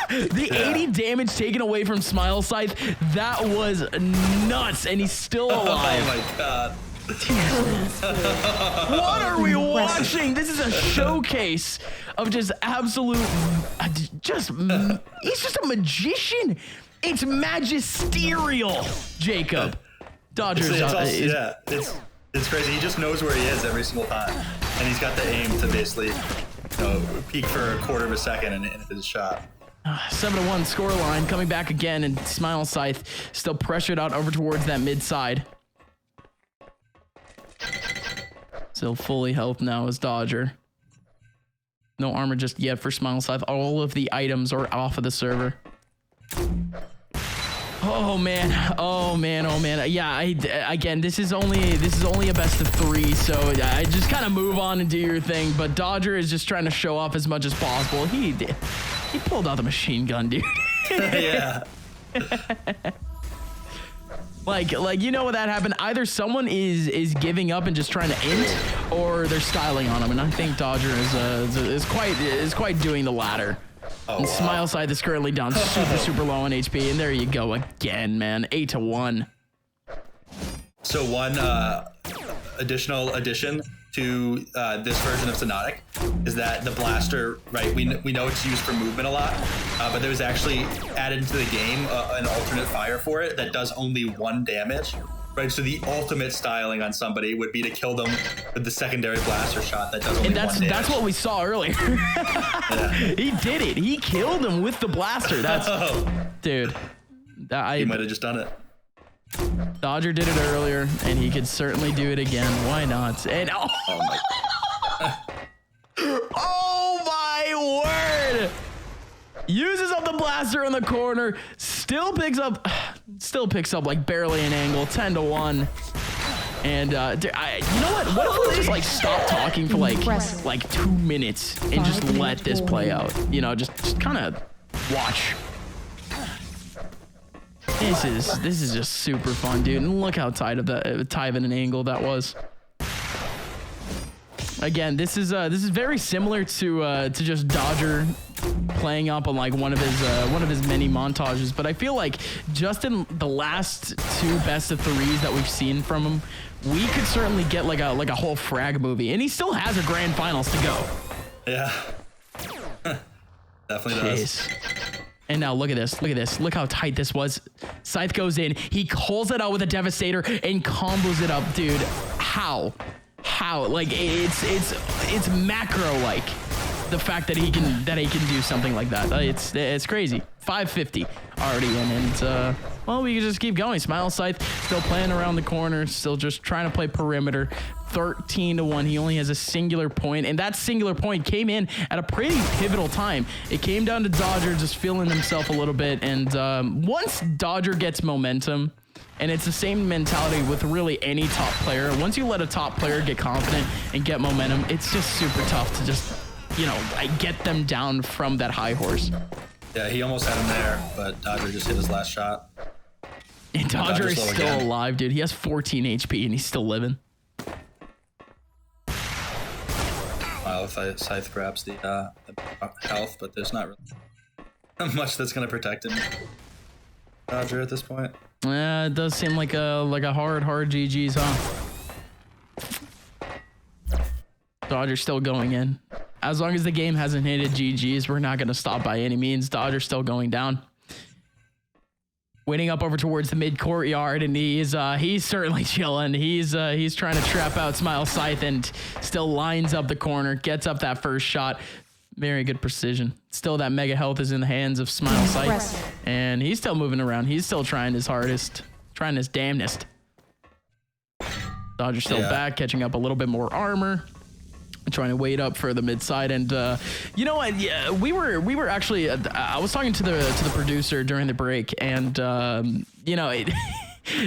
The 80 damage taken away from Smile Scythe, that was nuts, and he's still alive. Oh my god. What are we watching? This is a showcase of just absolute, he's just a magician. It's magisterial, Jacob. Dodger's it's crazy. He just knows where he is every single time, and he's got the aim to basically peek for a quarter of a second and hit his shot. 7-1 scoreline coming back again, and Smile Scythe still pressured out over towards that mid side. Still fully health now as Dodger. No armor just yet for Smile Scythe. All of the items are off of the server. Oh man, oh man, oh man. Yeah, again, this is only a best of 3, so I just kind of move on and do your thing. But Dodger is just trying to show off as much as possible. He pulled out the machine gun, dude. Yeah. Like you know what that happened? Either someone is giving up and just trying to int, or they're styling on him. And I think Dodger is quite doing the latter. Oh, And wow. Smile Scythe is currently down super low on HP, and there you go again, man. 8-1. So one additional addition to this version of Xonotic is that the blaster, right? We know it's used for movement a lot, but there was actually added into the game an alternate fire for it that does only 1 damage, right? So the ultimate styling on somebody would be to kill them with the secondary blaster shot that does only And 1 damage. that's what we saw earlier. Yeah. He did it. He killed him with the blaster. That's dude. He might have just done it. Dodger did it earlier, and he could certainly do it again. Why not? And oh my word! Uses up the blaster in the corner. Still picks up like barely an angle. 10-1. And dude, you know what? What if we just like stop talking for like 2 minutes and just let this play out? You know, just kind of watch. This is just super fun, dude. And look how tight of an angle that was. Again, this is very similar to just Dodger playing up on like one of his many montages, but I feel like just in the last 2 best of 3s that we've seen from him, we could certainly get like a whole frag movie, and he still has a grand finals to go. Yeah. Definitely does. Jeez. And now look at this. Look how tight this was. Scythe goes in. He calls it out with a Devastator and combos it up, dude. How? Like it's macro like the fact that he can do something like that. It's crazy. 550 already in, and well, we can just keep going. Smile Scythe still playing around the corner, still just trying to play perimeter. 13-1. He only has a singular point, and that singular point came in at a pretty pivotal time. It came down to Dodger just feeling himself a little bit, and once Dodger gets momentum, and it's the same mentality with really any top player. Once you let a top player get confident and get momentum, it's just super tough to just, you know, get them down from that high horse. Yeah, he almost had him there, but Dodger just hit his last shot. And Dodger is slow still again. alive, dude. He has 14 HP and he's still living. Wow, if Scythe grabs the health, but there's not really much that's going to protect him. Dodger at this point. Yeah, it does seem like a hard GG's, huh? Dodger's still going in. As long as the game hasn't hit GG's, we're not going to stop by any means. Dodger's still going down. Waiting up over towards the mid courtyard, and he's certainly chilling. He's trying to trap out Smile Scythe and still lines up the corner, gets up that first shot. Very good precision. Still, that mega health is in the hands of Smile Scythe, and he's still moving around. He's still trying his hardest, trying his damnedest. Dodger's still back, catching up a little bit more armor. Trying to wait up for the mid side, and you know what? Yeah, we were actually. I was talking to the producer during the break, and you know,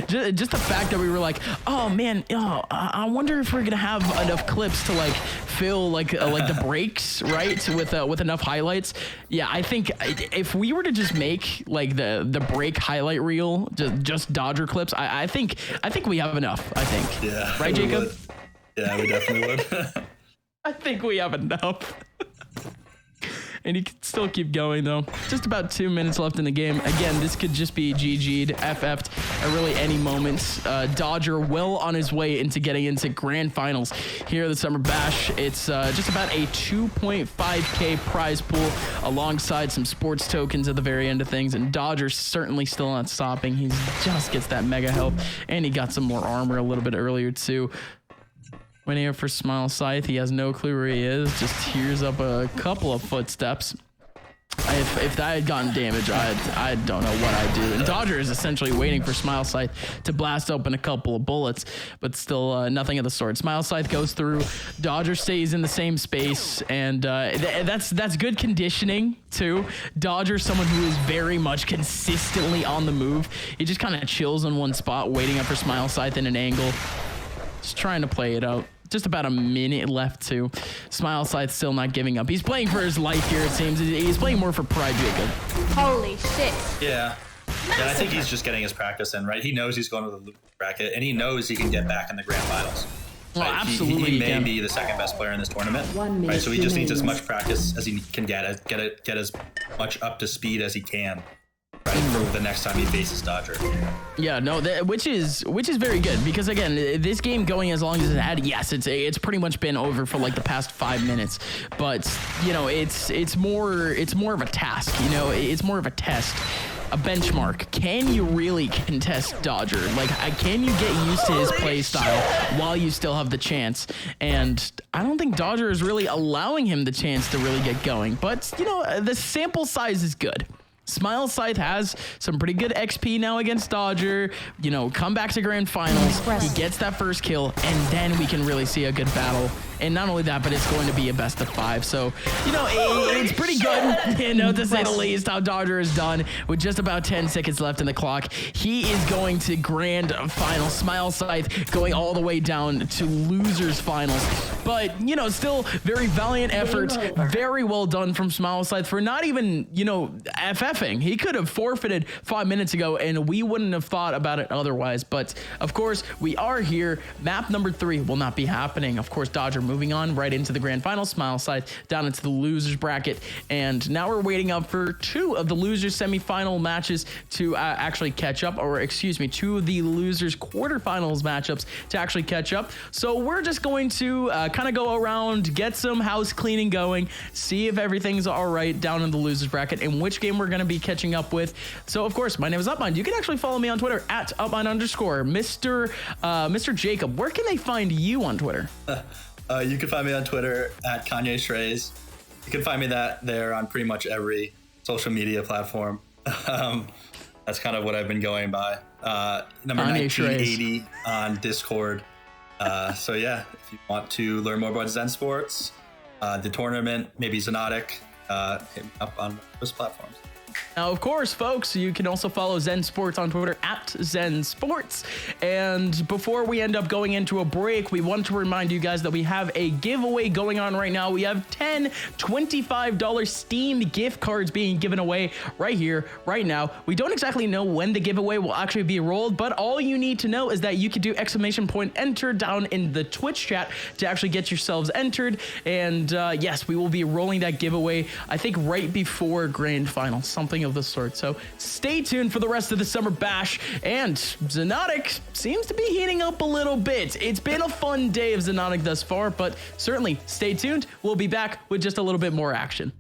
just the fact that we were like, oh man, I wonder if we're gonna have enough clips to like fill like the breaks, right? With enough highlights. Yeah, I think if we were to just make like the break highlight reel, just Dodger clips, I think we have enough. I think. Yeah. Right, Jacob? Would. Yeah, we definitely would. I think we have enough. And he can still keep going, though. Just about 2 minutes left in the game. Again, this could just be GG'd, FF'd at really any moment. Dodger well on his way into getting into grand finals here at the Summer Bash. It's just about a 2.5K prize pool alongside some sports tokens at the very end of things. And Dodger's certainly still not stopping. He just gets that mega health. And he got some more armor a little bit earlier, too. Waiting here for Smile Scythe. He has no clue where he is. Just hears up a couple of footsteps. If that had gotten damage, I don't know what I'd do. And Dodger is essentially waiting for Smile Scythe to blast open a couple of bullets, but still nothing of the sort. Smile Scythe goes through. Dodger stays in the same space, and that's good conditioning too. Dodger, someone who is very much consistently on the move. He just kind of chills in one spot, waiting up for Smile Scythe in an angle, just trying to play it out. Just about a minute left too. Smile Scythe still not giving up. He's playing for his life here, it seems. He's playing more for pride, Jacob. Holy shit. Yeah. And I think he's just getting his practice in, right? He knows he's going to the loser bracket, and he knows he can get back in the grand finals. Well, Right? absolutely. He may be the second best player in this tournament. Right? So he just needs as much practice as he can get as much up to speed as he can. Right, for the next time he faces Dodger. Yeah, no, which is very good, because again, this game going as long as it had, yes, it's pretty much been over for like the past 5 minutes, but you know, it's more of a task, you know, it's more of a test, a benchmark. Can you really contest Dodger? Like, can you get used to his play style while you still have the chance? And I don't think Dodger is really allowing him the chance to really get going, but you know, the sample size is good. Smile Scythe has some pretty good XP now against Dodger. You know, come back to grand finals. He gets that first kill, and then we can really see a good battle. And not only that, but it's going to be a best of 5. So, you know, it's pretty good, you know, to say the least, how Dodger is done with just about 10 seconds left in the clock. He is going to grand final. Smile Scythe going all the way down to losers finals. But, you know, still very valiant effort. Very well done from Smile Scythe for not even, you know, FFing. He could have forfeited 5 minutes ago, and we wouldn't have thought about it otherwise. But, of course, we are here. Map number 3 will not be happening. Of course, Dodger moving on right into the grand final. Smile Scythe down into the losers bracket. And now we're waiting up for 2 of the losers semifinal matches to actually catch up, or excuse me, 2 of the losers quarterfinals matchups to actually catch up. So we're just going to kind of go around, get some house cleaning going, see if everything's all right down in the losers bracket, and which game we're going to be catching up with. So of course, my name is Upmind. You can actually follow me on Twitter at Upmind_. Mr. Jacob, where can they find you on Twitter? You can find me on Twitter at Kanye Shreyes. You can find me there on pretty much every social media platform. That's kind of what I've been going by. Number Kanye 1980 on Discord. So yeah, if you want to learn more about Zen Sports, the tournament, maybe Xonotic, hit me up on those platforms. Now, of course, folks, you can also follow Zen Sports on Twitter at Zen Sports. And before we end up going into a break, we want to remind you guys that we have a giveaway going on right now. We have 10 $25 Steam gift cards being given away right here, right now. We don't exactly know when the giveaway will actually be rolled, but all you need to know is that you could do !enter down in the Twitch chat to actually get yourselves entered. And yes, we will be rolling that giveaway, I think, right before grand final, something of the sort. So stay tuned for the rest of the Summer Bash. And Xonotic seems to be heating up a little bit. It's been a fun day of Xonotic thus far, but certainly stay tuned. We'll be back with just a little bit more action.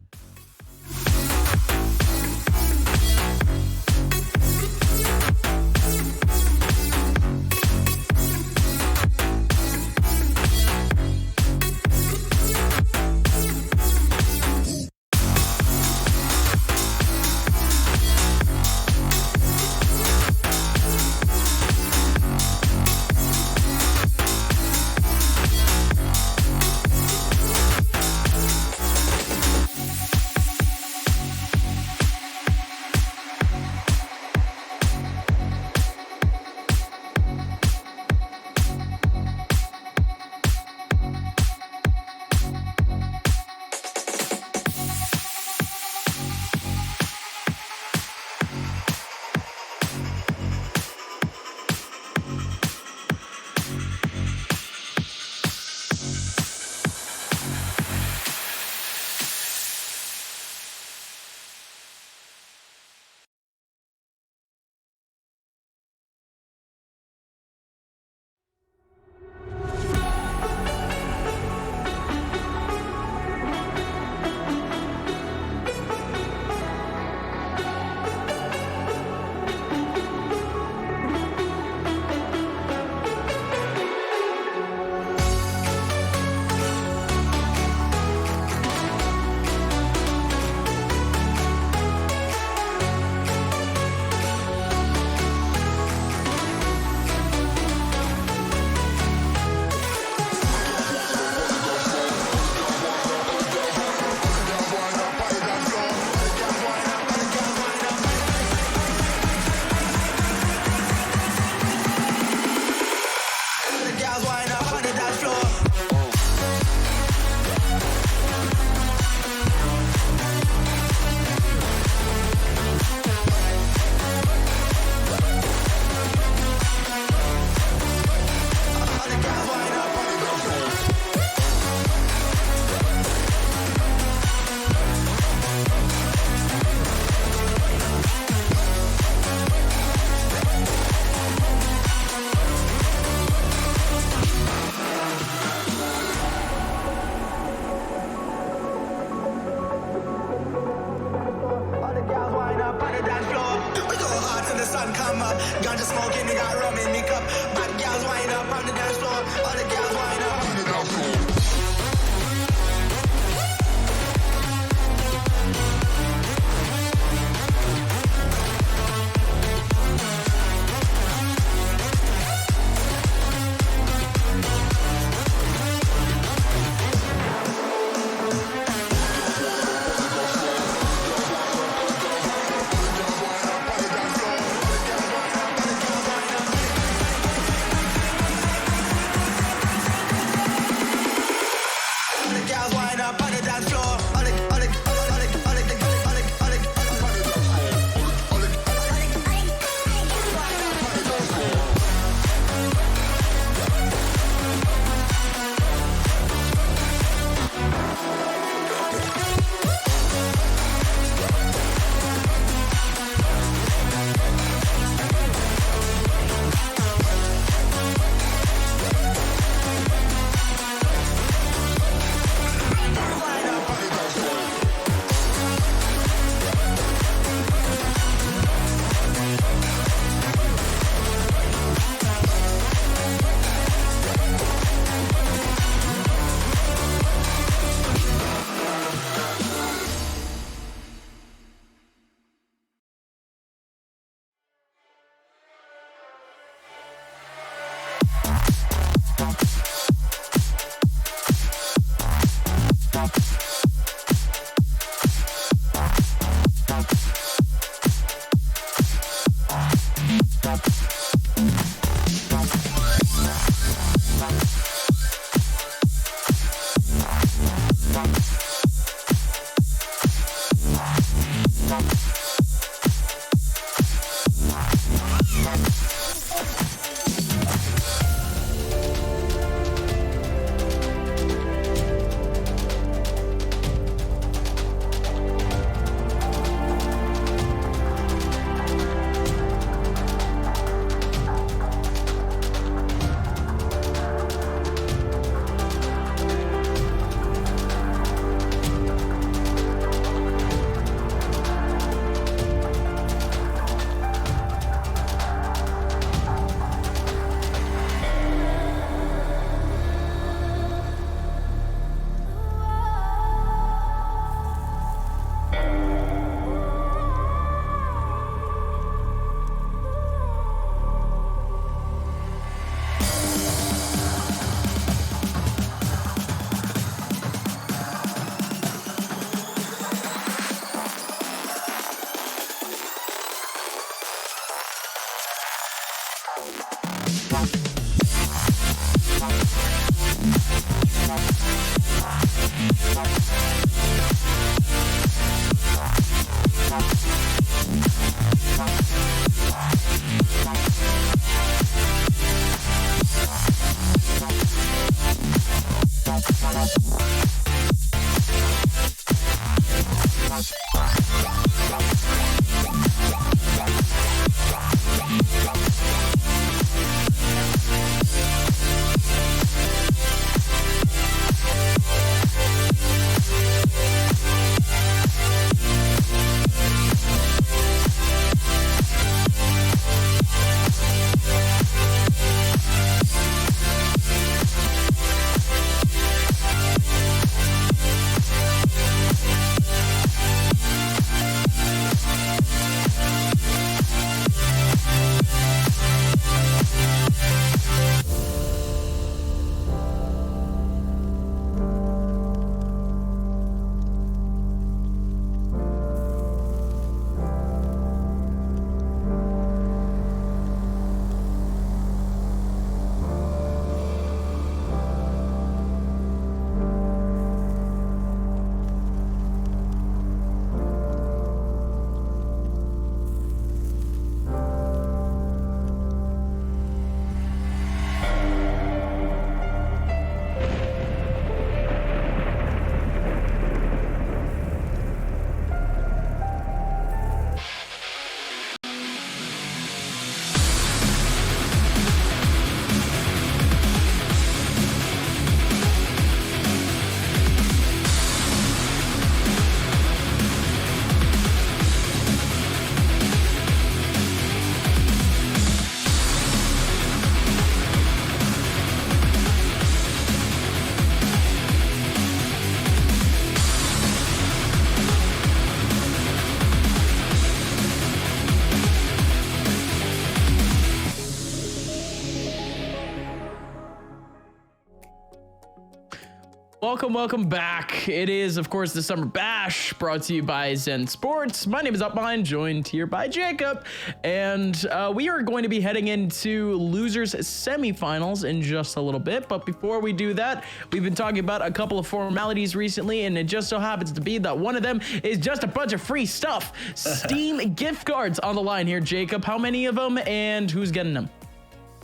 Welcome back. It is, of course, the Summer Bash brought to you by Zen Sports. My name is Upmine, joined here by Jacob, and we are going to be heading into losers semifinals in just a little bit. But before we do that, we've been talking about a couple of formalities recently, and it just so happens to be that one of them is just a bunch of free stuff. Steam gift cards on the line here, Jacob. How many of them, and who's getting them?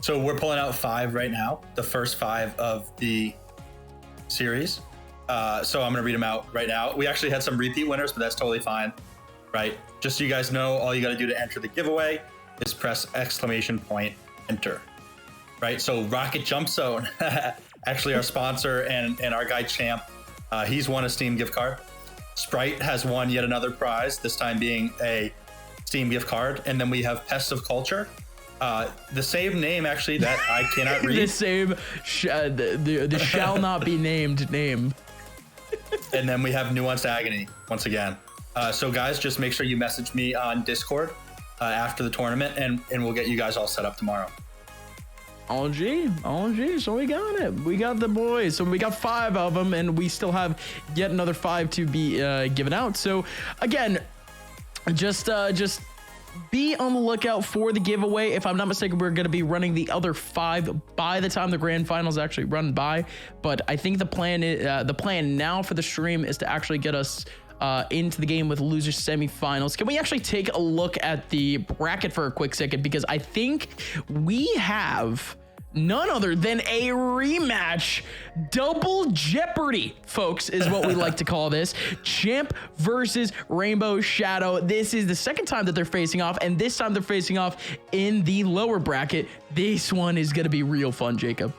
So we're pulling out 5 right now, the first 5 of the series. So I'm gonna read them out right now. We actually had some repeat winners, but that's totally fine, right? Just so you guys know, all you gotta do to enter the giveaway is press !enter, right? So Rocket Jump Zone, actually our sponsor and our guy Champ, he's won a Steam gift card. Sprite has won yet another prize, this time being a Steam gift card. And then we have Pests of Culture, the same name actually that I cannot read. The same, the shall not be named name. And then we have Nuanced Agony once again. So guys, just make sure you message me on Discord after the tournament, and we'll get you guys all set up tomorrow. OG. So we got it. We got the boys. So we got 5 of them, and we still have yet another 5 to be given out. So again, just be on the lookout for the giveaway. If I'm not mistaken, we're going to be running the other 5 by the time the grand finals actually run by. But I think the plan now for the stream is to actually get us into the game with losers semifinals. Can we actually take a look at the bracket for a quick second? Because I think we have none other than a rematch. Double Jeopardy, folks, is what we like to call this. Champ versus Rainbow Shadow. This is the second time that they're facing off, and this time they're facing off in the lower bracket. This one is going to be real fun, Jacob.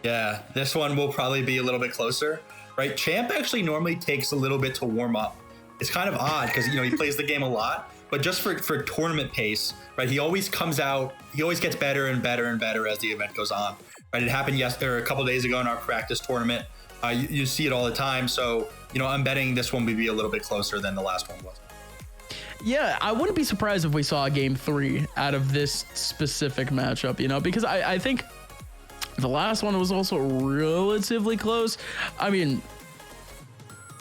Yeah, this one will probably be a little bit closer, right? Champ actually normally takes a little bit to warm up. It's kind of odd because, you know, he plays the game a lot, but just for tournament pace, right? He always comes out, he always gets better and better and better as the event goes on, right? It happened a couple days ago in our practice tournament. You see it all the time. So, you know, I'm betting this one will be a little bit closer than the last one was. Yeah, I wouldn't be surprised if we saw a game 3 out of this specific matchup, you know, because I think the last one was also relatively close. I mean,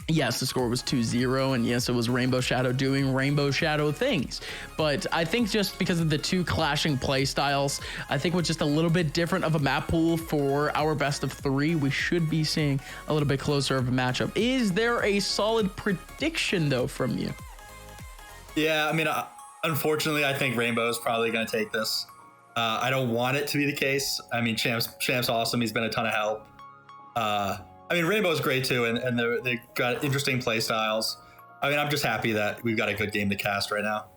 yes, the score was 2-0, and yes, it was Rainbow Shadow doing Rainbow Shadow things. But I think just because of the 2 clashing play styles, I think with just a little bit different of a map pool for our best of 3, we should be seeing a little bit closer of a matchup. Is there a solid prediction, though, from you? Yeah, I mean, unfortunately, I think Rainbow is probably going to take this. I don't want it to be the case. I mean, Champ's awesome. He's been a ton of help. I mean, Rainbow's great too, and they've got interesting play styles. I mean, I'm just happy that we've got a good game to cast right now.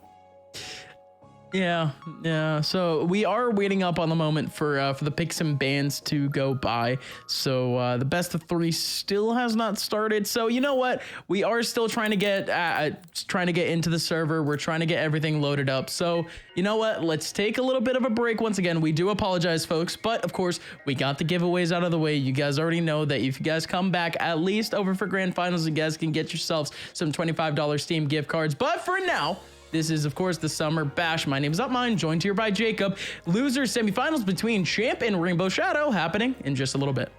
Yeah. So we are waiting up on the moment for the picks and bans to go by. So the best of 3 still has not started. So you know what? We are still trying to get into the server. We're trying to get everything loaded up. So you know what? Let's take a little bit of a break. Once again, we do apologize, folks. But of course, we got the giveaways out of the way. You guys already know that if you guys come back at least over for grand finals, you guys can get yourselves some $25 Steam gift cards. But for now, this is, of course, the Summer Bash. My name is Upmine, joined here by Jacob. Loser semifinals between Champ and Rainbow Shadow happening in just a little bit.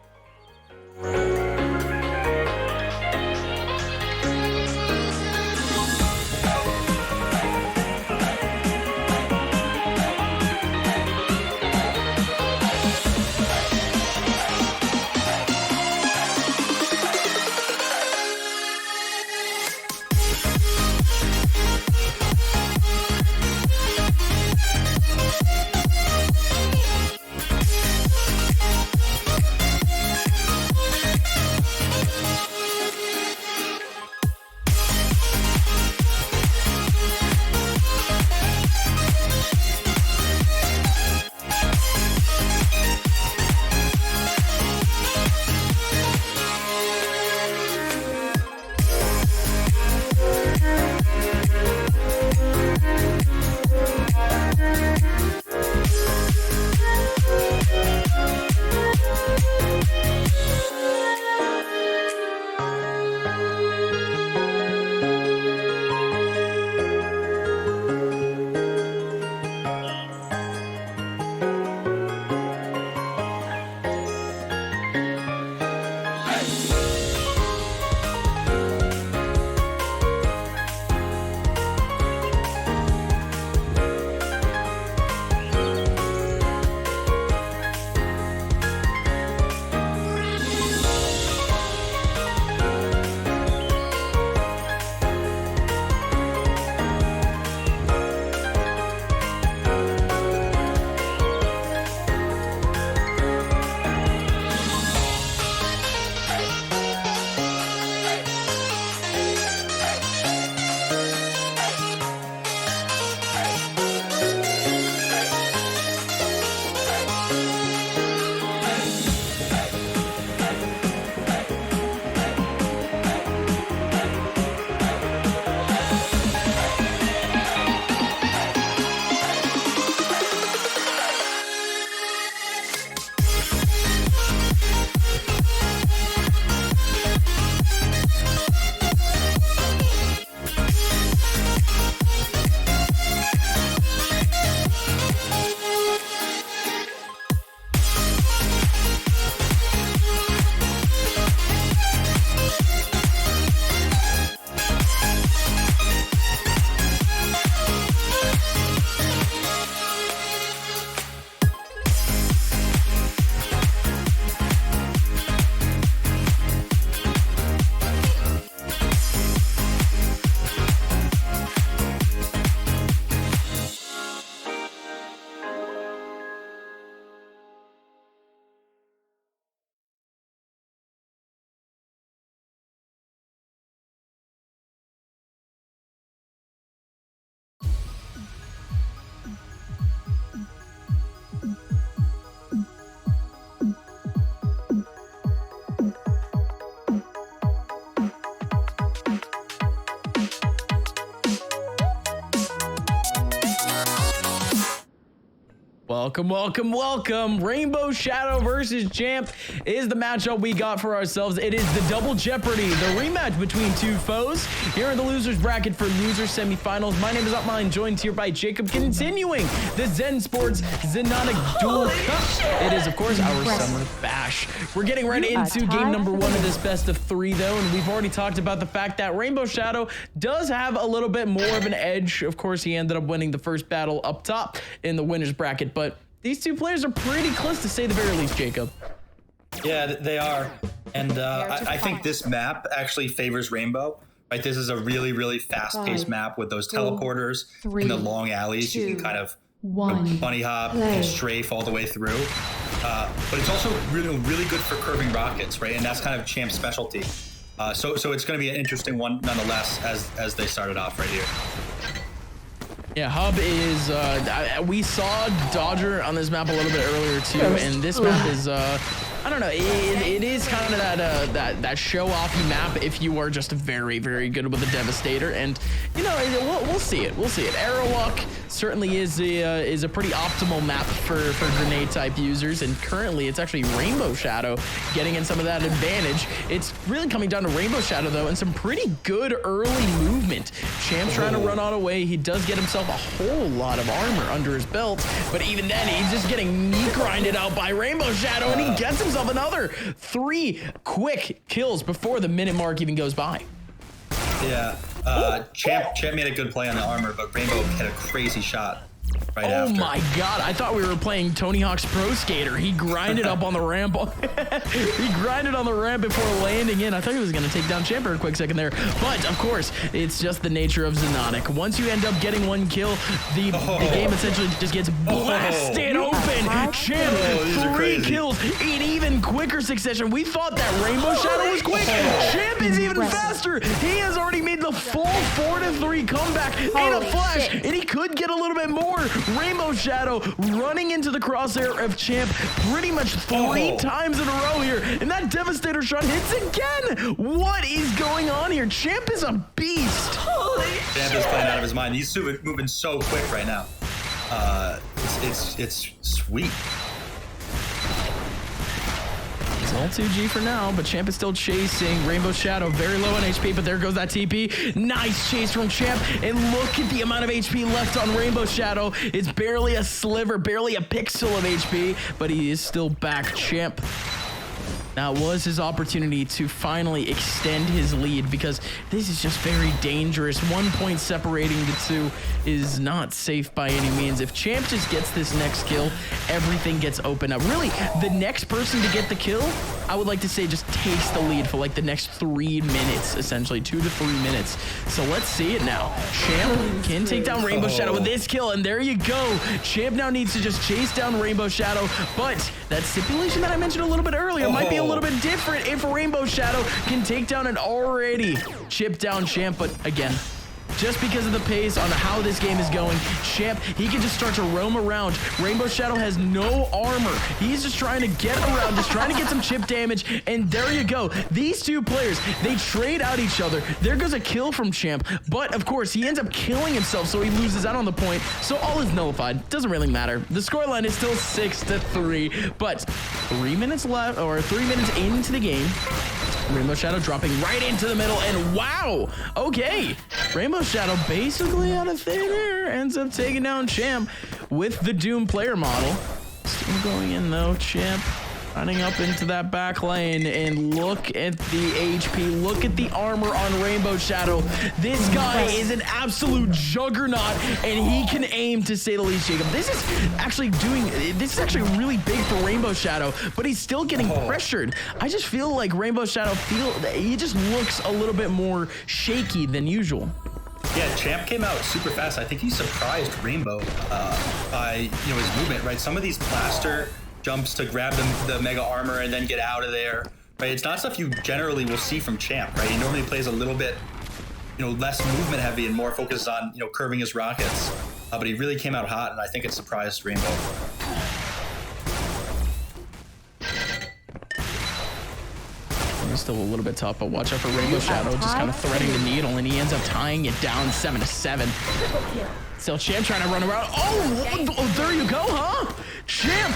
Welcome, welcome, welcome. Rainbow Shadow versus Champ is the matchup we got for ourselves. It is the double jeopardy, the rematch between two foes here in the losers bracket for loser semifinals. My name is Upmine, joined here by Jacob, continuing the Zen Sports Xonotic Duel Cup. It is, of course, our Summer Bash. We're getting right into game number 1 of this best of 3, though, and we've already talked about the fact that Rainbow Shadow does have a little bit more of an edge. Of course, he ended up winning the first battle up top in the winners bracket, but these two players are pretty close to say the very least, Jacob. Yeah, they are. And I think this map actually favors Rainbow. Right, this is a really, really fast-paced map with those teleporters in the long alleys. You can kind of bunny hop and strafe all the way through. But it's also really, really good for curving rockets, right? And that's kind of Champ's specialty. So it's going to be an interesting one nonetheless as they started off right here. Yeah, Hub is, we saw Dodger on this map a little bit earlier too, and this map is, I don't know, it is kind of that show-offy map if you are just very, very good with a Devastator, and, you know, we'll see it, Aerowalk certainly is a pretty optimal map for grenade-type users, and currently it's actually Rainbow Shadow getting in some of that advantage. It's really coming down to Rainbow Shadow, though, and some pretty good early movement. Champ's trying to run out away. He does get himself a whole lot of armor under his belt, but even then he's just getting knee grinded out by Rainbow Shadow, and he gets himself another 3 quick kills before the minute mark even goes by. Yeah, Champ made a good play on the armor, but Rainbow hit a crazy shot right after. Oh my god, I thought we were playing Tony Hawk's Pro Skater. He grinded up on the ramp. He grinded on the ramp before landing in. I thought he was going to take down Champ for a quick second there. But, of course, it's just the nature of Xonotic. Once you end up getting 1 kill, the game essentially just gets blasted open. Champ, 3 kills in even quicker succession. We thought that Rainbow Shadow was quick. Champ is even faster. He has already made the full 4-3 comeback in a flash, and he could get a little bit more. Rainbow Shadow running into the crosshair of Champ pretty much 3 times in a row here, and that Devastator shot hits again. What is going on here? Champ is a beast. Champ is playing out of his mind. He's moving so quick right now. It's sweet. It's all 2G for now, but Champ is still chasing. Rainbow Shadow very low on HP, but there goes that TP. Nice chase from Champ, and look at the amount of HP left on Rainbow Shadow. It's barely a sliver, barely a pixel of HP, but he is still back. Champ, that was his opportunity to finally extend his lead, because this is just very dangerous. 1 point separating the two is not safe by any means. If Champ just gets this next kill, everything gets opened up. Really, the next person to get the kill, I would like to say, just takes the lead for like the next 3 minutes, essentially 2 to 3 minutes. So let's see it now. Champ can take down Rainbow Shadow with this kill, and there you go. Champ now needs to just chase down Rainbow Shadow, but that stipulation that I mentioned a little bit earlier might be a little bit different if Rainbow Shadow can take down an already chipped down Champ. But again, just because of the pace on how this game is going, Champ, he can just start to roam around. Rainbow Shadow has no armor. He's just trying to get around, just trying to get some chip damage, and there you go. These two players, they trade out each other. There goes a kill from Champ, but of course, he ends up killing himself, so he loses out on the point, so all is nullified. Doesn't really matter. The scoreline is still 6-3, but 3 minutes left, or 3 minutes into the game. Rainbow Shadow dropping right into the middle, and wow, okay. Rainbow Shadow basically out of thin air ends up taking down Champ with the Doom player model. Still going in though, Champ running up into that back lane, and look at the HP, look at the armor on Rainbow Shadow. This guy is an absolute juggernaut, and he can aim, to say the least, Jacob. This is actually really big for Rainbow Shadow, but he's still getting pressured. I just feel like Rainbow Shadow he just looks a little bit more shaky than usual. Yeah, Champ came out super fast. I think he surprised Rainbow by his movement, right? Some of these blaster jumps to grab the mega armor and then get out of there, right? It's not stuff you generally will see from Champ, right? He normally plays a little bit, less movement heavy and more focused on, curving his rockets. But he really came out hot, and I think it surprised Rainbow. It's still a little bit tough, but watch out for Rainbow Shadow, just kind of threading the needle, and he ends up tying it down 7-7. Still Champ trying to run around. Oh, there you go, huh? Champ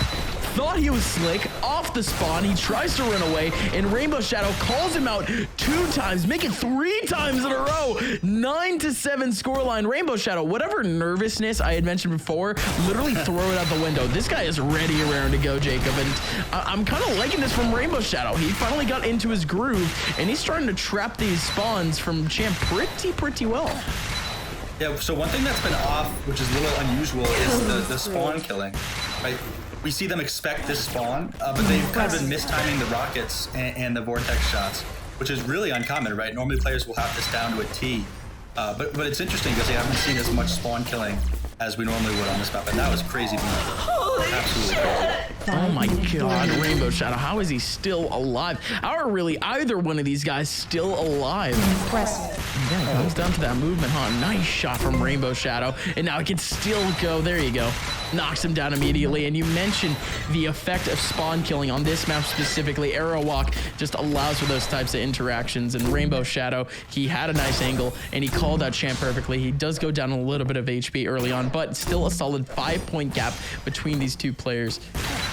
thought he was slick off the spawn. He tries to run away, and Rainbow Shadow calls him out 2 times, make it 3 times in a row. 9-7 scoreline. Rainbow Shadow, whatever nervousness I had mentioned before, literally throw it out the window. This guy is ready and raring to go, Jacob, and I'm kind of liking this from Rainbow Shadow. He finally got into his groove, and he's starting to trap these spawns from Champ pretty well. Yeah, so one thing that's been off, which is a little unusual, is the spawn killing, right? We see them expect this spawn, but they've kind of been mistiming the rockets and the vortex shots, which is really uncommon, right? Normally players will have this down to a T, but it's interesting because they haven't seen as much spawn killing as we normally would on this map, and that was crazy. Absolutely crazy. Oh my god, Rainbow Shadow, how is he still alive? How are really either one of these guys still alive? Impressive. Yeah, it comes down to that movement, huh? Nice shot from Rainbow Shadow, and now he can still go. There you go. Knocks him down immediately, and you mentioned the effect of spawn killing on this map specifically. Arrow Walk just allows for those types of interactions, and Rainbow Shadow, he had a nice angle, and he called out Champ perfectly. He does go down a little bit of HP early on, but still a solid 5-point gap between these two players.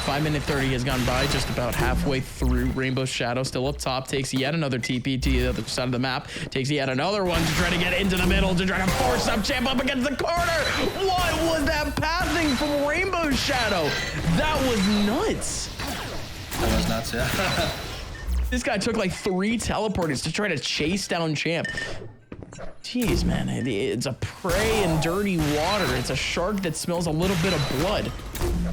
5 minute 30 has gone by, just about halfway through. Rainbow Shadow still up top, takes yet another TP to the other side of the map, takes yet another one to try to get into the middle, to try to force up Champ up against the corner. What was that passing from Rainbow Shadow? That was nuts. That was nuts, yeah. This guy took like 3 teleporters to try to chase down Champ. Jeez, man, it's a prey in dirty water. It's a shark that smells a little bit of blood.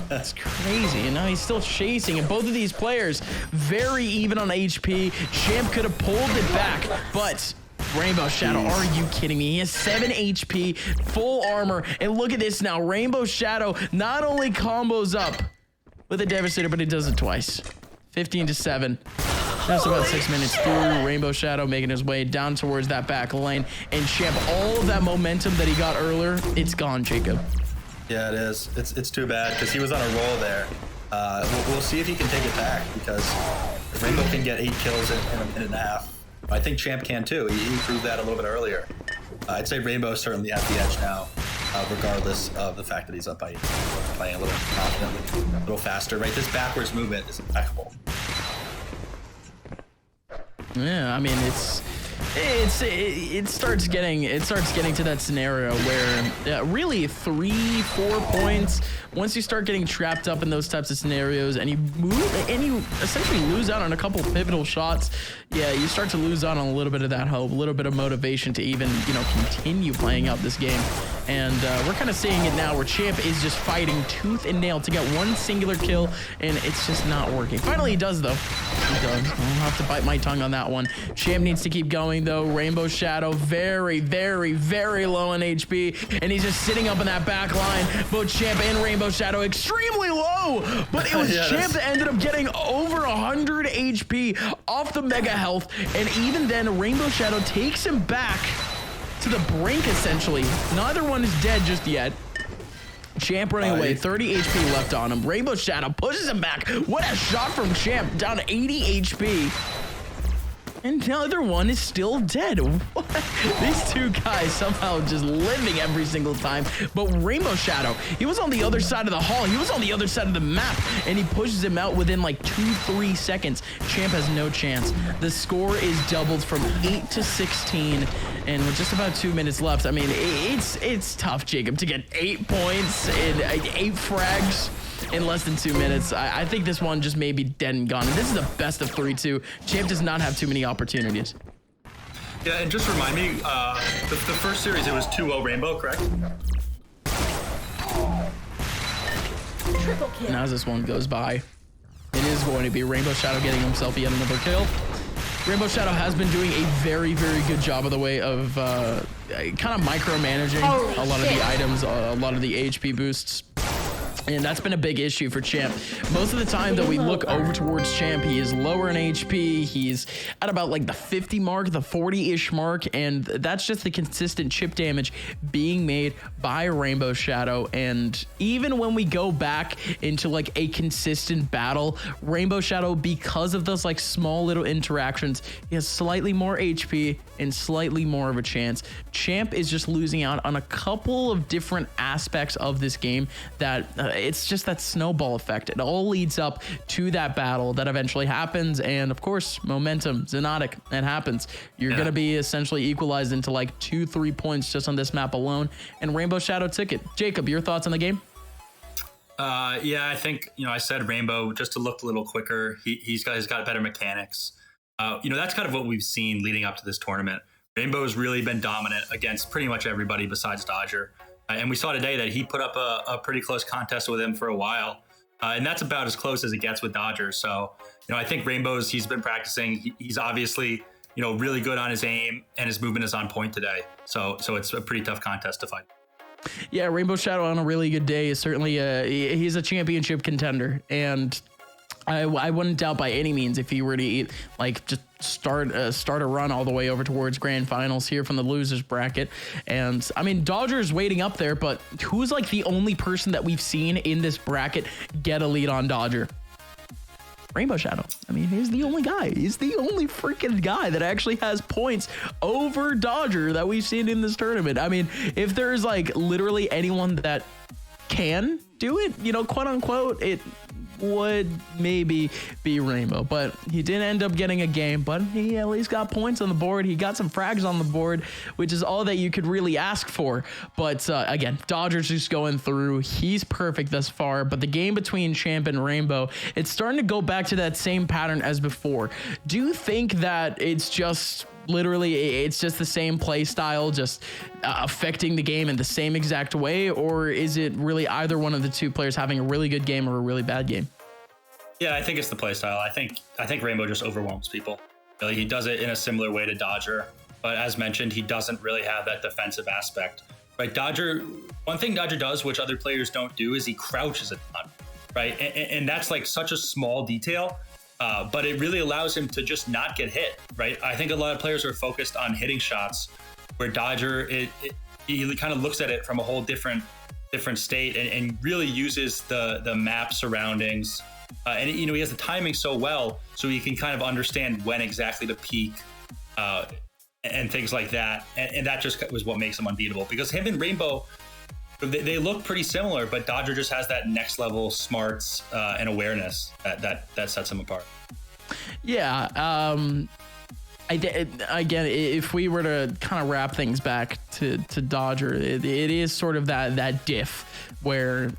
That's crazy. And now he's still chasing, and both of these players very even on HP. Champ could have pulled it back, but Rainbow Shadow, are you kidding me? He has 7 HP, full armor, and look at this now. Rainbow Shadow not only combos up with a Devastator, but he does it twice. 15-7. Just about 6 minutes through. Rainbow Shadow making his way down towards that back lane, and Champ, all of that momentum that he got earlier, it's gone, Jacob. Yeah, it is. It's too bad because he was on a roll there. We'll see if he can take it back, because Rainbow can get 8 kills in a minute and a half. I think Champ can too. He proved that a little bit earlier. I'd say Rainbow certainly at the edge now, regardless of the fact that he's up by playing a little confidently, a little faster. Right, this backwards movement is impeccable. Yeah, I mean, it starts getting to that scenario where really 3-4 points, once you start getting trapped up in those types of scenarios and you move and you essentially lose out on a couple of pivotal shots, yeah, you start to lose out on a little bit of that hope, a little bit of motivation to even, continue playing out this game. And we're kind of seeing it now where Champ is just fighting tooth and nail to get one singular kill, and it's just not working. Finally, he does, though. He does. I'll have to bite my tongue on that one. Champ needs to keep going, though. Rainbow Shadow very, very, very low on HP, and he's just sitting up in that back line. Both Champ and Rainbow Shadow extremely low, but it was Champ that ended up getting over 100 HP off the mega health, and even then, Rainbow Shadow takes him back to the brink, essentially. Neither one is dead just yet. Champ running away, 30 HP left on him. Rainbow Shadow pushes him back. What a shot from Champ, down to 80 HP. And the other one is still dead. What? These two guys somehow just living every single time. But Rainbow Shadow, he was on the other side of the hall. He was on the other side of the map, and he pushes him out within like 2-3 seconds. Champ has no chance. The score is doubled from 8-16, and with just about 2 minutes left, I mean, it's tough, Jacob, to get 8 points and 8 frags in less than 2 minutes. I think this one just may be dead and gone. And this is a best of 3-2. Champ does not have too many opportunities. Yeah, and just remind me, the first series, it was 2-0 Rainbow, correct? Triple kill. And as this one goes by, it is going to be Rainbow Shadow getting himself yet another kill. Rainbow Shadow has been doing a very, very good job of the way of kind of micromanaging a lot of the items, a lot of the HP boosts. And that's been a big issue for Champ. Most of the time that we look over towards Champ, he is lower in HP. He's at about like the 50 mark, the 40-ish mark. And that's just the consistent chip damage being made by Rainbow Shadow. And even when we go back into like a consistent battle, Rainbow Shadow, because of those like small little interactions, he has slightly more HP and slightly more of a chance. Champ is just losing out on a couple of different aspects of this game that it's just that snowball effect. It all leads up to that battle that eventually happens. And of course, momentum, Xonotic, it happens. You're going to be essentially equalized into like 2-3 points just on this map alone. And Rainbow Shadow took it. Jacob, your thoughts on the game? Yeah, I think, I said Rainbow just to look a little quicker. He's got better mechanics. That's kind of what we've seen leading up to this tournament. Rainbow has really been dominant against pretty much everybody besides Dodger. And we saw today that he put up a pretty close contest with him for a while. And that's about as close as it gets with Dodger. So, I think he's been practicing. He's obviously, really good on his aim, and his movement is on point today. So it's a pretty tough contest to fight. Yeah, Rainbow Shadow on a really good day is certainly he's a championship contender, and I wouldn't doubt by any means if he were to just start a run all the way over towards grand finals here from the losers bracket. And I mean, Dodger's waiting up there, but who's like the only person that we've seen in this bracket get a lead on Dodger? Rainbow Shadow. I mean, he's the only guy. He's the only freaking guy that actually has points over Dodger that we've seen in this tournament. I mean, if there's like literally anyone that can do it, quote unquote, it would maybe be Rainbow, but he didn't end up getting a game, but he at least got points on the board. He got some frags on the board, which is all that you could really ask for. But again, Dodger's just going through. He's perfect thus far, but the game between Champ and Rainbow, it's starting to go back to that same pattern as before. Do you think that it's just the same play style just affecting the game in the same exact way, or is it really either one of the two players having a really good game or a really bad game? Yeah, I think it's the play style. I think Rainbow just overwhelms people. Really, he does it in a similar way to Dodger, but as mentioned, he doesn't really have that defensive aspect. Right, one thing Dodger does, which other players don't do, is he crouches a ton. Right, and that's like such a small detail. But it really allows him to just not get hit, right? I think a lot of players are focused on hitting shots, where Dodger, he kind of looks at it from a whole different state and really uses the map surroundings. And he has the timing so well, so he can kind of understand when exactly to peak and things like that. And that just was what makes him unbeatable, because him and Rainbow, they look pretty similar, but Dodger just has that next level smarts and awareness that sets him apart. Yeah. Again, if we were to kind of wrap things back to Dodger, it is sort of that diff where,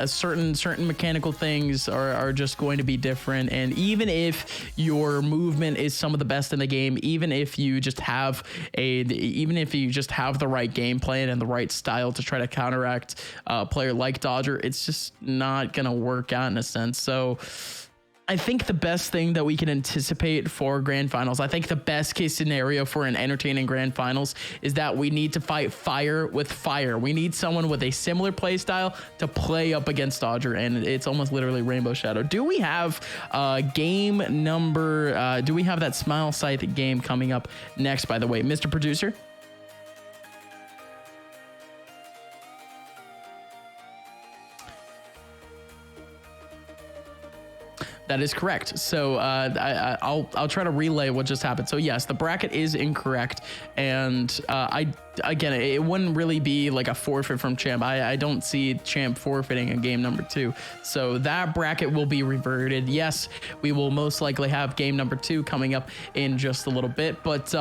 certain mechanical things are just going to be different. And even if your movement is some of the best in the game, even if you just have the right game plan and the right style to try to counteract a player like Dodger, it's just not going to work out in a sense. So I think the best thing that we can anticipate for grand finals, I think the best case scenario for an entertaining grand finals is that we need to fight fire with fire. We need someone with a similar play style to play up against Dodger, and it's almost literally Rainbow Shadow. Do we have game number, do we have that Smile Scythe game coming up next, by the way, Mr. Producer? That is correct. So I'll try to relay what just happened. So yes, the bracket is incorrect, and it wouldn't really be like a forfeit from Champ. I don't see Champ forfeiting in game number 2. So that bracket will be reverted. Yes, we will most likely have game number 2 coming up in just a little bit. But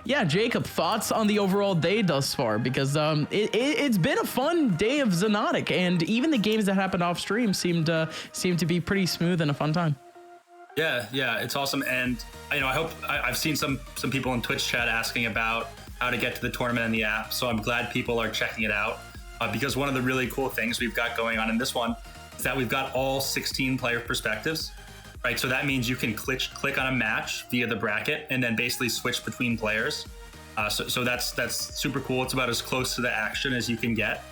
Jacob, thoughts on the overall day thus far? Because it's been a fun day of Xonotic, and even the games that happened off stream seemed to be pretty smooth and a fun time. Yeah, it's awesome. And I hope I've seen some people in Twitch chat asking about how to get to the tournament in the app. So I'm glad people are checking it out, because one of the really cool things we've got going on in this one is that we've got all 16 player perspectives, right? So that means you can click on a match via the bracket and then basically switch between players. So that's super cool. It's about as close to the action as you can get.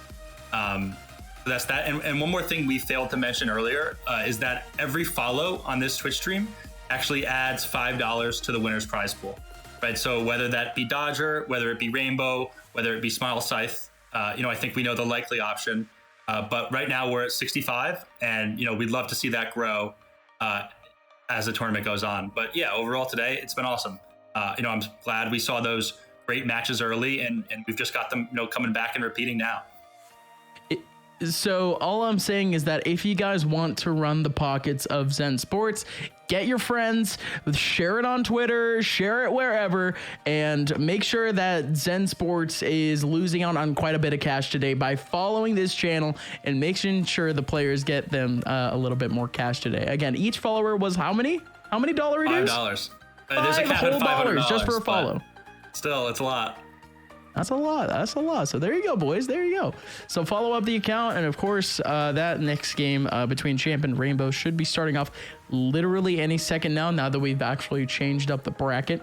So that's that. And one more thing we failed to mention earlier is that every follow on this Twitch stream actually adds $5 to the winner's prize pool, right? So whether that be Dodger, whether it be Rainbow, whether it be Smile Scythe, I think we know the likely option. But right now we're at 65, and we'd love to see that grow as the tournament goes on. But yeah, overall today it's been awesome. I'm glad we saw those great matches early, and we've just got them coming back and repeating now. So all I'm saying is that if you guys want to run the pockets of Zen Sports, get your friends, share it on Twitter, share it wherever, and make sure that Zen Sports is losing out on quite a bit of cash today by following this channel and making sure the players get them a little bit more cash today. Again, each follower was how many? How many dollar reduce? $5. There's a cap at $500 just for a follow. Still, it's a lot. That's a lot. That's a lot. So there you go, boys. There you go. So follow up the account. And of course, that next game between Champ and Rainbow should be starting off literally any second now that we've actually changed up the bracket.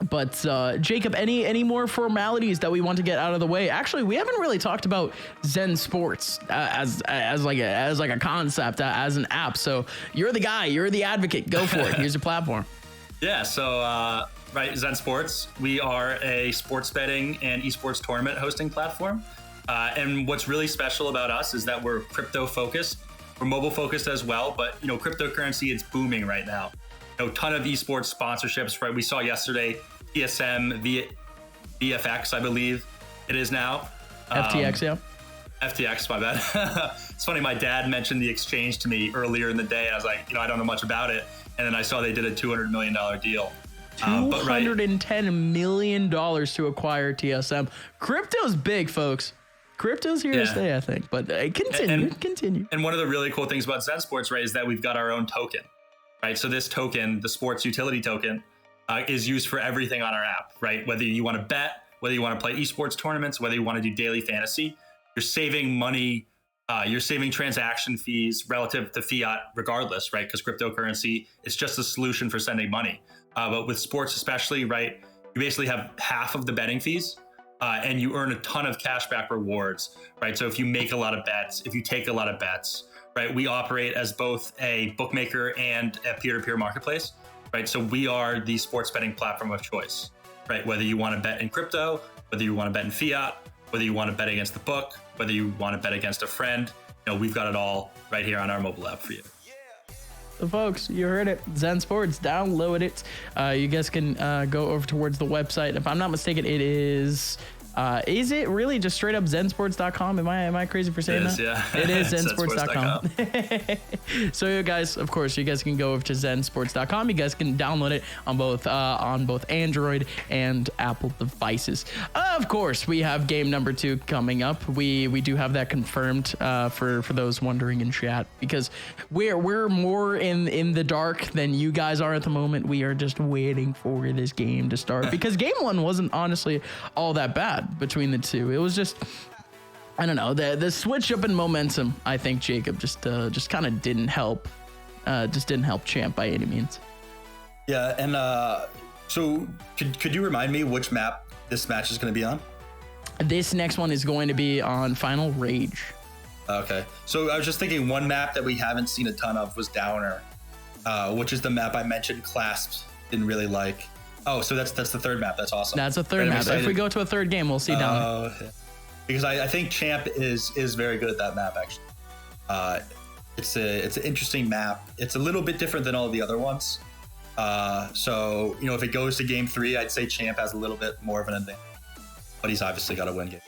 But Jacob, any more formalities that we want to get out of the way? Actually, we haven't really talked about Zen Sports as like a concept, as an app. So you're the guy. You're the advocate. Go for it. Here's your platform. Yeah. So. Right, Zen Sports. We are a sports betting and esports tournament hosting platform. And what's really special about us is that we're crypto focused. We're mobile focused as well, but cryptocurrency, it's booming right now. Ton of esports sponsorships, right? We saw yesterday TSM, VFX, I believe it is now. FTX, yeah. FTX, my bad. It's funny, my dad mentioned the exchange to me earlier in the day, and I was like, I don't know much about it. And then I saw they did a $200 million deal. $210 million to acquire TSM. Crypto's big, folks. Crypto's here to stay, I think. But continue. And one of the really cool things about Zen Sports, right, is that we've got our own token, right? So this token, the sports utility token, is used for everything on our app, right? Whether you want to bet, whether you want to play esports tournaments, whether you want to do daily fantasy, you're saving money. You're saving transaction fees relative to fiat regardless, right? Because cryptocurrency is just a solution for sending money. But with sports especially, right, you basically have half of the betting fees and you earn a ton of cashback rewards, right? So if you make a lot of bets, if you take a lot of bets, right, we operate as both a bookmaker and a peer-to-peer marketplace, right? So we are the sports betting platform of choice, right? Whether you want to bet in crypto, whether you want to bet in fiat, whether you want to bet against the book, whether you want to bet against a friend, we've got it all right here on our mobile app for you. So folks, you heard it. Zen Sports, download it. You guys can go over towards the website. If I'm not mistaken, it is it really just straight up zensports.com? Am I crazy for saying that? Yeah. It is zensports.com. So you guys, of course, you guys can go over to zensports.com. You guys can download it on both Android and Apple devices. Of course, we have game number 2 coming up. We do have that confirmed for those wondering in chat, because we're more in the dark than you guys are at the moment. We are just waiting for this game to start because game 1 wasn't honestly all that bad between the two. It was just, I don't know, the switch up in momentum, I think, Jacob, just kind of didn't help Champ by any means. Yeah, and so could you remind me which map this match is going to be on? This next one is going to be on Final Rage. Okay, so I was just thinking one map that we haven't seen a ton of was Downer, which is the map I mentioned Clasps didn't really like. Oh, so that's the third map. That's awesome. That's a third map. If we go to a third game, we'll see Downer. Because I think Champ is very good at that map, actually. It's an interesting map. It's a little bit different than all of the other ones. So if it goes to game 3, I'd say Champ has a little bit more of an advantage, but he's obviously got to win game.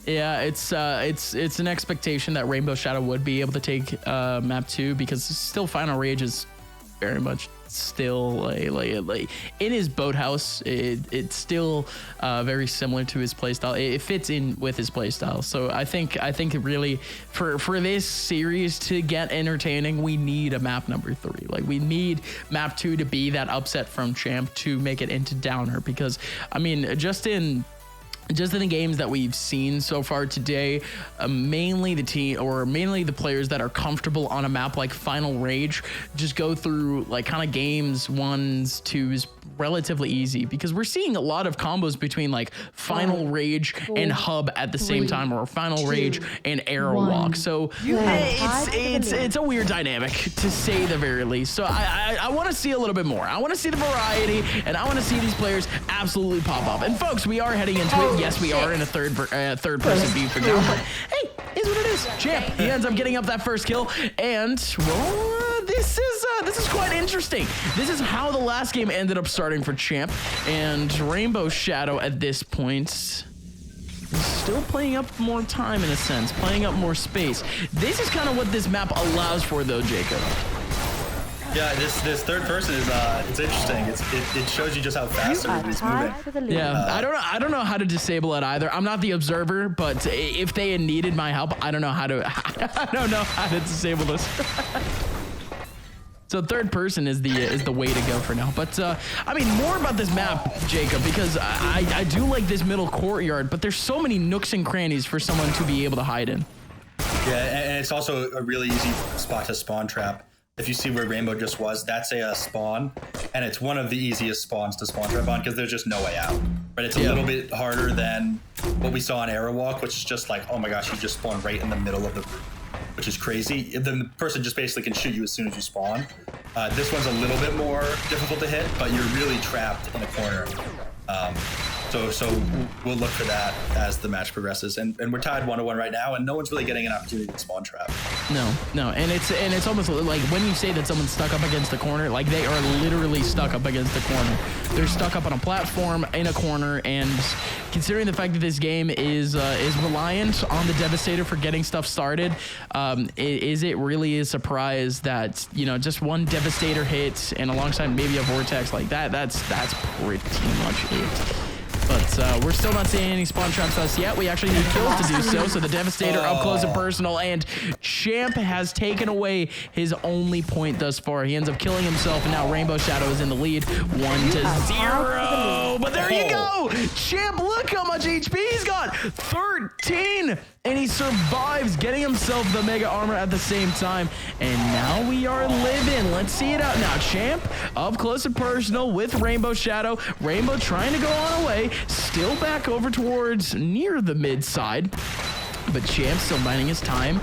Yeah, it's an expectation that Rainbow Shadow would be able to take map 2, because still Final Rage is very much still like in his boathouse. It's still very similar to his playstyle. It fits in with his playstyle. So I think really for this series to get entertaining, we need a map number 3. Like, we need map 2 to be that upset from Champ to make it into Downer, because I mean, just in the games that we've seen so far today, mainly the players that are comfortable on a map like Final Rage just go through like kind of games 1s, 2s relatively easy, because we're seeing a lot of combos between like Final Rage and Hub at the same time, or Final Rage and Aerowalk. So it's a weird dynamic, to say the very least. So I want to see a little bit more. I want to see the variety, and I want to see these players absolutely pop up. And folks, we are heading into it. Yes, we are in a third person view for now, but hey, is what it is. Champ, he ends up getting up that first kill, and well, this is quite interesting. This is how the last game ended up starting for Champ, and Rainbow Shadow at this point still playing up more time in a sense, playing up more space. This is kind of what this map allows for, though, Jacob. Yeah, this third person is it's interesting. It shows you just how fast everybody's moving. Yeah, I don't know how to disable it either. I'm not the observer, but if they had needed my help, I don't know how to disable this. So third person is the way to go for now. But I mean, more about this map, Jacob, because I do like this middle courtyard, but there's so many nooks and crannies for someone to be able to hide in. Yeah, and it's also a really easy spot to spawn trap. If you see where Rainbow just was, that's a spawn, and it's one of the easiest spawns to spawn trap on because there's just no way out. But it's a little bit harder than what we saw on Aerowalk, which is just like, oh my gosh, you just spawn right in the middle of the room, which is crazy. Then the person just basically can shoot you as soon as you spawn. This one's a little bit more difficult to hit, but you're really trapped in a corner. So we'll look for that as the match progresses, and we're tied 1-1 right now, and no one's really getting an opportunity to spawn trap. No, and it's almost like when you say that someone's stuck up against the corner, like they are literally stuck up against the corner. They're stuck up on a platform in a corner, and considering the fact that this game is reliant on the Devastator for getting stuff started, is it really a surprise that just one Devastator hit and alongside maybe a Vortex like that? That's pretty much it. But we're still not seeing any spawn traps us yet. We actually need kills to do so. So the Devastator up close and personal, and Champ has taken away his only point thus far. He ends up killing himself, and now Rainbow Shadow is in the lead, 1-0. But there you go, Champ. Look how much HP he's got, 13, and he survives, getting himself the mega armor at the same time. And now we are living. Let's see it out now. Champ up close and personal with Rainbow Shadow. Rainbow trying to go on away. Still back over towards near the mid side, but Champ still biding his time,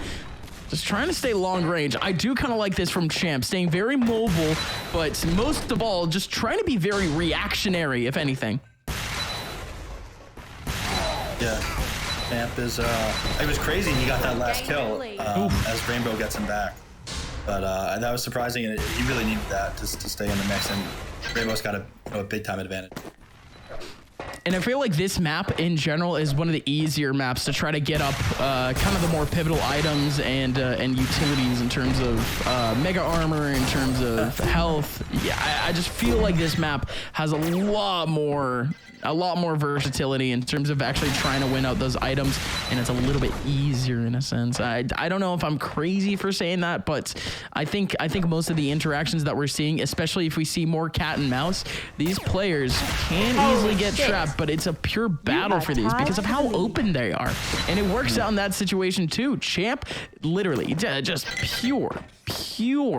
just trying to stay long range. I do kind of like this from Champ, staying very mobile, but most of all, just trying to be very reactionary, if anything. Yeah, Champ is, it was crazy he got that last kill as Rainbow gets him back. But that was surprising, and he really needed that to stay in the mix, and Rainbow's got a big time advantage. And I feel like this map in general is one of the easier maps to try to get up kind of the more pivotal items and utilities in terms of mega armor, in terms of health. Yeah, I just feel like this map has a lot more versatility in terms of actually trying to win out those items, and it's a little bit easier in a sense. I don't know if I'm crazy for saying that, but I think most of the interactions that we're seeing, especially if we see more cat and mouse, these players can easily get trapped, but it's a pure battle for these because of how open they are, and it works out in that situation too. Champ literally just pure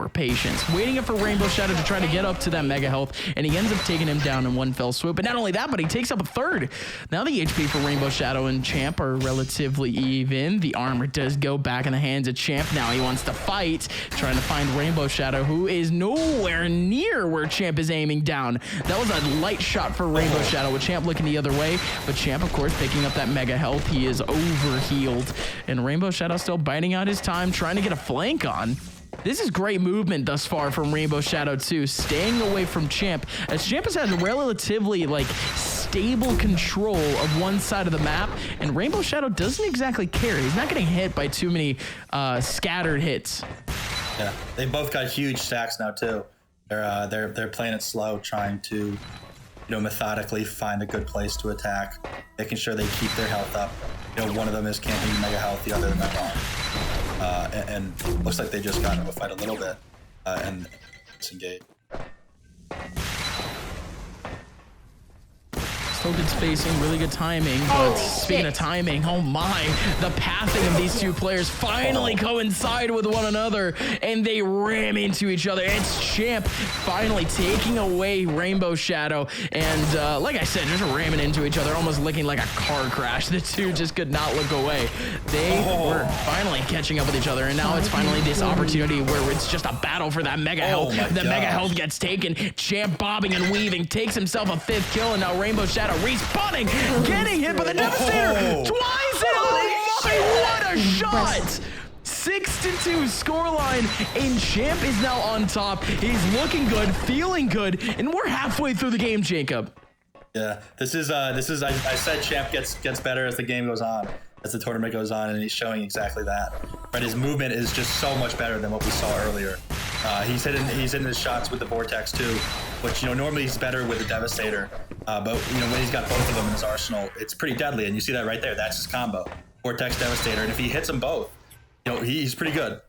patience, waiting for Rainbow Shadow to try to get up to that mega health, and he ends up taking him down in one fell swoop. But not only that, but he takes up a third. Now the HP for Rainbow Shadow and Champ are relatively even. The armor does go back in the hands of Champ. Now he wants to fight, trying to find Rainbow Shadow, who is nowhere near where Champ is aiming down. That was a light shot for Rainbow Shadow, with Champ looking the other way, but Champ, of course, picking up that mega health. He is overhealed, and Rainbow Shadow still biting out his time, trying to get a flank on. This is great movement thus far from Rainbow Shadow too, staying away from Champ, as Champ has had relatively stable control of one side of the map, and Rainbow Shadow doesn't exactly care. He's not getting hit by too many scattered hits. Yeah, they both got huge stacks now too. They're playing it slow, trying to methodically find a good place to attack, making sure they keep their health up. One of them is camping mega health, the other mega armor. And looks like they just got into a fight a little bit and disengaged. Still good spacing, really good timing, but speaking of timing, oh my, the pathing of these two players finally coincide with one another, and they ram into each other. It's Champ finally taking away Rainbow Shadow, and like I said, just ramming into each other, almost looking like a car crash. The two just could not look away. They were finally catching up with each other, and now it's finally this opportunity where it's just a battle for that mega health. The mega health gets taken. Champ bobbing and weaving, takes himself a 5th kill, and now Rainbow Shadow respawning, getting hit by the Devastator twice. Oh my, what a shot! 6-2 scoreline, and Champ is now on top. He's looking good, feeling good, and we're halfway through the game, Jacob. Yeah, this is. I said Champ gets better as the game goes on, as the tournament goes on, and he's showing exactly that. But his movement is just so much better than what we saw earlier. He's hitting his shots with the Vortex too, which normally he's better with the Devastator. But when he's got both of them in his arsenal, it's pretty deadly, and you see that right there. That's his combo, Vortex Devastator, and if he hits them both, he's pretty good.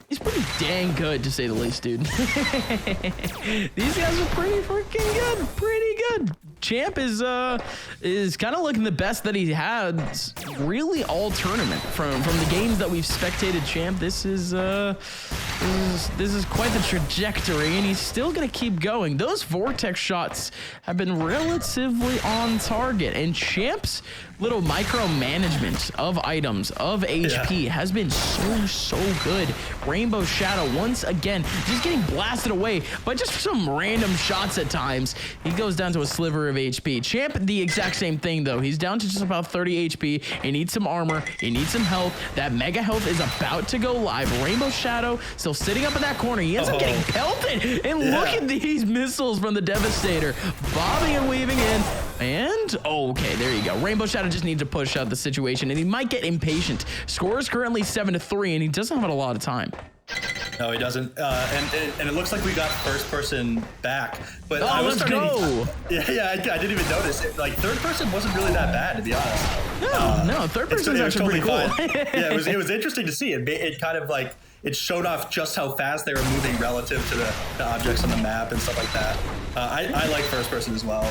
He's pretty dang good, to say the least, dude. These guys are pretty freaking good. Pretty good. Champ is kind of looking the best that he had really all tournament from the games that we've spectated. Champ, this is quite the trajectory, and he's still gonna keep going. Those Vortex shots have been relatively on target, and Champ's little micromanagement of items, of HP has been so good. Rainbow Shadow once again just getting blasted away by just some random shots at times. He goes down to a sliver of HP. Champ, the exact same thing though. He's down to just about 30 HP. He needs some armor. He needs some health. That mega health is about to go live. Rainbow Shadow still sitting up in that corner. He ends up getting pelted. And look at these missiles from the Devastator. Bobbing and weaving in. And, okay, there you go. Rainbow Shadow just needs to push out the situation, and he might get impatient. Score is currently 7-3, and he doesn't have a lot of time. No, he doesn't. And it looks like we got first person back. But let's go. I didn't even notice it. Like, third person wasn't really that bad, to be honest. No, third person is actually totally pretty cool. Yeah, it was interesting to see. It kind of like, it showed off just how fast they were moving relative to the objects on the map and stuff like that. I like first person as well,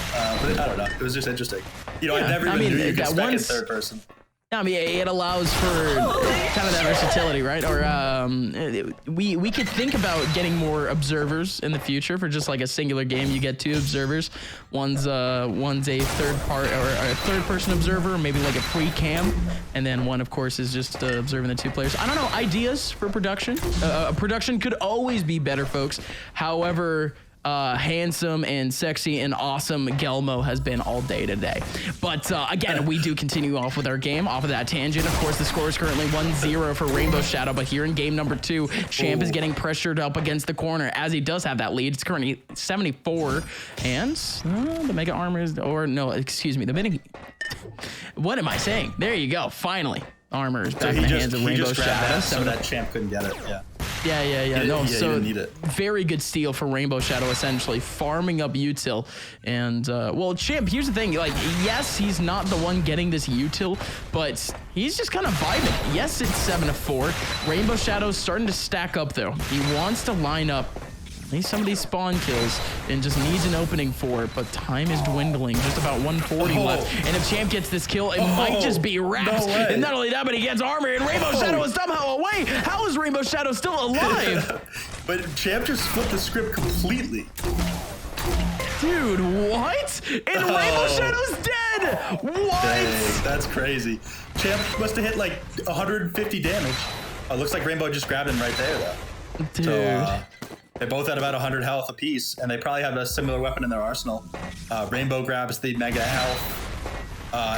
but I don't know. It was just interesting. I never even knew you could spec in third person. I mean, it allows for kind of that versatility, right? Or we could think about getting more observers in the future for just like a singular game. You get 2 observers. One's a third person observer, maybe like a free cam, and then one, of course, is just observing the 2 players. I don't know, ideas for production. Production could always be better, folks. However, handsome and sexy and awesome Gelmo has been all day today. But again, we do continue off with our game off of that tangent. Of course, the score is currently 1-0 for Rainbow Shadow, but here in game number 2, Champ is getting pressured up against the corner as he does have that lead. It's currently 74, and the mega armor is, or no, excuse me, the mini. What am I saying? There you go. Finally, armor is back in the hands of Rainbow Shadow. So that Champ couldn't get it. No, so need it. Very good steal for Rainbow Shadow, essentially farming up util. And well, Champ, here's the thing, like, yes, he's not the one getting this util, but he's just kind of vibing. Yes, it's 7-4. Rainbow Shadow's starting to stack up though. He wants to line up at least some of these spawn kills and just needs an opening for it, but time is dwindling. Just about 140 left. And if Champ gets this kill, it might just be wraps. No, and not only that, but he gets armor, and Rainbow Shadow is somehow away. How is Rainbow Shadow still alive? But Champ just flipped the script completely. Dude, what? And Rainbow Shadow's dead! What? Dang, that's crazy. Champ must have hit like 150 damage. Oh, looks like Rainbow just grabbed him right there, though. Dude. So, they both had about 100 health apiece, and they probably have a similar weapon in their arsenal. Rainbow grabs the mega health,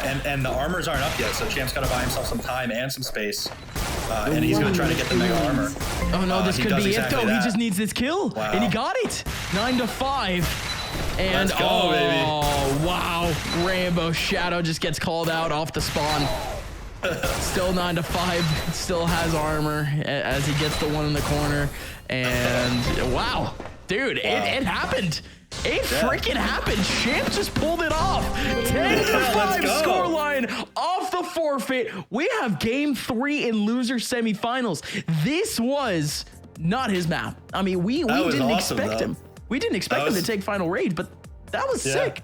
and the armors aren't up yet, so Champ's got to buy himself some time and some space, and he's going to try to get the mega armor. Oh no, this could be exactly it though. that. He just needs this kill, and he got it. 9-5. And let's go, baby. Wow, Rainbow Shadow just gets called out off the spawn. Still 9-5, still has armor as he gets the one in the corner. And wow, dude, it happened. It freaking happened. Champ just pulled it off. 10-5 scoreline off the forfeit. We have game 3 in loser semifinals. This was not his map. I mean, we didn't expect him. We didn't expect him to take final rage, but that was sick.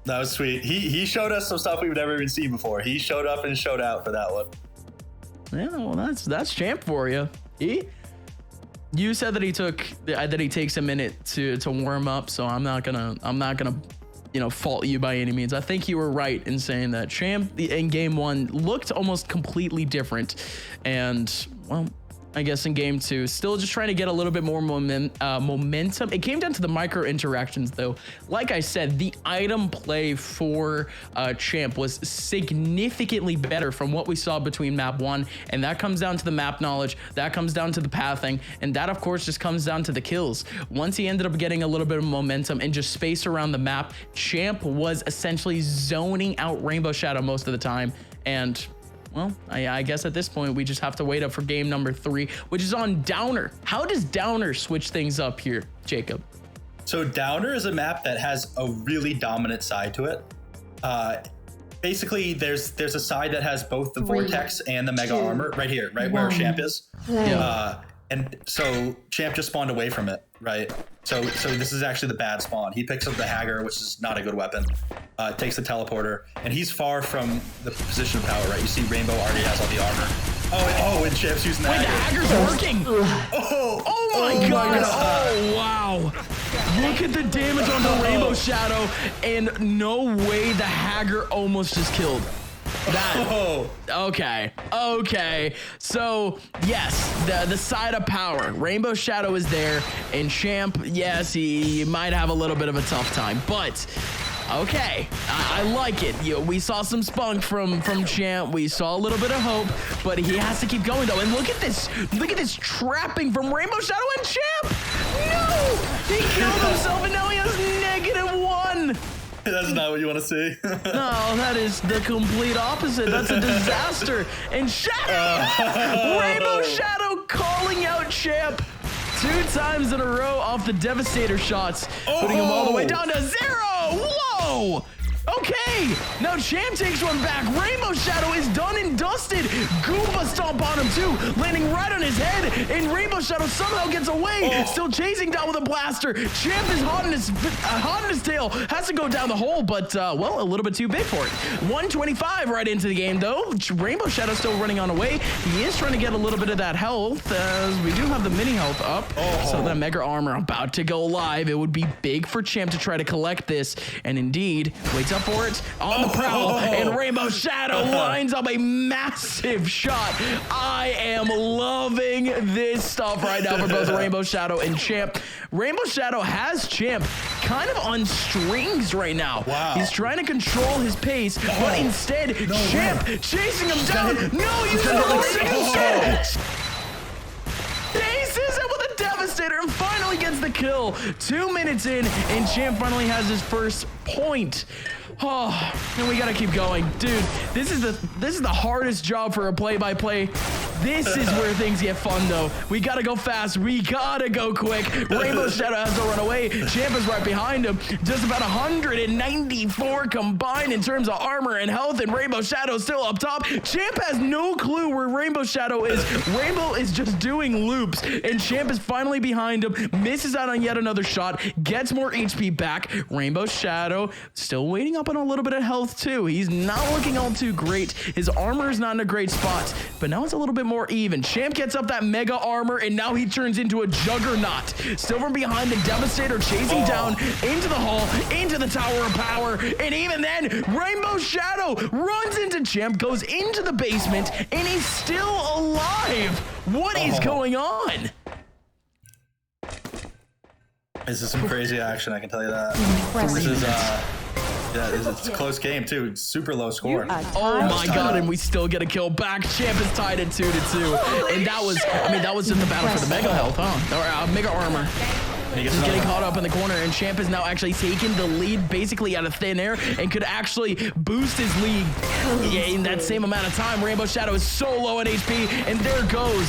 That was sweet. He showed us some stuff we've never even seen before. He showed up and showed out for that one. Yeah, well, that's Champ for you. You said that he takes a minute to warm up, so I'm not gonna fault you by any means. I think you were right in saying that Champ in game 1 looked almost completely different, and well, I guess, in game 2. Still just trying to get a little bit more momentum. It came down to the micro interactions, though. Like I said, the item play for Champ was significantly better from what we saw between map 1, and that comes down to the map knowledge, that comes down to the pathing, and that, of course, just comes down to the kills. Once he ended up getting a little bit of momentum and just space around the map, Champ was essentially zoning out Rainbow Shadow most of the time, and well, I guess at this point, we just have to wait up for game number 3, which is on Downer. How does Downer switch things up here, Jacob? So Downer is a map that has a really dominant side to it. Basically, there's a side that has both the Vortex and the Mega Armor right here, right where Champ is. And so Champ just spawned away from it, right? So this is actually the bad spawn. He picks up the Hagger, which is not a good weapon. Takes the teleporter, and he's far from the position of power, right? You see Rainbow already has all the armor. Oh, and Champ's using the Wait, Hagger. the Hagger's working! Oh my god! Oh, wow! Look at the damage on the Rainbow Shadow, and no way the Hagger almost just killed. That okay. So yes, the side of power, Rainbow Shadow is there, and Champ, yes, he might have a little bit of a tough time, but okay, I like it. We saw some spunk from Champ. We saw a little bit of hope, but he has to keep going though. And look at this trapping from Rainbow Shadow and Champ. No, he killed himself, and now he has -1. That's not what you want to see. No, that is the complete opposite. That's a disaster. And Shadow! Rainbow Shadow calling out Champ 2 times in a row off the Devastator shots, putting him all the way down to 0. Whoa! Okay, now Champ takes one back. Rainbow Shadow is done and dusted. Goomba stomp on him too, landing right on his head, and Rainbow Shadow somehow gets away, still chasing down with a blaster. Champ is hot in his tail, has to go down the hole, but well, a little bit too big for it. 125 right into the game though. Rainbow Shadow still running on away. He is trying to get a little bit of that health, as we do have the mini health up. So that Mega Armor about to go live. It would be big for Champ to try to collect this, and indeed, waits up for it on the prowl, and Rainbow Shadow lines up a massive shot. I am loving this stuff right now for both Rainbow Shadow and Champ. Rainbow Shadow has Champ kind of on strings right now. Wow. He's trying to control his pace, but instead, Champ chasing him down. No, you instead. Aces it with a Devastator and finally gets the kill. 2 minutes in, and Champ finally has his first point. Oh, and we gotta keep going, dude. This is the hardest job for a play-by-play. This is where things get fun, though. We gotta go fast. We gotta go quick. Rainbow Shadow has to run away. Champ is right behind him. Just about 194 combined in terms of armor and health, and Rainbow Shadow still up top. Champ has no clue where Rainbow Shadow is. Rainbow is just doing loops, and Champ is finally behind him. Misses out on yet another shot. Gets more HP back. Rainbow Shadow still waiting up on a little bit of health too. He's not looking all too great. His armor is not in a great spot, but now it's a little bit more even. Champ gets up that Mega Armor, and now he turns into a juggernaut. Still from behind, the Devastator chasing down into the hall, into the Tower of Power, and even then, Rainbow Shadow runs into Champ, goes into the basement, and he's still alive. What is going on? This is some crazy action, I can tell you that. This is it's a close game too. It's super low score. Oh my god, and we still get a kill back. Champ is tied at 2-2. And that was just the battle for the Mega Health, huh? Or Mega Armor. He's getting caught up in the corner, and Champ is now actually taking the lead basically out of thin air and could actually boost his lead in that same amount of time. Rainbow Shadow is so low in HP, and there goes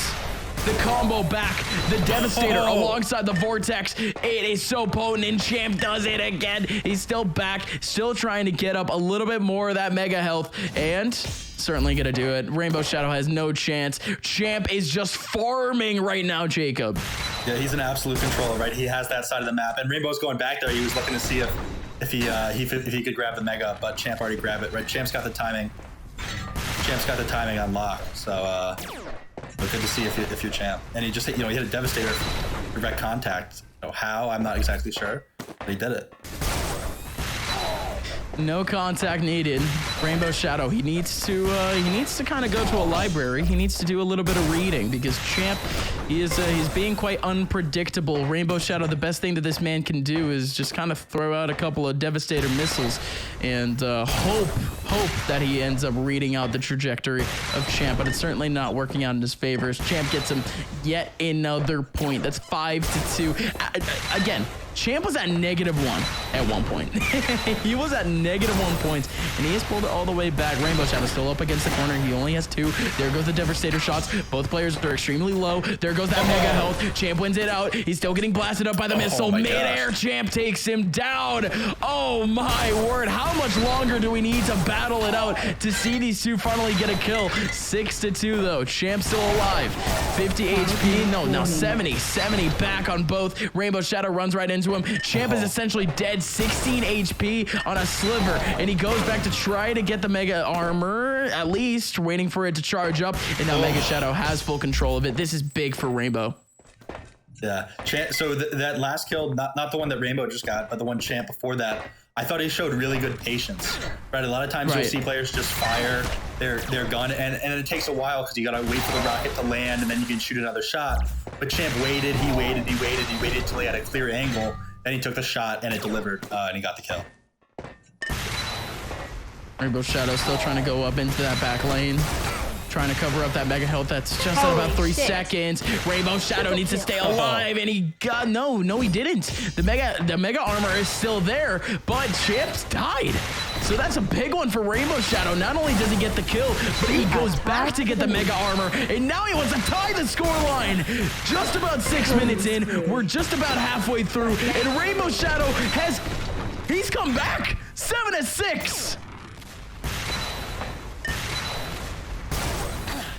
the combo back. The Devastator alongside the Vortex. It is so potent, and Champ does it again. He's still back, still trying to get up a little bit more of that Mega Health, and certainly gonna do it. Rainbow Shadow has no chance. Champ is just farming right now, Jacob. Yeah, he's an absolute controller, right? He has that side of the map, and Rainbow's going back there. He was looking to see if he could grab the Mega, but Champ already grabbed it, right? Champ's got the timing. Champ's got the timing on lock, so but good to see if you're Champ. And he just hit, he hit a Devastator direct contact. How? I'm not exactly sure, but he did it. No contact needed. Rainbow Shadow, he needs to kind of go to a library. He needs to do a little bit of reading because Champ, he's being quite unpredictable. Rainbow Shadow, the best thing that this man can do is just kind of throw out a couple of Devastator missiles and hope that he ends up reading out the trajectory of Champ, but it's certainly not working out in his favor as Champ gets him yet another point. That's 5-2. Again, Champ was at -1 at one point. He was at -1 points, and he has pulled it all the way back. Rainbow Shadow still up against the corner. He only has 2. There goes the Devastator shots. Both players are extremely low. There goes that mega health. Champ wins it out. He's still getting blasted up by the missile. Mid-air, Champ takes him down. Oh my word. How much longer do we need to battle it out to see these two finally get a kill? 6-2 though. Champ still alive. 50 HP. No, now 70 back on both. Rainbow Shadow runs right into him. Champ is essentially dead, 16 HP on a sliver, and he goes back to try to get the mega armor, at least waiting for it to charge up, and now Mega Shadow has full control of it. This is big for Rainbow. Yeah, so that last kill, not the one that Rainbow just got, but the one Champ before that, I thought he showed really good patience, right? A lot of times you'll see players just fire their gun, and it takes a while because you gotta wait for the rocket to land, and then you can shoot another shot. But Champ waited, he waited until he had a clear angle. Then he took the shot and it delivered, and he got the kill. Rainbow Shadow still trying to go up into that back lane. Trying to cover up that mega health. That's just at about 3 seconds. Rainbow Shadow needs to stay alive, and he got no, he didn't. The mega armor is still there, but Champ's died. So that's a big one for Rainbow Shadow. Not only does he get the kill, but he goes back to get the mega armor, and now he wants to tie the score line. Just about 6 minutes in, we're just about halfway through, and Rainbow Shadow he's come back. 7-6.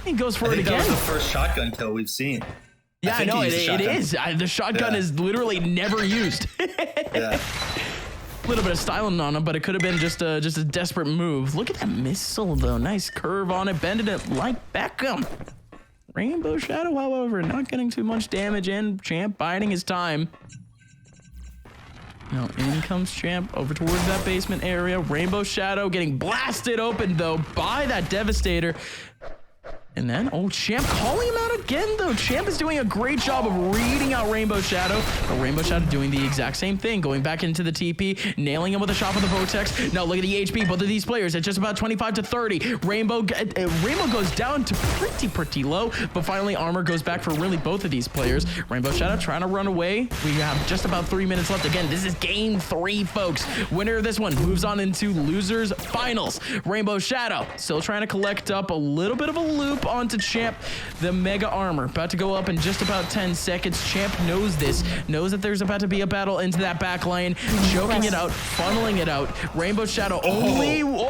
He goes for it again. That was the first shotgun kill we've seen. Yeah, I know it is. The shotgun is literally never used. Yeah. A little bit of styling on him, but it could have been just a desperate move. Look at that missile though. Nice curve on it, bended it like Beckham. Rainbow Shadow, however, not getting too much damage in. Champ biding his time. Now in comes Champ over towards that basement area. Rainbow Shadow getting blasted open though by that Devastator. And then, Champ calling him out again, though. Champ is doing a great job of reading out Rainbow Shadow, but Rainbow Shadow doing the exact same thing, going back into the TP, nailing him with a shot with the Vortex. Now look at the HP, both of these players at just about 25-30. Rainbow goes down to pretty low, but finally armor goes back for really both of these players. Rainbow Shadow trying to run away. We have just about 3 minutes left. Again, this is game 3, folks. Winner of this one moves on into losers finals. Rainbow Shadow still trying to collect up a little bit of a loop onto Champ. The mega armor about to go up in just about 10 seconds. Champ knows this, knows that there's about to be a battle into that back lane, choking it out, funneling it out. Rainbow Shadow only 1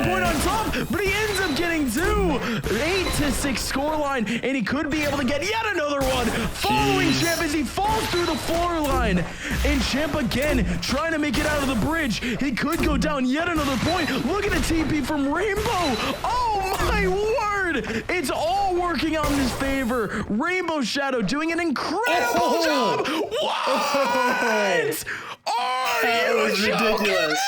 point on top, but he ends up getting 2. 8-6 scoreline, and he could be able to get yet another one. Following Champ as he falls through the floor line, and Champ again trying to make it out of the bridge. He could go down yet another point. Look at the TP from Rainbow. Oh my word! It's all working on his favor. Rainbow Shadow doing an incredible job. What? That was ridiculous.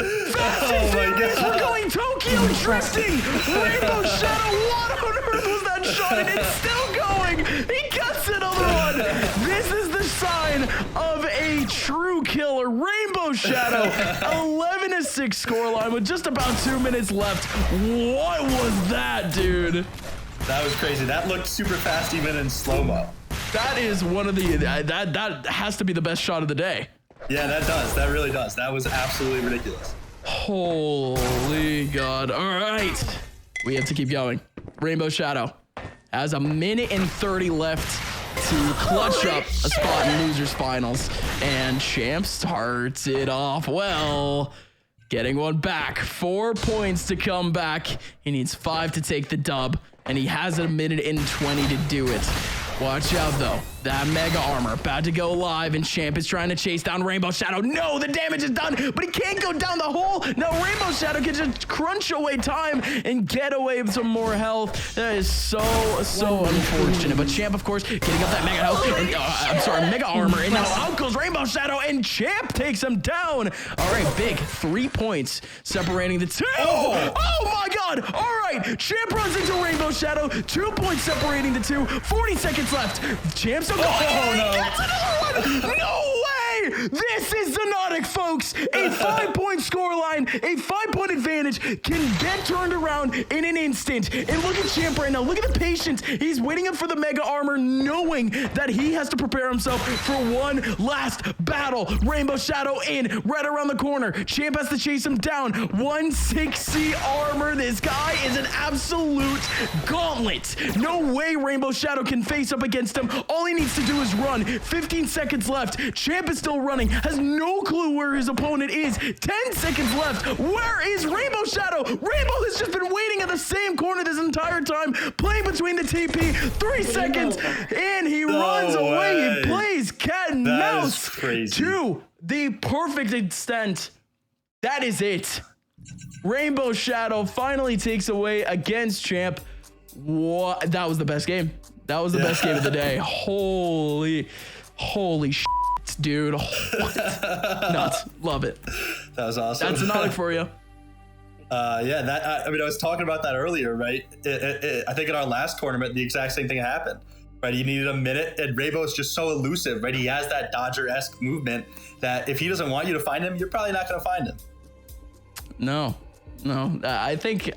Oh my God. We're going Tokyo drifting. Rainbow Shadow, what on earth was that shot? And it's still going. He gets another one. This is the sign of a true killer. Rainbow Shadow, 11-6 scoreline with just about 2 minutes left. What was that, dude? That was crazy. That looked super fast even in slow-mo. That is one of the, that has to be the best shot of the day. Yeah, that does. That really does. That was absolutely ridiculous. Holy God. All right. We have to keep going. Rainbow Shadow has 1 minute and 30 left to clutch up a spot in losers finals. And Champ starts it off well. Getting one back. 4 points to come back. He needs 5 to take the dub. And he has 1 minute and 20 to do it. Watch out, though. That Mega Armor about to go live, and Champ is trying to chase down Rainbow Shadow. No, the damage is done, but he can't go down the hole. Now Rainbow Shadow can just crunch away time and get away with some more health. That is so unfortunate. But Champ, of course, getting up that Mega health. And, Mega Armor. And now out goes Rainbow Shadow, and Champ takes him down. All right, big 3 points separating the two. Oh my God. All right, Champ runs into Rainbow Shadow. 2 points separating the two. 40 seconds left. Champ's still going. Oh, no. That's another one. No way. This is Xonotic, folks. A 5-point scoreline, a 5-point advantage can get turned around in an instant. And look at Champ right now. Look at the patience. He's waiting up for the Mega Armor, knowing that he has to prepare himself for one last battle. Rainbow Shadow in, right around the corner. Champ has to chase him down. 160 armor. This guy is an absolute gauntlet. No way Rainbow Shadow can face up against him. All he needs to do is run. 15 seconds left. Champ is still running. Has no clue where his opponent is. 10 seconds left. Where is Rainbow Shadow? Rainbow has just been waiting at the same corner this entire time, playing between the TP. 3 seconds, and he runs away. He plays cat and mouse to the perfect extent. That is it. Rainbow Shadow finally takes away against Champ. What? That was the best game. That was the best game of the day. Holy shit, dude. What? Nuts. Love it. That was awesome. That's Xonotic for you. I was talking about that earlier, right? I think in our last tournament, the exact same thing happened, right? He needed a minute, and Rainbow's just so elusive, right? He has that Dodger-esque movement that if he doesn't want you to find him, you're probably not going to find him. No, I think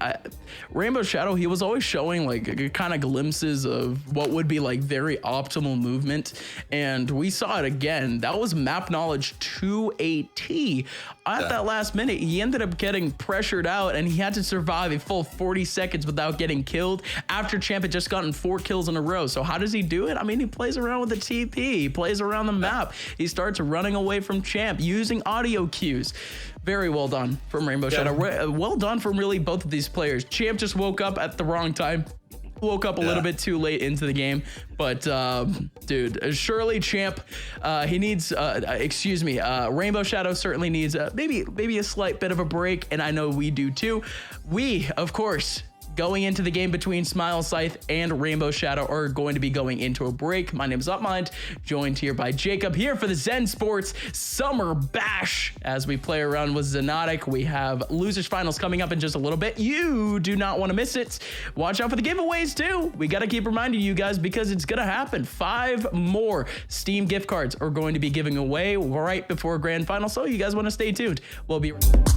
Rainbow Shadow, he was always showing like kind of glimpses of what would be like very optimal movement. And we saw it again. That was map knowledge to a T. At that last minute, he ended up getting pressured out, and he had to survive a full 40 seconds without getting killed after Champ had just gotten 4 kills in a row. So how does he do it? I mean, he plays around with the TP. He plays around the map. He starts running away from Champ using audio cues. Very well done from Rainbow Shadow. Well done from really both of these players. Champ just woke up at the wrong time. Woke up a little bit too late into the game, but dude, surely Champ, he needs, Rainbow Shadow certainly needs maybe a slight bit of a break, and I know we do too. We, of course, going into the game between Smile Scythe and Rainbow Shadow are going to be going into a break. My name is Upmind, joined here by Jacob here for the Zen Sports Summer Bash. As we play around with Xonotic, we have losers finals coming up in just a little bit. You do not want to miss it. Watch out for the giveaways too. We got to keep reminding you guys because it's going to happen. 5 more Steam gift cards are going to be giving away right before grand final. So you guys want to stay tuned. We'll be right back.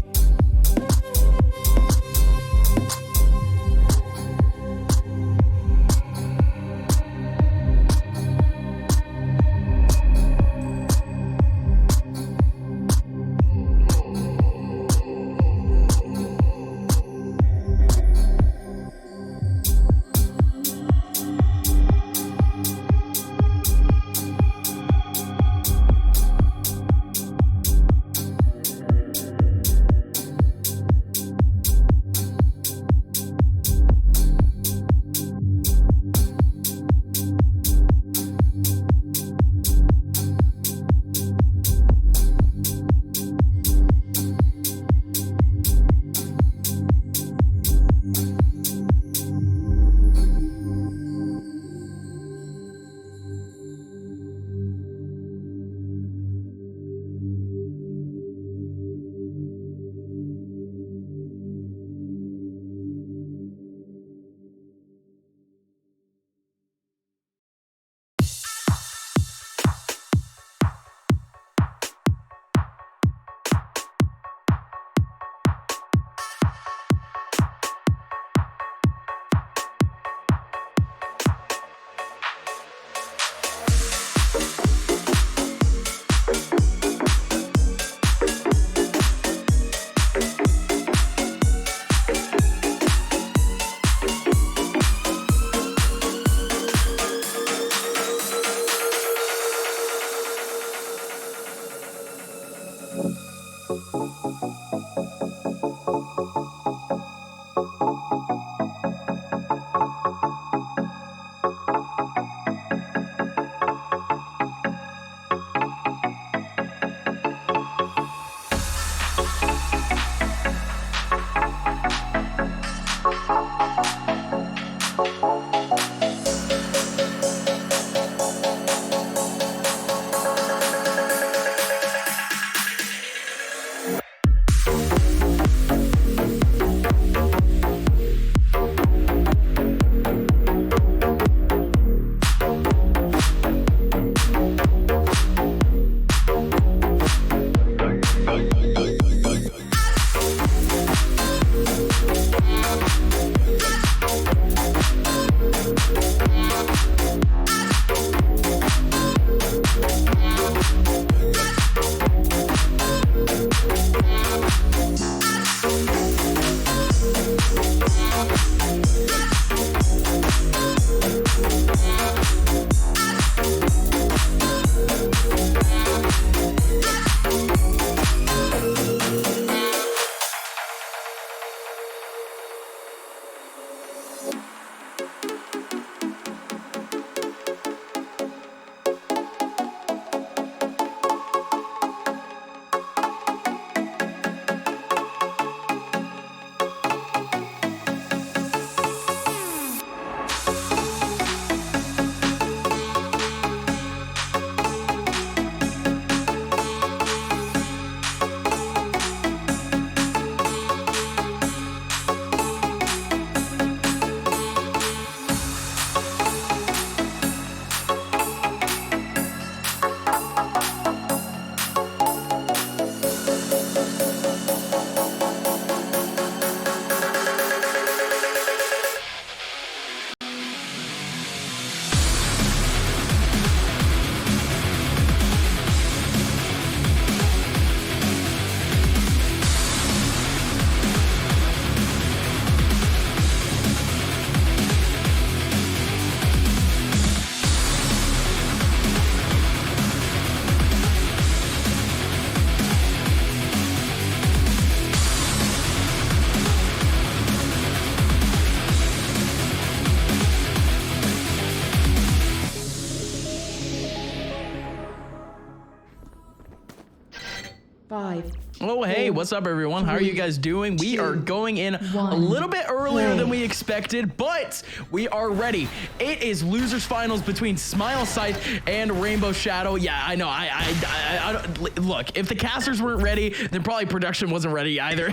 5. Oh, hey, what's up, everyone? How are you guys doing? We are going in a little bit earlier than we expected, but we are ready. It is losers finals between Smile Scythe and Rainbow Shadow. Yeah, I know. I don't, look, if the casters weren't ready, then probably production wasn't ready either.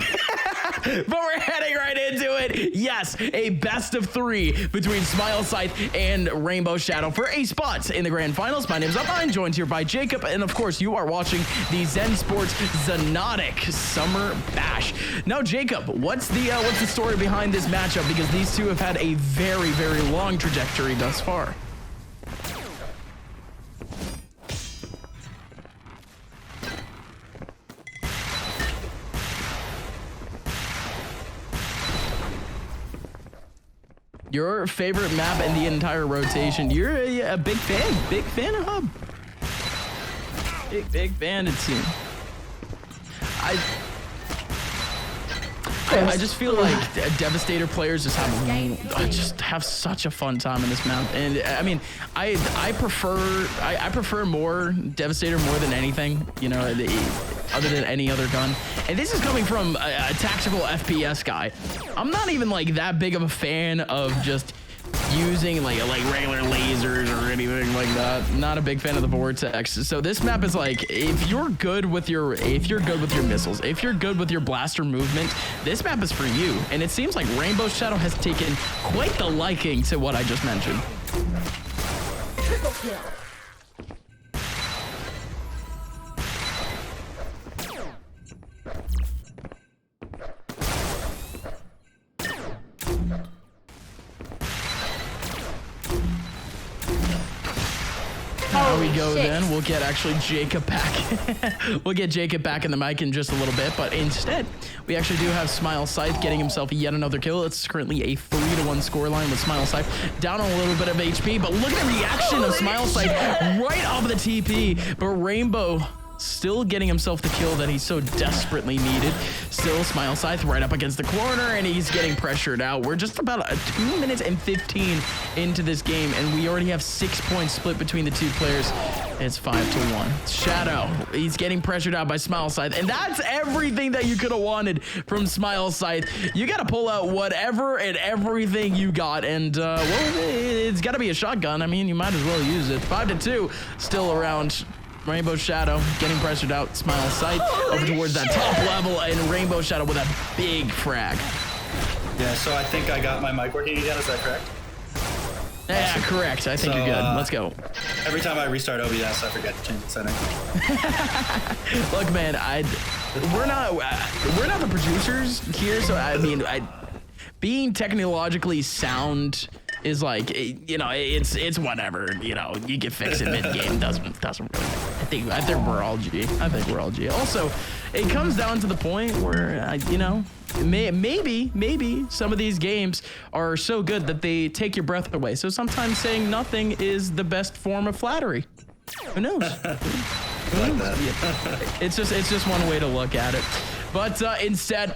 But we're heading right into it. Yes, a best of 3 between Smile Scythe and Rainbow Shadow for a spot in the grand finals. My name's Up. I'm joined here by Jacob, and of course, you are watching the Esports Xonotic Summer Bash. Now, Jacob, what's the story behind this matchup? Because these two have had a very, very long trajectory thus far. Your favorite map in the entire rotation. You're a big fan of Hub. Big fan, it seems. I just feel like Devastator players just have such a fun time in this map, and I mean, I prefer more Devastator more than anything, you know, other than any other gun. And this is coming from a tactical FPS guy. I'm not even like that big of a fan of just using like regular lasers or anything like that. Not a big fan of the vortex. So this map is like, if you're good with your missiles, if you're good with your blaster movement, this map is for you. And it seems like Rainbow Shadow has taken quite the liking to what I just mentioned. Triple kill. There we go. Then we'll get actually Jacob back. We'll get Jacob back in the mic in just a little bit, but instead we actually do have Smile Scythe getting himself yet another kill. It's currently a 3-1 scoreline with Smile Scythe down on a little bit of HP, but look at the reaction of Smile Scythe right off the TP. But Rainbow still getting himself the kill that he so desperately needed. Still Smile Scythe right up against the corner, and he's getting pressured out. We're just about 2 minutes and 15 into this game, and we already have 6 points split between the two players. It's 5-1. Shadow, he's getting pressured out by Smile Scythe, and that's everything that you could have wanted from Smile Scythe. You got to pull out whatever and everything you got, and well, it's got to be a shotgun. I mean, you might as well use it. 5-2, still around. Rainbow Shadow getting pressured out. Smile Scythe over towards that top level, and Rainbow Shadow with a big frag. Yeah, so I think I got my mic working again. Is that correct? Yeah, awesome. Correct. I think you're good. Let's go. Every time I restart OBS, I forget to change the setting. Look, man, we're not the producers here, so I mean, being technologically sound is like, you know, it's whatever, you know, you can fix it mid-game. Doesn't really, I think we're all G. I think we're all G. Also, it comes down to the point where, you know, maybe some of these games are so good that they take your breath away. So sometimes saying nothing is the best form of flattery. Who knows? It's just one way to look at it. But instead,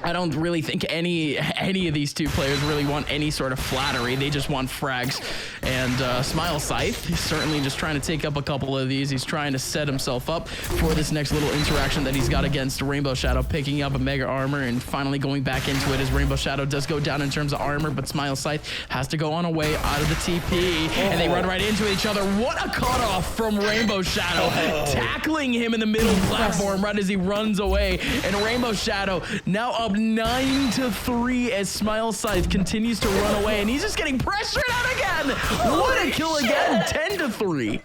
I don't really think any of these two players really want any sort of flattery. They just want frags. And Smile Scythe, he's certainly just trying to take up a couple of these. He's trying to set himself up for this next little interaction that he's got against Rainbow Shadow, picking up a mega armor and finally going back into it as Rainbow Shadow does go down in terms of armor, but Smile Scythe has to go on a way out of the TP, and they run right into each other. What a cutoff from Rainbow Shadow, tackling him in the middle platform right as he runs away, and Rainbow Shadow now up 9-3 as Smile Scythe continues to run away, and he's just getting pressured out again. What a kill again, 10-3.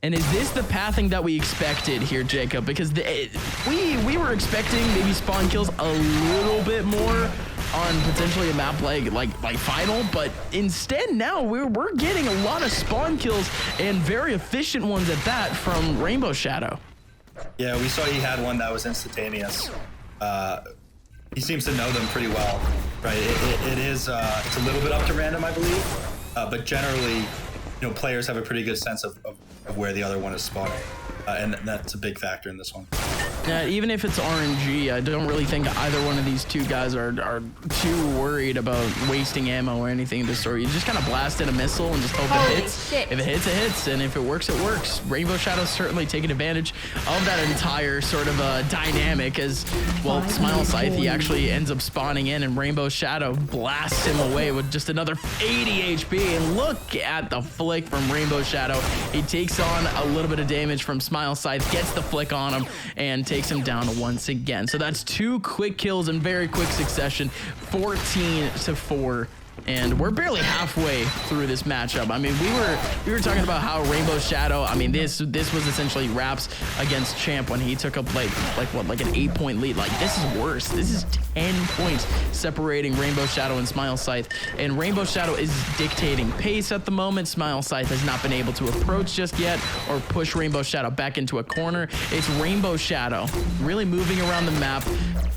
And is this the pathing that we expected here, Jacob? Because we were expecting maybe spawn kills a little bit more on potentially a map like Final, but instead now we're getting a lot of spawn kills and very efficient ones at that from Rainbow Shadow. Yeah, we saw he had one that was instantaneous. He seems to know them pretty well, right? It's a little bit up to random, I believe, but generally, you know, players have a pretty good sense of where the other one is spawning, and that's a big factor in this one. Even if it's RNG, I don't really think either one of these two guys are too worried about wasting ammo or anything in this story. You just kind of blast in a missile and just hope it hits. Shit. If it hits, it hits, and if it works, it works. Rainbow Shadow's certainly taking advantage of that entire sort of dynamic as, well, Smile Scythe, he actually ends up spawning in, and Rainbow Shadow blasts him away with just another 80 HP, and look at the flick from Rainbow Shadow. He takes on a little bit of damage from Smile Scythe, gets the flick on him, and takes him down once again. So that's 2 quick kills in very quick succession, 14-4. And we're barely halfway through this matchup. I mean, we were talking about how Rainbow Shadow, I mean, this was essentially Raps against Champ when he took up like an 8-point lead. Like, this is worse. This is 10 points separating Rainbow Shadow and Smile Scythe. And Rainbow Shadow is dictating pace at the moment. Smile Scythe has not been able to approach just yet or push Rainbow Shadow back into a corner. It's Rainbow Shadow really moving around the map,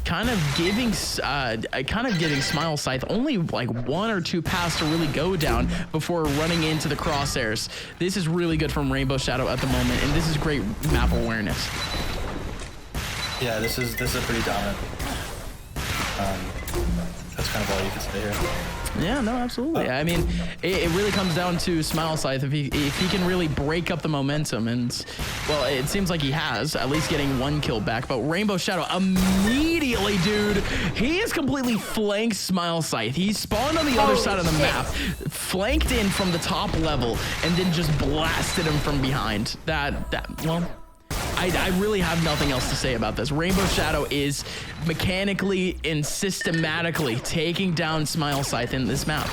kind of giving Smile Scythe only like 1 or 2 paths to really go down before running into the crosshairs. This is really good from Rainbow Shadow at the moment, and this is great map awareness. Yeah, this is a pretty dominant. That's kind of all you can say here. Yeah, no, absolutely. I mean, it really comes down to Smile Scythe. If he can really break up the momentum, and, well, it seems like he has, at least getting 1 kill back. But Rainbow Shadow immediately, dude, he has completely flanked Smile Scythe. He spawned on the other side of the map, flanked in from the top level, and then just blasted him from behind. Well, I really have nothing else to say about this. Rainbow Shadow is mechanically and systematically taking down Smile Scythe in this map.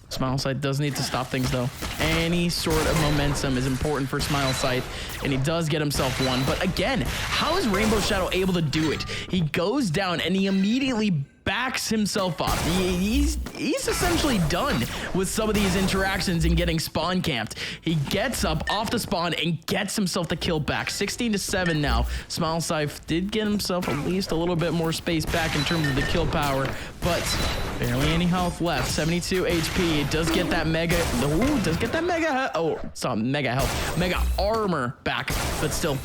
Smile Scythe does need to stop things, though. Any sort of momentum is important for Smile Scythe, and he does get himself 1. But again, how is Rainbow Shadow able to do it? He goes down, and he immediately backs himself up. He's essentially done with some of these interactions and getting spawn camped. He gets up off the spawn and gets himself the kill back. 16-7 now. Smile Scythe did get himself at least a little bit more space back in terms of the kill power, but barely any health left. 72 HP. It does get that mega. Ooh, does get that mega. Oh, it's not mega health. Mega armor back, but still.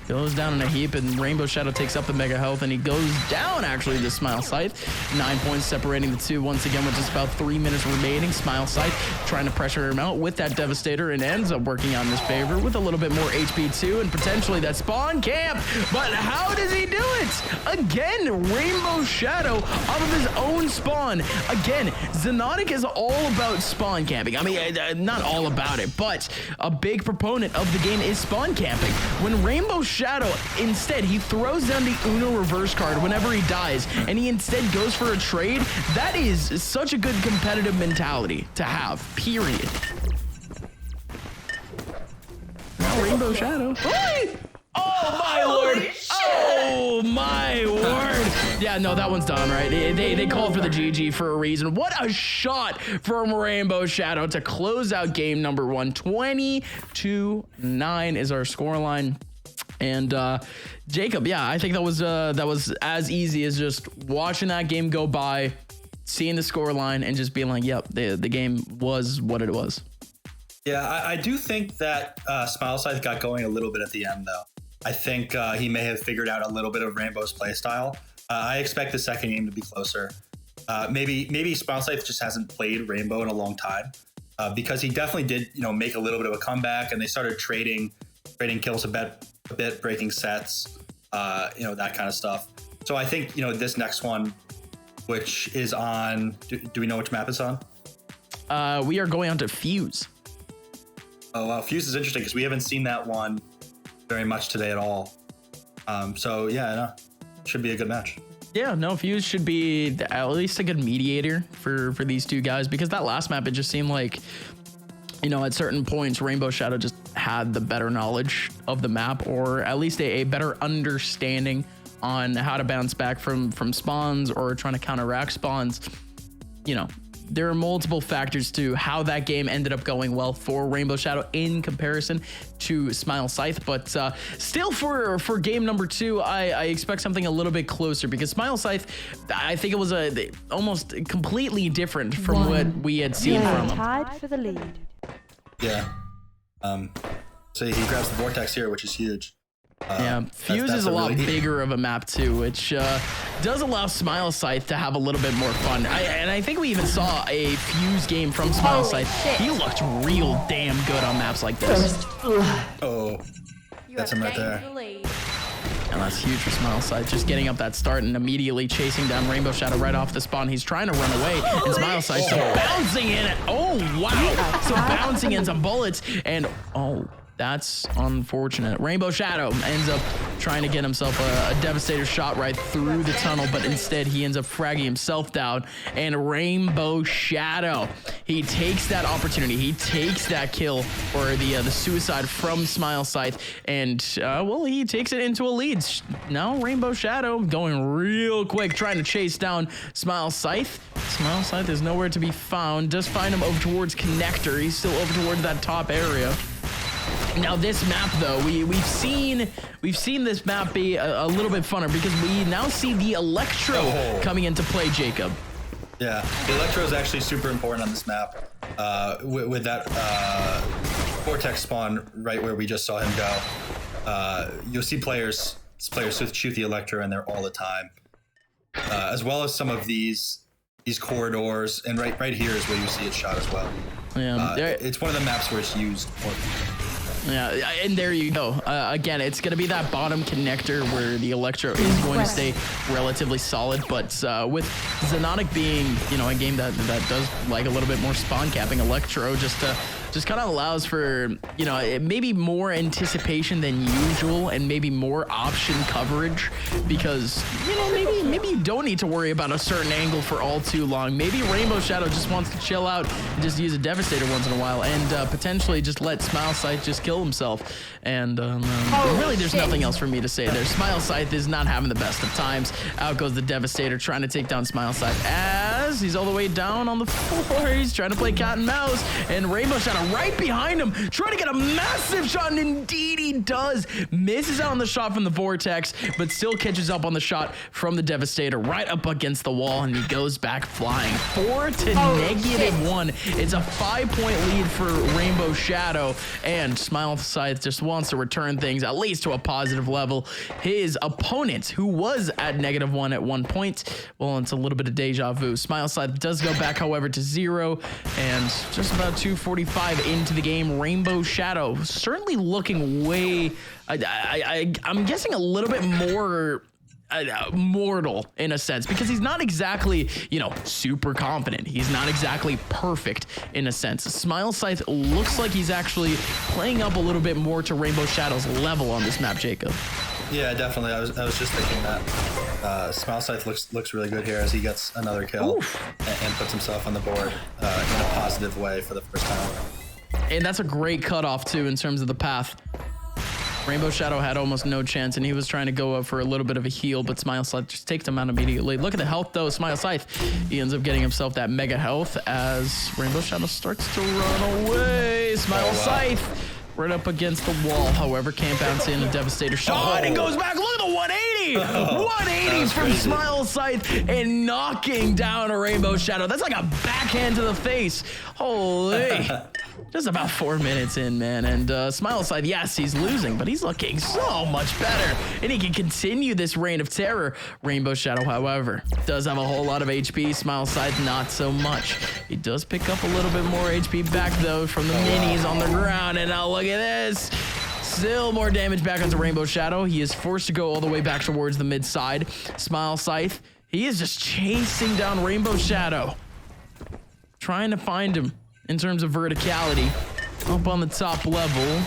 Goes down in a heap, and Rainbow Shadow takes up the mega health, and he goes down actually to Smile Scythe. 9 points separating the two once again with just about 3 minutes remaining. Smile Scythe trying to pressure him out with that Devastator, and ends up working out in his favor with a little bit more HP too, and potentially that spawn camp. But how does he do it? Again, Rainbow Shadow out of his own spawn. Again, Xonotic is all about spawn camping. I mean, not all about it, but a big proponent of the game is spawn camping. When Rainbow Shadow, instead, he throws down the Uno reverse card whenever he dies, and he instead goes for a trade. That is such a good competitive mentality to have, period. Now Rainbow Shadow. Oh my lord! Oh my word! Yeah, no, that one's done, right? They called for the GG for a reason. What a shot from Rainbow Shadow to close out game number 1. 20-9 is our scoreline. And Jacob, yeah, I think that was as easy as just watching that game go by, seeing the scoreline, and just being like, yep, the game was what it was. Yeah, I do think that Smile Scythe got going a little bit at the end, though. I think he may have figured out a little bit of Rainbow's playstyle. I expect the second game to be closer. Maybe Smile Scythe just hasn't played Rainbow in a long time, because he definitely did, make a little bit of a comeback, and they started trading kills a bit, breaking sets, that kind of stuff. So I think, this next one, which is on, do we know which map it's on? We are going on to Fuse. Oh, wow. Fuse is interesting because we haven't seen that one very much today at all. So yeah, no, should be a good match. Yeah, no, Fuse should be at least a good mediator for these two guys, because that last map, it just seemed like, at certain points, Rainbow Shadow just had the better knowledge of the map, or at least a better understanding on how to bounce back from spawns or trying to counteract spawns. There are multiple factors to how that game ended up going well for Rainbow Shadow in comparison to Smile Scythe, but still for game number 2, I expect something a little bit closer, because Smile Scythe, I think it was almost completely different from what we had seen from him. Tied for the lead. Yeah. So he grabs the vortex here, which is huge. Yeah, Fuse is a lot bigger of a map too, which does allow Smile Scythe to have a little bit more fun. And I think we even saw a Fuse game from Smile Scythe. He looked real damn good on maps like this. Oh, that's him right there. And that's huge for Smile Scythe, just getting up that start and immediately chasing down Rainbow Shadow right off the spawn. He's trying to run away, and Smile Scythe still bouncing in it. Oh, wow. So bouncing in some bullets, and oh, that's unfortunate. Rainbow Shadow ends up trying to get himself a Devastator shot right through the tunnel, but instead he ends up fragging himself down. And Rainbow Shadow, he takes that opportunity. He takes that kill or the suicide from Smile Scythe, and well, he takes it into a lead. Now Rainbow Shadow going real quick, trying to chase down Smile Scythe. Smile Scythe is nowhere to be found. Does find him over towards Connector. He's still over towards that top area. Now this map though, we've seen this map be a little bit funner because we now see the Electro coming into play, Jacob. Yeah, the Electro is actually super important on this map. With that vortex spawn right where we just saw him go, you'll see players shoot the Electro in there all the time, as well as some of these corridors, and right here is where you see it shot as well. Yeah, it's one of the maps where it's used more. Yeah, and there you go. Again, it's going to be that bottom connector where the Electro is going to stay relatively solid, but with Xonotic being, a game that does like a little bit more spawn capping, Electro just kind of allows for, maybe more anticipation than usual and maybe more option coverage because, maybe you don't need to worry about a certain angle for all too long. Maybe Rainbow Shadow just wants to chill out and just use a Devastator once in a while and potentially just let Smile Scythe just kill himself. And really, there's nothing else for me to say there. Smile Scythe is not having the best of times. Out goes the Devastator trying to take down Smile Scythe as he's all the way down on the floor. He's trying to play cat and mouse, and Rainbow Shadow right behind him, trying to get a massive shot, and indeed he does. Misses out on the shot from the Vortex, but still catches up on the shot from the Devastator right up against the wall, and he goes back flying. 4 to -1. It's a 5-point lead for Rainbow Shadow, and Smile Scythe just wants to return things at least to a positive level. His opponent, who was at -1 at one point, well, it's a little bit of deja vu. Smile Scythe does go back, however, to 0, and just about 2:45 into the game. Rainbow Shadow certainly looking way, I'm guessing a little bit more mortal in a sense, because he's not exactly, super confident. He's not exactly perfect in a sense. Smile Scythe looks like he's actually playing up a little bit more to Rainbow Shadow's level on this map, Jacob. Yeah, definitely. I was just thinking that Smile Scythe looks really good here as he gets another kill and puts himself on the board in a positive way for the first time. And that's a great cutoff too in terms of the path. Rainbow Shadow had almost no chance, and he was trying to go up for a little bit of a heal, but Smile Scythe just takes him out immediately. Look at the health, though. Smile Scythe, he ends up getting himself that mega health as Rainbow Shadow starts to run away. Smile Scythe right up against the wall, however, can't bounce in a Devastator shot, and goes back. Look at the 180! 180 from crazy. Smile Scythe and knocking down a Rainbow Shadow. That's like a backhand to the face. Holy. Just about 4 minutes in, man, and Smile Scythe, yes, he's losing, but he's looking so much better, and he can continue this reign of terror. Rainbow Shadow, however, does have a whole lot of HP. Smile Scythe, not so much. He does pick up a little bit more HP back, though, from the minis on the ground, and now look at this. Still more damage back onto Rainbow Shadow. He is forced to go all the way back towards the mid side. Smile Scythe, he is just chasing down Rainbow Shadow, trying to find him in terms of verticality up on the top level,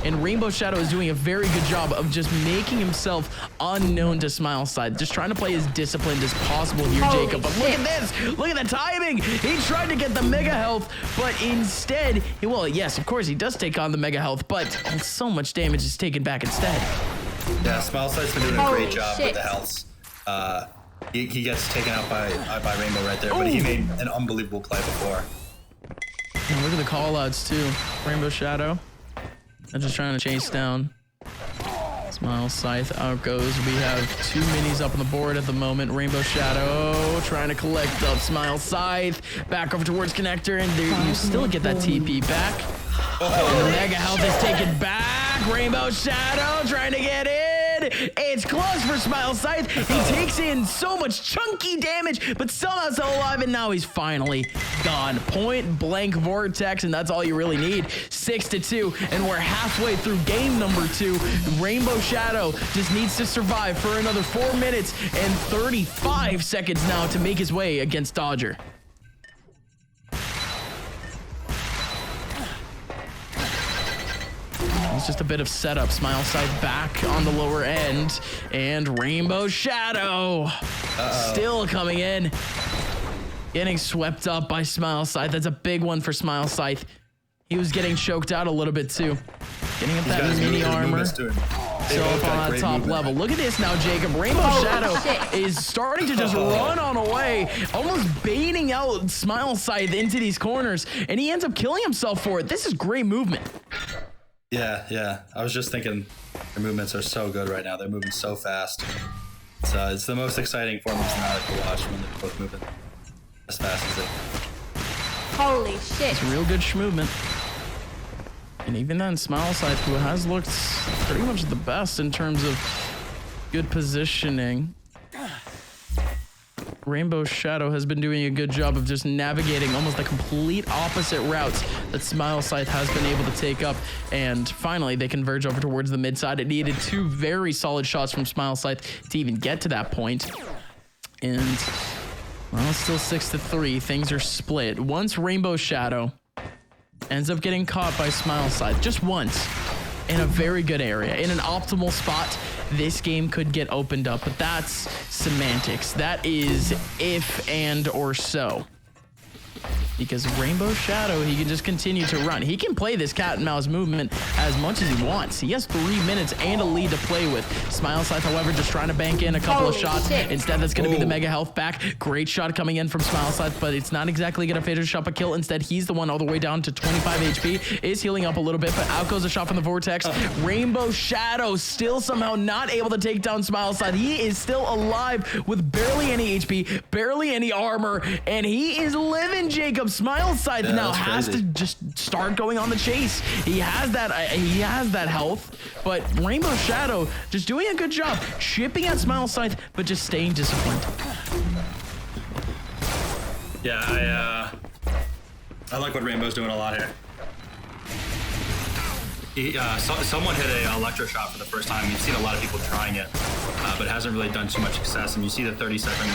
and Rainbow Shadow is doing a very good job of just making himself unknown to Smile Scythe, just trying to play as disciplined as possible here, Jacob. But look at this, look at the timing. He tried to get the mega health, but instead, well, yes, of course he does take on the mega health, but so much damage is taken back instead. Yeah, Smile Scythe's been doing a great job with the healths. He gets taken out by Rainbow right there, but he made an unbelievable play before. And look at the call-outs too. Rainbow Shadow, they're just trying to chase down Smile Scythe. Out goes. We have 2 minis up on the board at the moment. Rainbow Shadow trying to collect up Smile Scythe. Back over towards Connector, and there you still get that TP back. And the mega health is taken back. back. Rainbow Shadow trying to get in. It's close for Smile Scythe. He takes in so much chunky damage, but somehow still alive, and now he's finally gone. Point blank vortex, and that's all you really need. 6-2, and we're halfway through game number 2. Rainbow Shadow just needs to survive for another 4 minutes and 35 seconds now to make his way against Dodger. It's just a bit of setup. Smile Scythe back on the lower end, and Rainbow Shadow still coming in. Getting swept up by Smile Scythe. That's a big one for Smile Scythe. He was getting choked out a little bit too. Getting up that mini armor. So up on that top level. Look at this now, Jacob. Rainbow Shadow is starting to just run on away, almost baiting out Smile Scythe into these corners, and he ends up killing himself for it. This is great movement. Yeah. I was just thinking their movements are so good right now. They're moving so fast. It's the most exciting form of Xonotic to watch when they're both moving as fast as they can. Holy shit. It's real good movement. And even then, Smile Scythe, who has looked pretty much the best in terms of good positioning. Rainbow Shadow has been doing a good job of just navigating almost the complete opposite routes that Smile Scythe has been able to take up. And finally, they converge over towards the mid side. It needed 2 very solid shots from Smile Scythe to even get to that point. And, well, it's still 6-3. Things are split. Once Rainbow Shadow ends up getting caught by Smile Scythe, just once, in a very good area, in an optimal spot, this game could get opened up, but that's semantics. That is if and or so. Because Rainbow Shadow, he can just continue to run. He can play this cat and mouse movement as much as he wants. He has 3 minutes and a lead to play with. Smile Scythe, however, just trying to bank in a couple of shots. Instead, that's going to be the mega health back. Great shot coming in from Smile Scythe, but it's not exactly going to finish up a kill. Instead, he's the one all the way down to 25 HP. Is healing up a little bit, but out goes a shot from the Vortex. Rainbow Shadow still somehow not able to take down Smile Scythe. He is still alive with barely any HP, barely any armor, and he is living, Jacob. Smile Scythe now has to just start going on the chase. He has that health, but Rainbow Shadow just doing a good job chipping at Smile Scythe, but just staying disciplined. Yeah, I like what Rainbow's doing a lot here. Someone hit a electro shot for the first time. You've seen a lot of people trying it, but it hasn't really done too much success. And you see the 30-second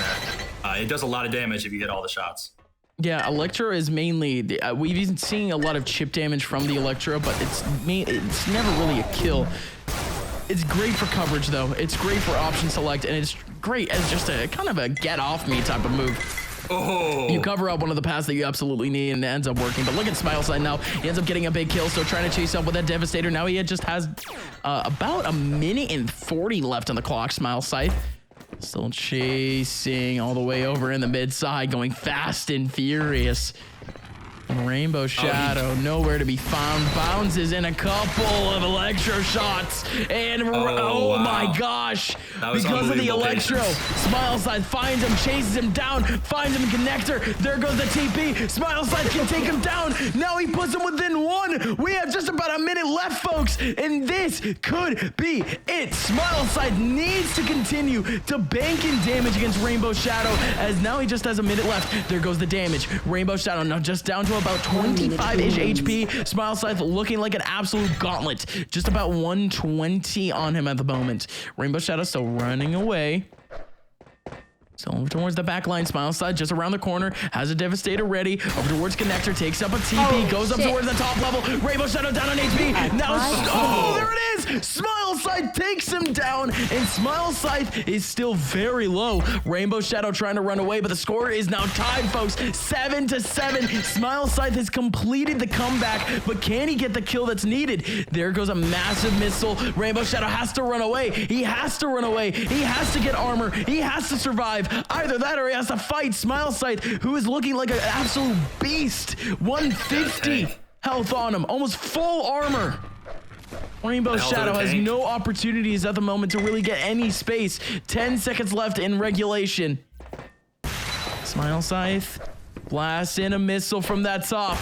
there. It does a lot of damage if you hit all the shots. Yeah, Electro is mainly, we've been seeing a lot of chip damage from the Electro, but it's never really a kill. It's great for coverage though. It's great for option select, and it's great as just a kind of a get off me type of move. Oh. You cover up one of the paths that you absolutely need, and it ends up working. But look at Smile Scythe now. He ends up getting a big kill, so trying to chase up with that Devastator. Now he just has about 1:40 left on the clock, Smile Scythe. Still chasing all the way over in the mid side, going fast and furious. And Rainbow Shadow, nowhere to be found. Bounces in a couple of electro shots. And wow. My gosh. Because of the electro, Smile Scythe finds him, chases him down, finds him in connector. There goes the TP. Smile Scythe can take him down. Now he puts him within 1. We have just about a minute left, folks. And this could be it. Smile Scythe needs to continue to bank in damage against Rainbow Shadow, as now he just has a minute left. There goes the damage. Rainbow Shadow now just down to about 25-ish HP. Smile Scythe looking like an absolute gauntlet. Just about 120 on him at the moment. Rainbow Shadow still running away. So over towards the back line, Smile Scythe just around the corner, has a Devastator ready, over towards Connector, takes up a TP, goes up towards the top level, Rainbow Shadow down on HP, now, there it is! Smile Scythe takes him down, and Smile Scythe is still very low. Rainbow Shadow trying to run away, but the score is now tied, folks, 7-7. Smile Scythe has completed the comeback, but can he get the kill that's needed? There goes a massive missile. Rainbow Shadow has to run away. He has to run away. He has to get armor. He has to survive. Either that or he has to fight Smile Scythe, who is looking like an absolute beast. 150 health on him, almost full armor. Rainbow Shadow has no opportunities at the moment to really get any space. 10 seconds left in regulation. Smile Scythe blasts in a missile from that top.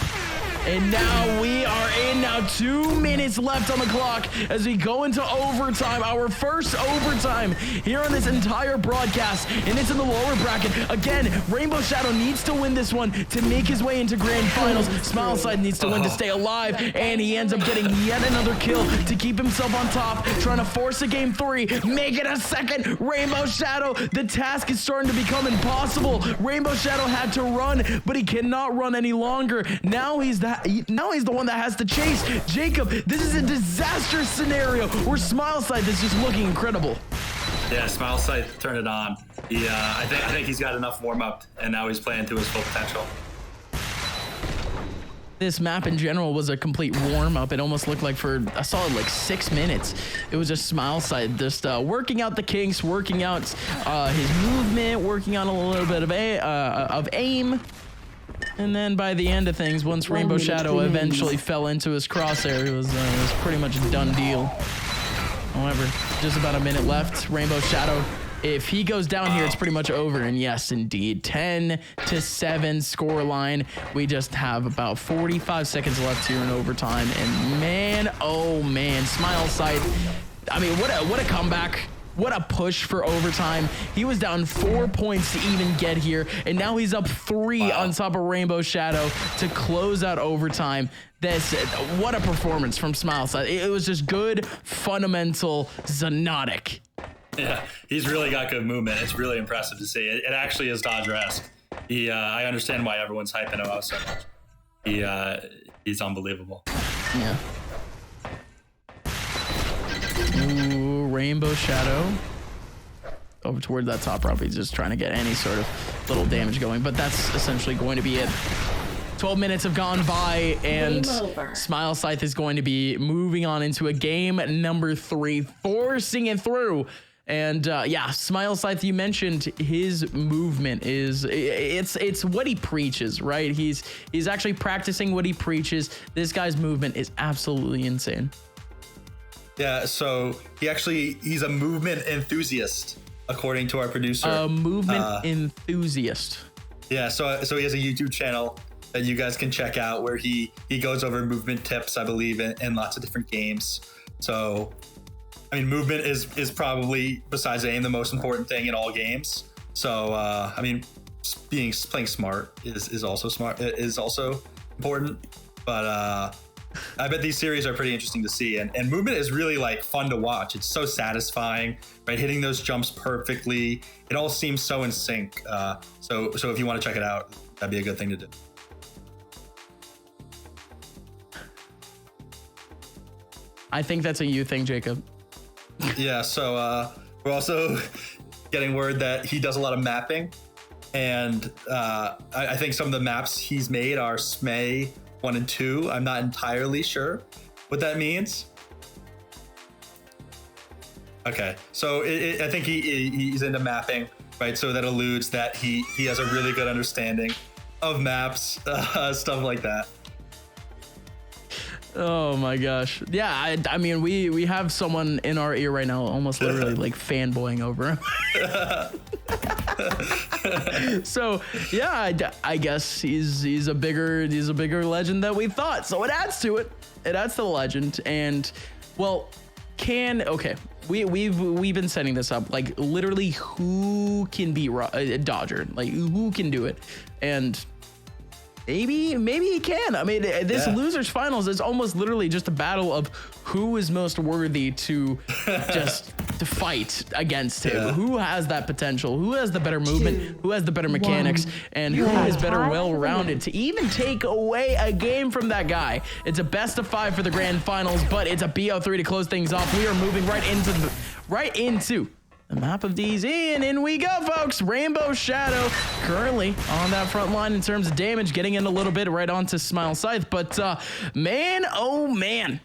And now we are in now. 2 minutes left on the clock as we go into overtime. Our first overtime here on this entire broadcast. And it's in the lower bracket. Again, Rainbow Shadow needs to win this one to make his way into grand finals. Smileside needs to win to stay alive. And he ends up getting yet another kill to keep himself on top. Trying to force a game 3. Make it a second. Rainbow Shadow, the task is starting to become impossible. Rainbow Shadow had to run, but he cannot run any longer. Now he's the one that has to chase. Jacob, this is a disastrous scenario where Smileside is just looking incredible. Yeah, Smileside turned it on. I think he's got enough warm up, and now he's playing to his full potential. This map in general was a complete warm-up. It almost looked like for a solid like 6 minutes. It was just Smileside just working out the kinks, working out his movement, working on a little bit of aim. And then by the end of things, once Rainbow Shadow eventually fell into his crosshair, it was pretty much a done deal. However, just about a minute left. Rainbow Shadow, if he goes down here, it's pretty much over. And yes, indeed, 10-7 score line. We just have about 45 seconds left here in overtime. And man, oh man, Smileside. I mean, what a comeback. What a push for overtime. He was down 4 points to even get here. And now he's up 3 on top of Rainbow Shadow to close out overtime. What a performance from Smileside. It was just good, fundamental Xonotic. Yeah, he's really got good movement. It's really impressive to see. It actually is Dodger-esque. I understand why everyone's hyping him out so much. He's unbelievable. Yeah. Ooh, Rainbow Shadow. Over toward that top ramp. He's just trying to get any sort of little damage going, but that's essentially going to be it. 12 minutes have gone by, and Smileside is going to be moving on into a game number 3, forcing it through. And yeah, Smileside, you mentioned his movement is it's what he preaches, right? He's actually practicing what he preaches. This guy's movement is absolutely insane. Yeah, so he's a movement enthusiast, according to our producer. A movement enthusiast. Yeah, so he has a YouTube channel that you guys can check out where he goes over movement tips, I believe, in lots of different games. So, I mean, movement is probably, besides aim, the most important thing in all games. So, I mean, playing smart is also important. But I bet these series are pretty interesting to see, and movement is really like fun to watch. It's so satisfying, right? Hitting those jumps perfectly. It all seems so in sync. So if you want to check it out, that'd be a good thing to do. I think that's a you thing, Jacob. Yeah, so we're also getting word that he does a lot of mapping, and I think some of the maps he's made are SME 1 and 2. I'm not entirely sure what that means. Okay, so I think he's into mapping, right? So that alludes that he has a really good understanding of maps, stuff like that. Oh my gosh. Yeah, I mean, we have someone in our ear right now almost literally like fanboying over him. So yeah, I guess he's a bigger legend than we thought. So it adds to it. It adds to the legend. And well, we've been setting this up, like literally who can beat Dodger, like who can do it, and maybe he can. I mean, this losers finals is almost literally just a battle of who is most worthy to just to fight against him. Yeah. Who has that potential? Who has the better movement? Who has the better mechanics? And who is better well-rounded to even take away a game from that guy? It's a best of 5 for the grand finals, but it's a BO3 to close things off. We are moving right into the map of DZ, and in we go, folks. Rainbow Shadow currently on that front line in terms of damage, getting in a little bit right onto Smileside. But man, oh man,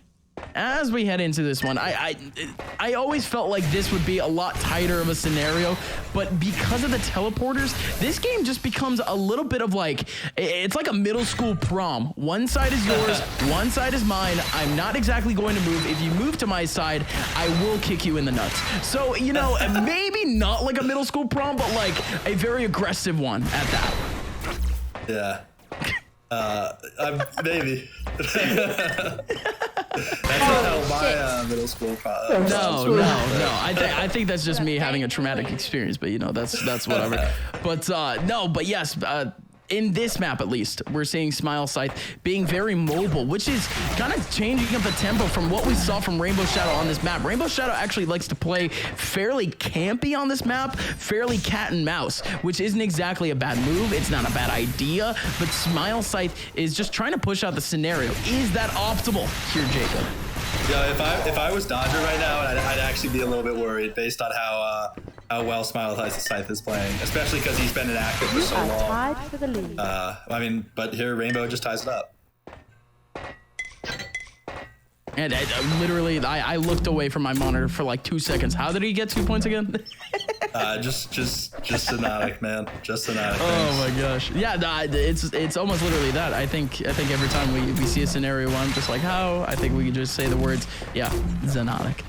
as we head into this one, I always felt like this would be a lot tighter of a scenario, but because of the teleporters, this game just becomes a little bit of like, it's like a middle school prom. One side is yours, one side is mine. I'm not exactly going to move. If you move to my side, I will kick you in the nuts. So, you know, maybe not like a middle school prom, but like a very aggressive one at that. Yeah. Maybe. That's not how my middle school. No. I think that's just me having a traumatic experience, but you know, that's whatever. But but yes. In this map, at least, we're seeing Smile Scythe being very mobile, which is kind of changing up the tempo from what we saw from Rainbow Shadow on this map. Rainbow Shadow actually likes to play fairly campy on this map, fairly cat and mouse, which isn't exactly a bad move. It's not a bad idea, but Smile Scythe is just trying to push out the scenario. Is that optimal here, Jacob? Yeah, if I was Dodger right now, I'd actually be a little bit worried based on how well Smile Scythe is playing, especially because he's been inactive for so long. Tied for the lead. I mean, but here Rainbow just ties it up. And literally, I looked away from my monitor for like 2 seconds. How did he get 2 points again? Just Xonotic, man. Just Xonotic. Oh my gosh. Yeah, it's almost literally that. I think every time we see a scenario where I'm just like, how? I think we can just say the words, yeah, Xonotic.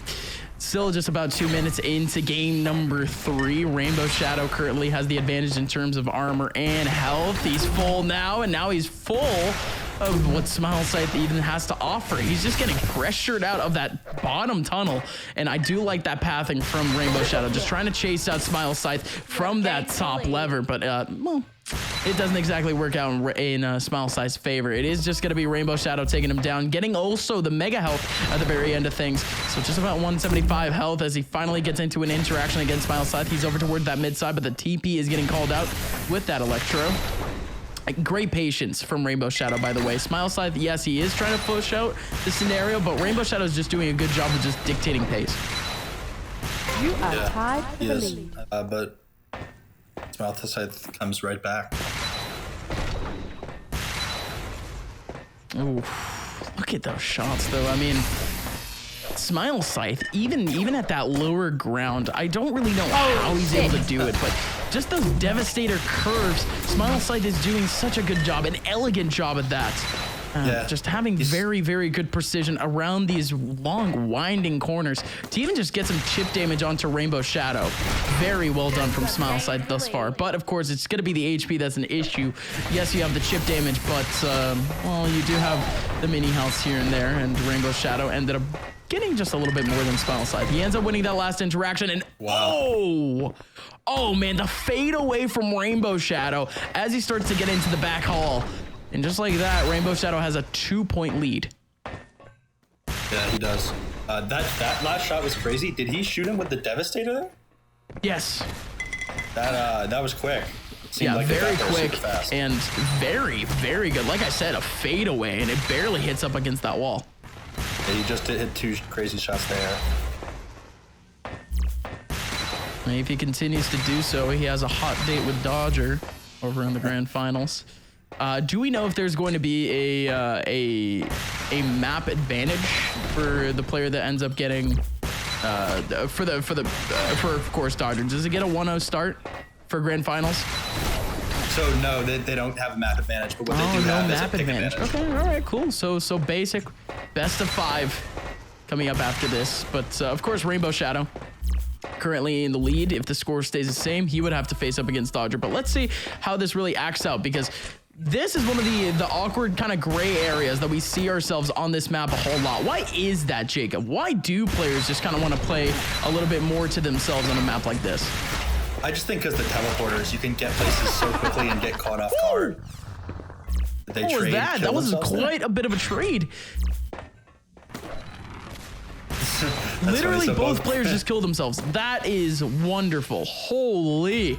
Still just about 2 minutes into game number 3. Rainbow Shadow currently has the advantage in terms of armor and health. He's full now, and now he's full of what Smile Scythe even has to offer. He's just getting pressured out of that bottom tunnel, and I do like that pathing from Rainbow Shadow, just trying to chase out Smile Scythe from that top lever, but well, it doesn't exactly work out in Smile Scythe's favor. It is just going to be Rainbow Shadow taking him down, getting also the mega health at the very end of things. So just about 175 health as he finally gets into an interaction against Smile Scythe. He's over toward that mid side, but the TP is getting called out with that Electro. Great patience from Rainbow Shadow, by the way. Smile Scythe, yes, he is trying to push out the scenario, but Rainbow Shadow is just doing a good job of just dictating pace. You are tied for the lead. But Smile Scythe comes right back. Ooh, look at those shots, though. I mean, Smile Scythe, even at that lower ground, I don't really know how he's able to do it, but just those Devastator curves, Smile Scythe is doing such a good job, an elegant job at that. Just having very, very good precision around these long, winding corners to even just get some chip damage onto Rainbow Shadow. Very well done from Smile Scythe thus far. But, of course, it's going to be the HP that's an issue. Yes, you have the chip damage, but, well, you do have the mini healths here and there, and Rainbow Shadow ended up getting just a little bit more than Smile Scythe. He ends up winning that last interaction, and oh man, the fade away from Rainbow Shadow as he starts to get into the back hall. And just like that, Rainbow Shadow has a 2-point lead. Yeah, he does. That last shot was crazy. Did he shoot him with the Devastator there? Yes. That was quick. Yeah, like very quick and very, very good. Like I said, a fade away, and it barely hits up against that wall. Yeah, he just did hit 2 crazy shots there. And if he continues to do so, he has a hot date with Dodger over in the grand finals. Do we know if there's going to be a map advantage for the player that ends up getting for of course Dodger? Does it get a 1-0 start for grand finals? So no, they don't have a map advantage, but what they do have is a pick advantage. Okay, all right, cool. So basic, best of 5 coming up after this, but of course Rainbow Shadow currently in the lead. If the score stays the same, he would have to face up against Dodger. But let's see how this really acts out, because this is one of the awkward kind of gray areas that we see ourselves on this map a whole lot. Why is that, Jacob? Why do players just kind of want to play a little bit more to themselves on a map like this? I just think because the teleporters, you can get places so quickly and get caught off guard. What was that? That was quite a bit of a trade. Literally, both players just killed themselves. That is wonderful. Holy.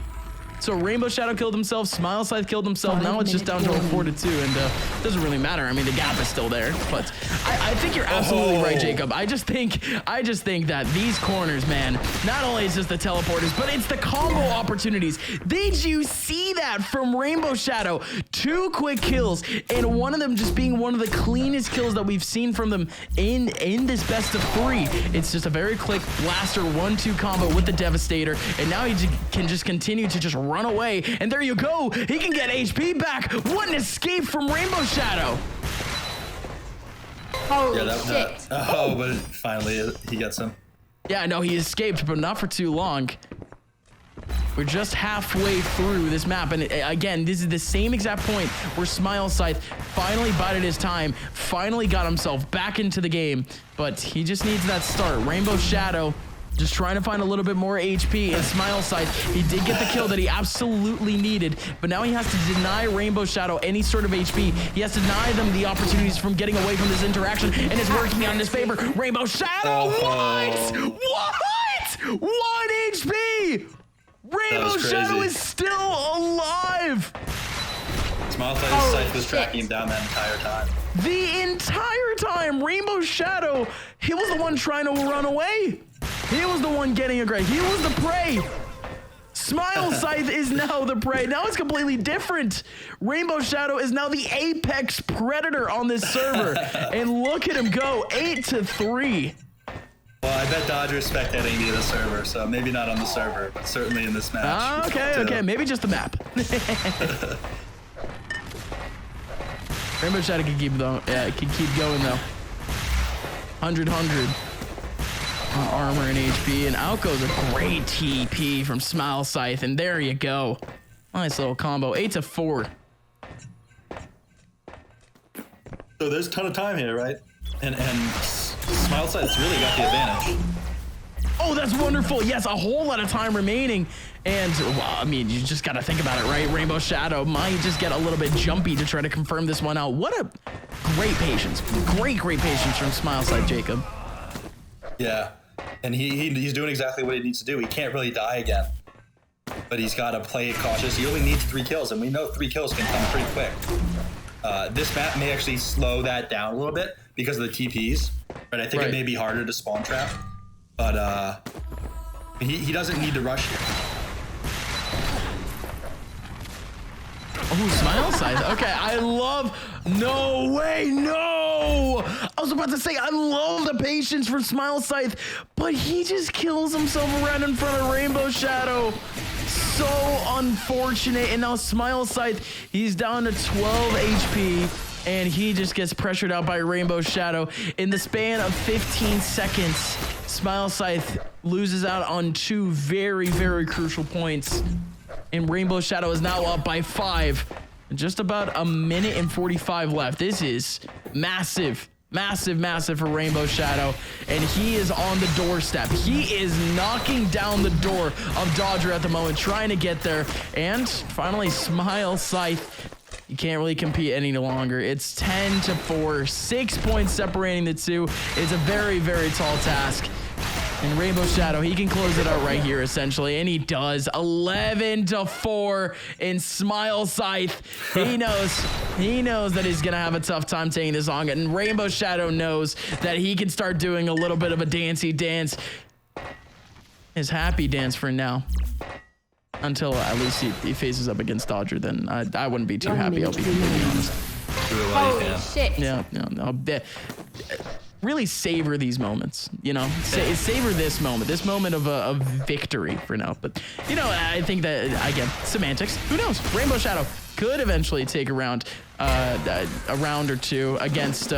So Rainbow Shadow killed himself, Smile Scythe killed himself. Now it's just down to a 4-2, and it doesn't really matter. I mean, the gap is still there, but I think you're absolutely right, Jacob. I just think that these corners, man, not only is this the teleporters, but it's the combo opportunities. Did you see that from Rainbow Shadow? 2 quick kills, and one of them just being one of the cleanest kills that we've seen from them in this best of 3. It's just a very quick blaster 1-2 combo with the Devastator, and now he can just continue to just run away, and there you go. He can get HP back. What an escape from Rainbow Shadow. But finally he gets him. Yeah, no, he escaped, but not for too long. We're just halfway through this map, and again, this is the same exact point where Smile Scythe finally bided his time, finally got himself back into the game, but he just needs that start. Rainbow Shadow just trying to find a little bit more HP, and Smile Scythe, he did get the kill that he absolutely needed, but now he has to deny Rainbow Shadow any sort of HP. He has to deny them the opportunities from getting away from this interaction, and it's working out in his favor. Rainbow Shadow, what? 1 HP! Rainbow Shadow is still alive! Smile Scythe was tracking him down that entire time. The entire time, Rainbow Shadow, he was the one trying to run away. He was the one getting aggressive. He was the prey. Smile Scythe is now the prey. Now it's completely different. Rainbow Shadow is now the apex predator on this server. And look at him go, 8-3. Well, I bet Dodger's spectating via the server, so maybe not on the server, but certainly in this match. Okay, maybe just the map. Rainbow Shadow can keep going though. 100. Armor and HP, and out goes a great TP from Smile Scythe, and there you go. Nice little combo, 8-4. So there's a ton of time here, right? And Smile Scythe's really got the advantage. Oh, that's wonderful. Yes, a whole lot of time remaining. And, well, I mean, you just got to think about it, right? Rainbow Shadow might just get a little bit jumpy to try to confirm this one out. What a great patience. Great patience from Smile Scythe, Jacob. Yeah, and he's doing exactly what he needs to do. He can't really die again, but he's got to play it cautious. He only needs 3 kills, and we know 3 kills can come pretty quick. This map may actually slow that down a little bit because of the TPs, but I think it may be harder to spawn trap. But he doesn't need to rush here. Oh, Smile Scythe. Okay, I love... No way, no! I was about to say, I love the patience for Smile Scythe, but he just kills himself right in front of Rainbow Shadow. So unfortunate. And now Smile Scythe, he's down to 12 HP, and he just gets pressured out by Rainbow Shadow. In the span of 15 seconds, Smile Scythe loses out on 2 very, very crucial points. And Rainbow Shadow is now up by 5. Just about 1:45 left. This is massive for Rainbow Shadow. And he is on the doorstep. He is knocking down the door of Dodger at the moment, trying to get there. And finally, Smile Scythe, you can't really compete any longer. It's 10-4, 6 points separating the two. It's a very, very tall task. And Rainbow Shadow, he can close it out right here, essentially, and he does. 11-4 in Smile Scythe. He knows that he's gonna have a tough time taking this on, and Rainbow Shadow knows that he can start doing a little bit of a dancey dance. His happy dance for now. Until at least he faces up against Dodger, then I wouldn't be too happy, I'll be completely honest. Holy shit. Yeah, no. Really savor these moments, you know, savor this moment of victory for now. But, you know, I think that, again, semantics, who knows? Rainbow Shadow could eventually take a round or two against,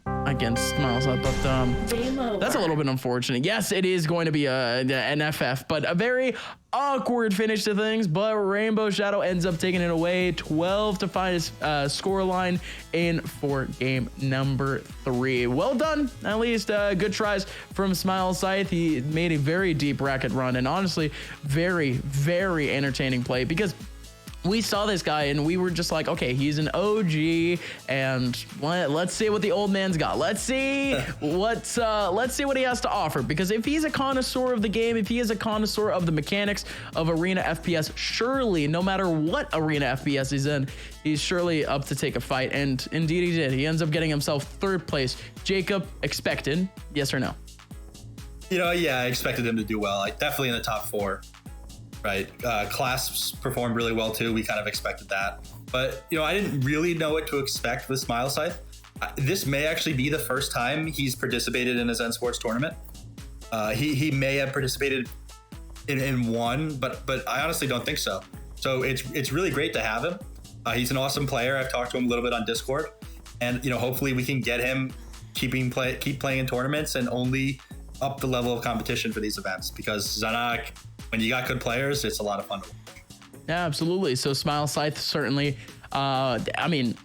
against Smile Scythe, but that's a little bit unfortunate. Yes, it is going to be an FF, but a very awkward finish to things. But Rainbow Shadow ends up taking it away, 12-5 score line in for game number 3. Well done, at least. Good tries from Smile Scythe. He made a very deep racket run, and honestly, very, very entertaining play, because we saw this guy and we were just like, okay, he's an OG, and let's see what the old man's got. Let's see what he has to offer, because if he's a connoisseur of the game, if he is a connoisseur of the mechanics of Arena FPS, surely, no matter what Arena FPS he's in, he's surely up to take a fight. And indeed he did. He ends up getting himself 3rd place. Jacob, expected, yes or no? You know, yeah, I expected him to do well. Like, definitely in the top 4. Right. Clasps performed really well too. We kind of expected that. But, you know, I didn't really know what to expect with Smile Scythe. This may actually be the first time he's participated in a Zen Sports tournament. He may have participated in one, but I honestly don't think so. So it's really great to have him. He's an awesome player. I've talked to him a little bit on Discord. And, you know, hopefully we can get him keep playing in tournaments and only up the level of competition for these events, because Xonotic when you got good players, it's a lot of fun to watch. Yeah, absolutely. So Smile Scythe certainly, I mean,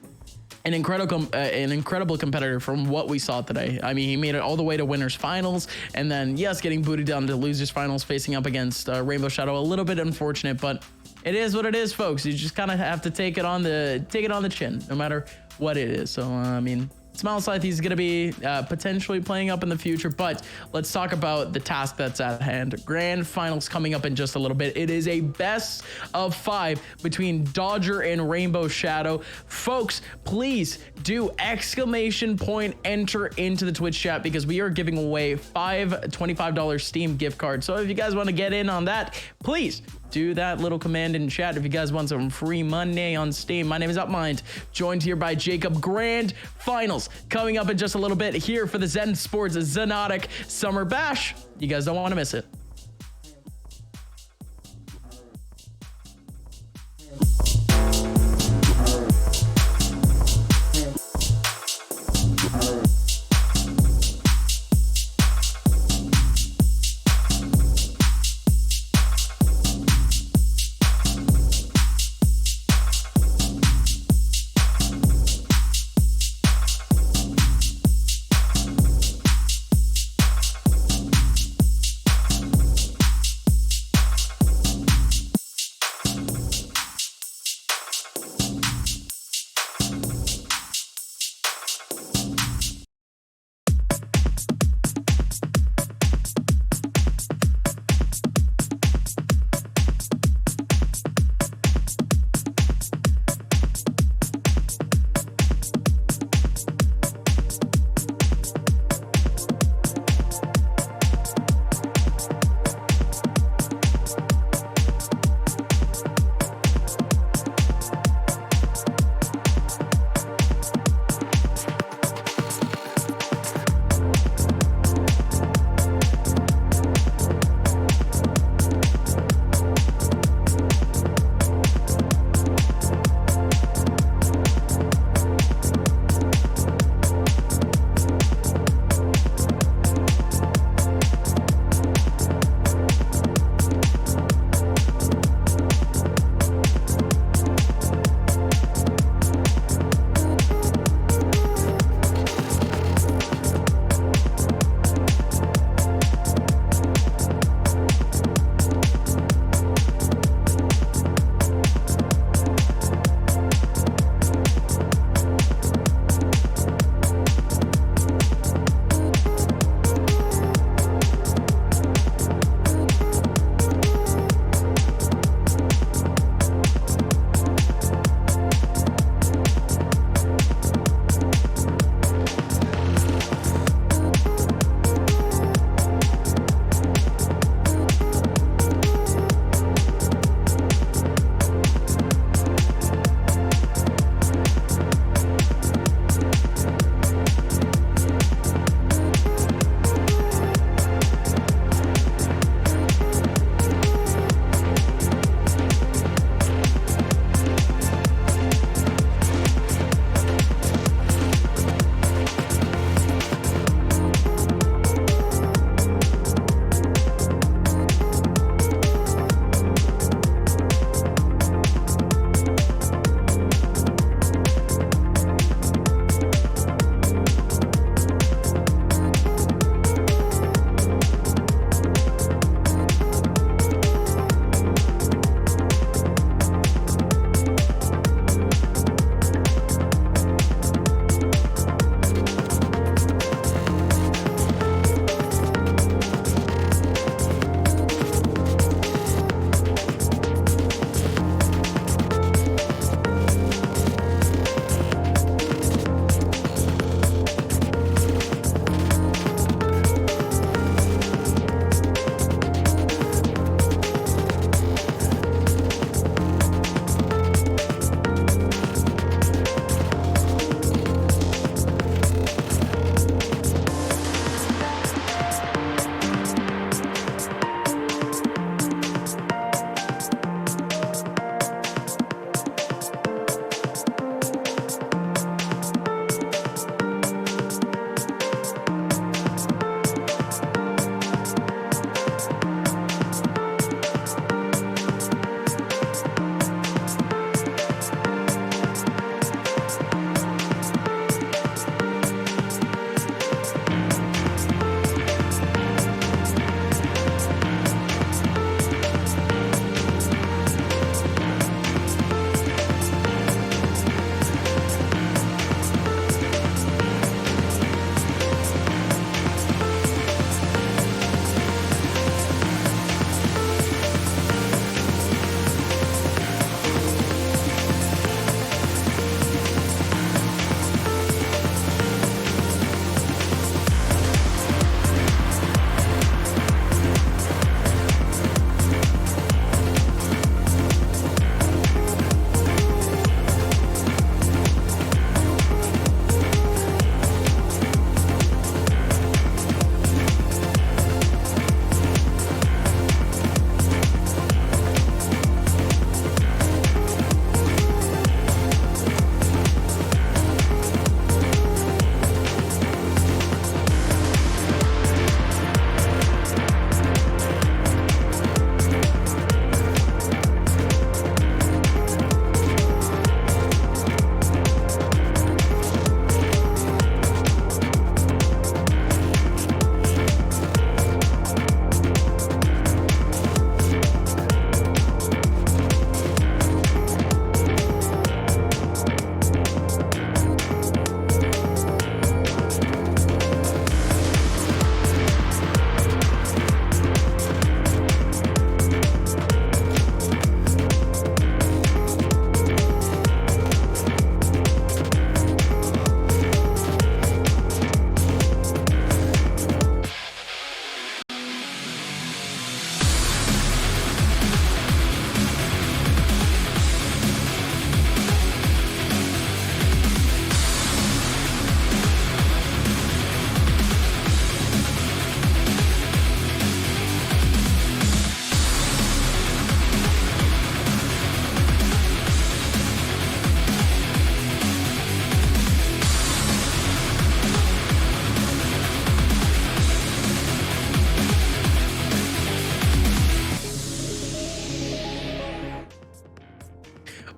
an incredible competitor from what we saw today. I mean, he made it all the way to winners finals, and then yes, getting booted down to losers finals, facing up against Rainbow Shadow. A little bit unfortunate, but it is what it is, folks. You just kind of have to take it on the chin, no matter what it is. So I mean, Smile Scythe, he's going to be potentially playing up in the future, but let's talk about the task that's at hand. Grand finals coming up in just a little bit. It is a best of 5 between Dodger and Rainbow Shadow. Folks, please do !enter into the Twitch chat, because we are giving away 5 $25 Steam gift cards. So if you guys want to get in on that, please do that little command in chat if you guys want some free money on Steam. My name is Upmind, joined here by Jacob. Grand finals coming up in just a little bit here for the Zen Sports Xonotic Summer Bash. You guys don't want to miss it.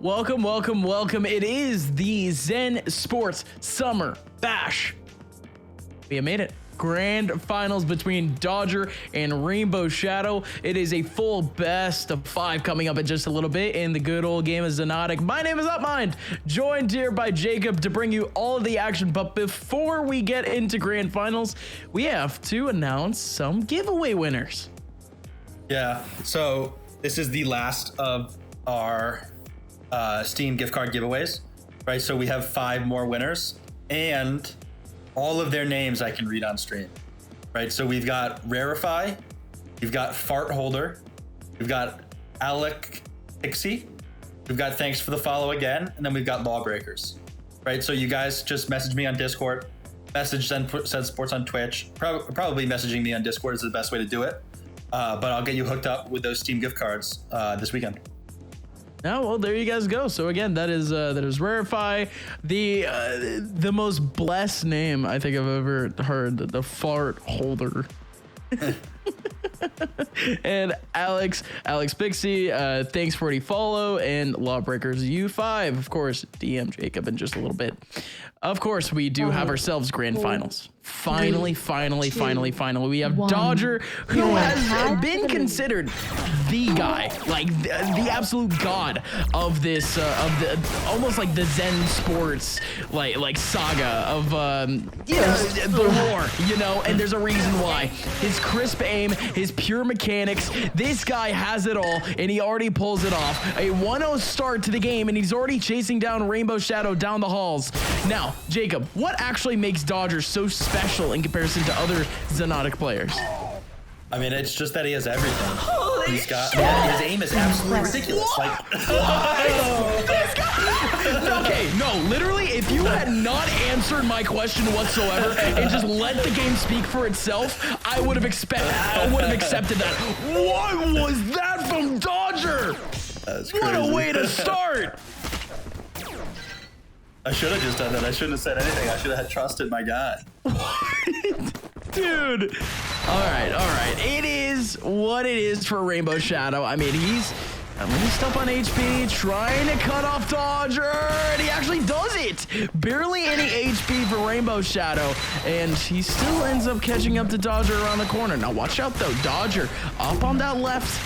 Welcome, welcome, welcome. It is the Zen Sports Summer Bash. We have made it. Grand finals between Dodger and Rainbow Shadow. It is a full best of 5 coming up in just a little bit in the good old game of Xonotic. My name is Upmind, joined here by Jacob to bring you all of the action. But before we get into grand finals, we have to announce some giveaway winners. Yeah, so this is the last of our Steam gift card giveaways, right? So we have 5 more winners, and all of their names I can read on stream, right? So we've got Rarify, we've got Fart Holder, we've got Alec Pixie, we've got Thanks for the Follow Again, and then we've got Lawbreakers, right? So you guys just message me on Discord, message Zen Sports on Twitch. Probably messaging me on Discord is the best way to do it, but I'll get you hooked up with those Steam gift cards this weekend. Oh, well, there you guys go. So again, that is Rarify, the most blessed name I think I've ever heard, the Fart Holder. And Alex Pixie, thanks for the follow, and Lawbreakers U5, of course, DM Jacob in just a little bit. Of course, we do have ourselves grand finals. Finally, we have Dodger, who has been considered the guy, like the absolute god of this, almost like the Zen Sports, like saga of the war, you know. And there's a reason why. His crisp aim, his pure mechanics. This guy has it all, and he already pulls it off. A 1-0 start to the game, and he's already chasing down Rainbow Shadow down the halls. Now, Jacob, what actually makes Dodger so special in comparison to other Xonotic players? I mean, it's just that he has everything. He's got his aim is absolutely ridiculous. Like, okay, no, literally, if you had not answered my question whatsoever and just let the game speak for itself, I would have accepted that. What was that from Dodger? That's what crazy. a way to start. I should have just done that. I shouldn't have said anything. I should have trusted my guy. Dude. All right. It is what it is for Rainbow Shadow. I mean, he's at least up on HP, trying to cut off Dodger, and he actually does it. Barely any HP for Rainbow Shadow, and he still ends up catching up to Dodger around the corner. Now, watch out, though. Dodger up on that left.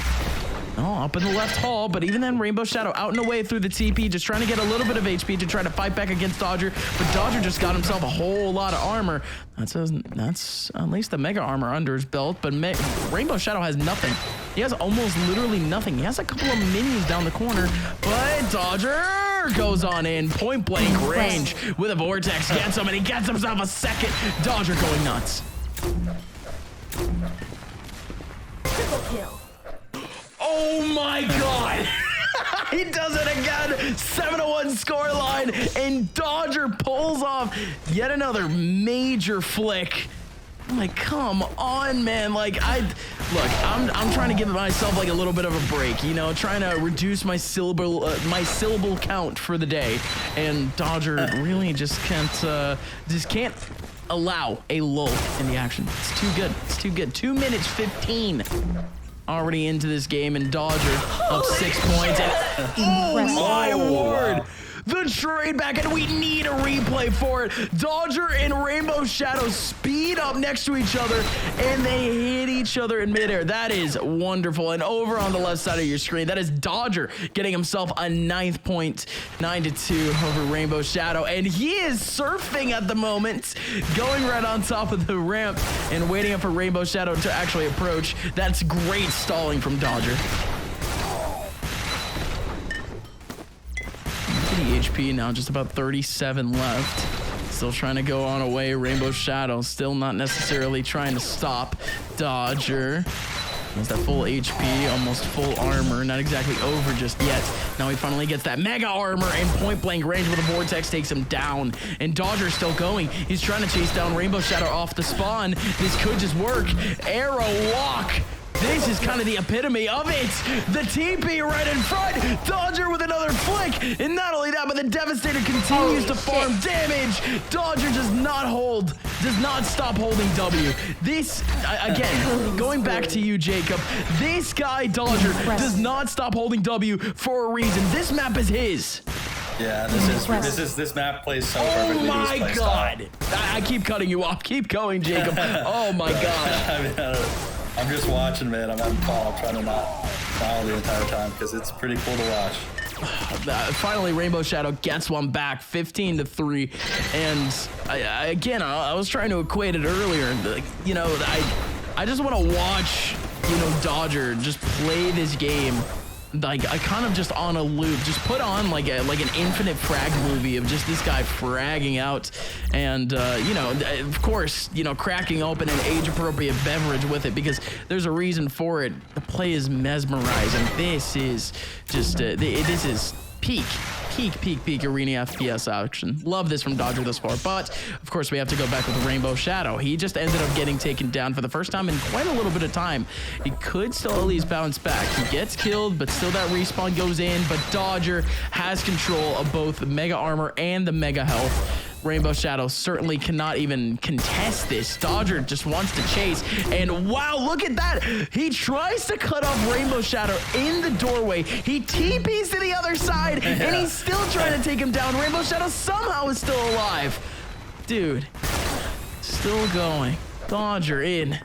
Oh, up in the left hall, but even then, Rainbow Shadow out and away through the TP, just trying to get a little bit of HP to try to fight back against Dodger, but Dodger just got himself a whole lot of armor. That's at least the mega armor under his belt, but Rainbow Shadow has nothing. He has almost literally nothing. He has a couple of minis down the corner, but Dodger goes on in point blank range with a vortex, gets him, and he gets himself a second. Dodger going nuts. Triple kill. Oh my god! He does it again! 7-1 scoreline, and Dodger pulls off yet another major flick. I'm like, come on, man. Like, I'm trying to give myself like a little bit of a break, you know, trying to reduce my syllable count for the day, and Dodger really just can't allow a lull in the action. It's too good. It's too good. 2 minutes 15. Already into this game, and Dodger up 6 points. And, oh my word! The trade back, and we need a replay for it. Dodger and Rainbow Shadow speed up next to each other, and they hit each other in midair. That is wonderful. And over on the left side of your screen, that is Dodger getting himself a 9th point, 9-2 over Rainbow Shadow. And he is surfing at the moment, going right on top of the ramp and waiting up for Rainbow Shadow to actually approach. That's great stalling from Dodger. The HP now, just about 37 left. Still trying to go on away. Rainbow Shadow still not necessarily trying to stop Dodger. Has that full HP, almost full armor. Not exactly over just yet. Now he finally gets that mega armor, and point blank range with a vortex takes him down. And Dodger's still going. He's trying to chase down Rainbow Shadow off the spawn. This could just work. Arrow walk. This is kind of the epitome of it. The TP right in front. Dodger with another flick. And not only that, but the Devastator continues to farm damage. Dodger does not hold, does not stop holding W. This, again, going back to you, Jacob, this guy, Dodger, does not stop holding W for a reason. This map is his. Yeah, this map plays so perfectly. Oh my god! I keep cutting you off. Keep going, Jacob. Oh my god. I'm just watching, man. I'm having fun. I'm trying to not follow the entire time because it's pretty cool to watch. Finally, Rainbow Shadow gets one back, 15-3. And I was trying to equate it earlier. Like, you know, I just want to watch, you know, Dodger just play this game. Like, I kind of just on a loop, just put on like an infinite frag movie of just this guy fragging out, and you know, of course, you know, cracking open an age-appropriate beverage with it because there's a reason for it. The play is mesmerizing. This is just this is peak Arena FPS action. Love this from Dodger thus far, but of course we have to go back with Rainbow Shadow. He just ended up getting taken down for the first time in quite a little bit of time. He could still at least bounce back. He gets killed, but still that respawn goes in, but Dodger has control of both the Mega Armor and the Mega Health. Rainbow Shadow certainly cannot even contest this. Dodger just wants to chase, and wow, look at that. He tries to cut off Rainbow Shadow in the doorway. He TPs to the other side, and he's still trying to take him down. Rainbow Shadow somehow is still alive. Dude, still going. Dodger in.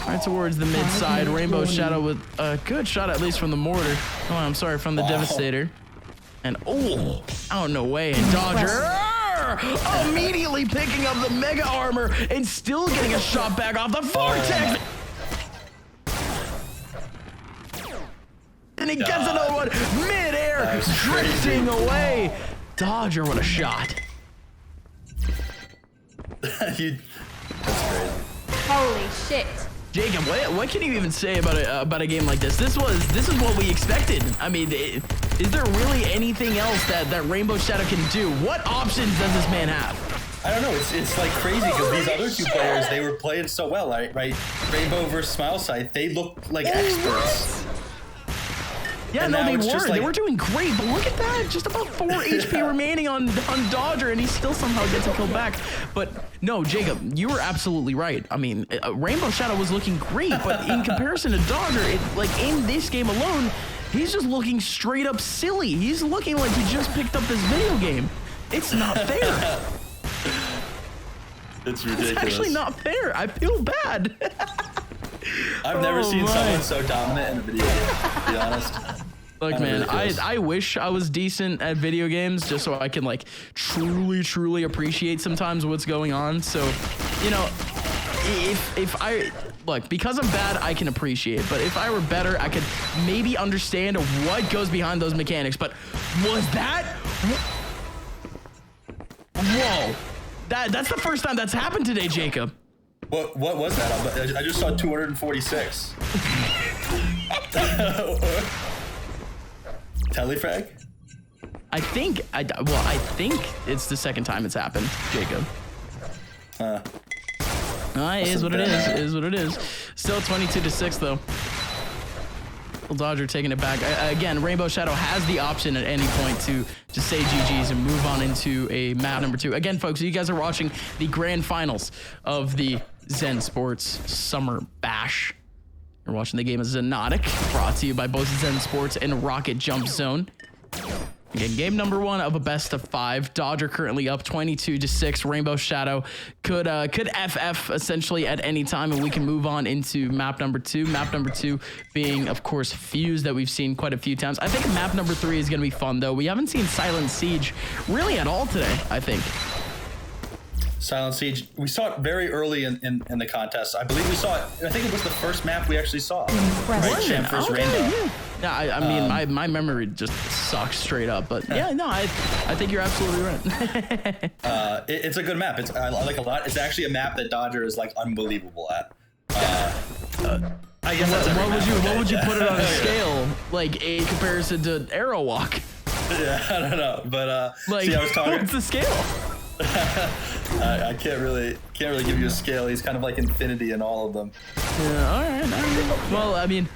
Right towards the mid side. Rainbow Shadow with a good shot, at least from the mortar. Oh, I'm sorry, from the Devastator. And oh, no way. And Dodger immediately picking up the Mega Armor and still getting a shot back off the Vortex. And he gets another one mid-air, drifting away. Dodger, what a shot. That's crazy. Holy shit. Jacob, what can you even say about a game like this? This is what we expected. I mean, is there really anything else that Rainbow Shadow can do? What options does this man have? I don't know. It's like crazy because these other two players, they were playing so well, right? Rainbow versus Smile Sight, they looked like experts. Yeah, and no, they were. They were doing great, but look at that. Just about 4 HP remaining on Dodger, and he still somehow gets a kill back. But no, Jacob, you were absolutely right. I mean, Rainbow Shadow was looking great, but in comparison to Dodger, like in this game alone, he's just looking straight up silly. He's looking like he just picked up this video game. It's not fair. It's ridiculous. It's actually not fair. I feel bad. I've never seen someone so dominant in a video game, to be honest. Look, man, I wish I was decent at video games just so I can like truly appreciate sometimes what's going on. So, you know, if I look, because I'm bad, I can appreciate, but if I were better, I could maybe understand what goes behind those mechanics. But was that? Whoa, that's the first time that's happened today, Jacob. What was that? I just saw 246. Telefrag? I think it's the second time it's happened, Jacob. It is what it is. It is what it is. Still 22-6 though. Dodger taking it back. Again, Rainbow Shadow has the option at any point to just say GG's and move on into a map number 2. Again, folks, you guys are watching the grand finals of the Zen Sports Summer Bash. You're watching the game of Xonotic, brought to you by both Zen Sports and Rocket Jump Zone. Again, game number 1 of a best of 5. Dodger currently up 22-6. Rainbow Shadow could FF essentially at any time, and we can move on into map number 2. Map number 2 being, of course, Fuse, that we've seen quite a few times. I think map number 3 is going to be fun, though. We haven't seen Silent Siege really at all today, I think. Silent Siege, we saw it very early in the contest. I believe we saw it, I think it was the first map we actually saw. Right, Champ versus Rainbow. Yeah, I mean, my memory just sucks straight up, but yeah, no, I think you're absolutely right. It's a good map. I like it a lot. It's actually a map that Dodger is like unbelievable at. I guess that's what would you put it on a scale, like a comparison to Arrow Walk? Yeah, I don't know, but like, see, I was talking. What's the scale? I can't really give you a scale. He's kind of like infinity in all of them. Yeah, all right. Well, I mean,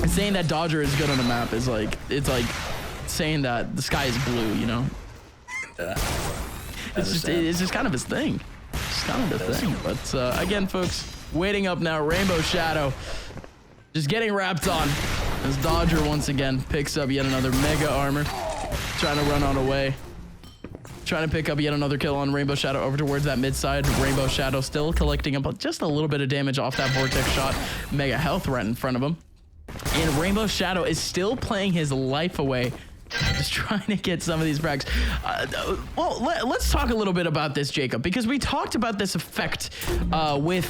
saying that Dodger is good on a map is like, it's like saying that the sky is blue, you know? Yeah. It's just kind of his thing. It's kind of the thing. But again, folks, waiting up now, Rainbow Shadow just getting wrapped on as Dodger once again picks up yet another mega armor, trying to run on away. Trying to pick up yet another kill on Rainbow Shadow over towards that mid side. Rainbow Shadow still collecting up just a little bit of damage off that Vortex shot. Mega health right in front of him. And Rainbow Shadow is still playing his life away. Just trying to get some of these frags. Well, let's talk a little bit about this, Jacob, because we talked about this effect with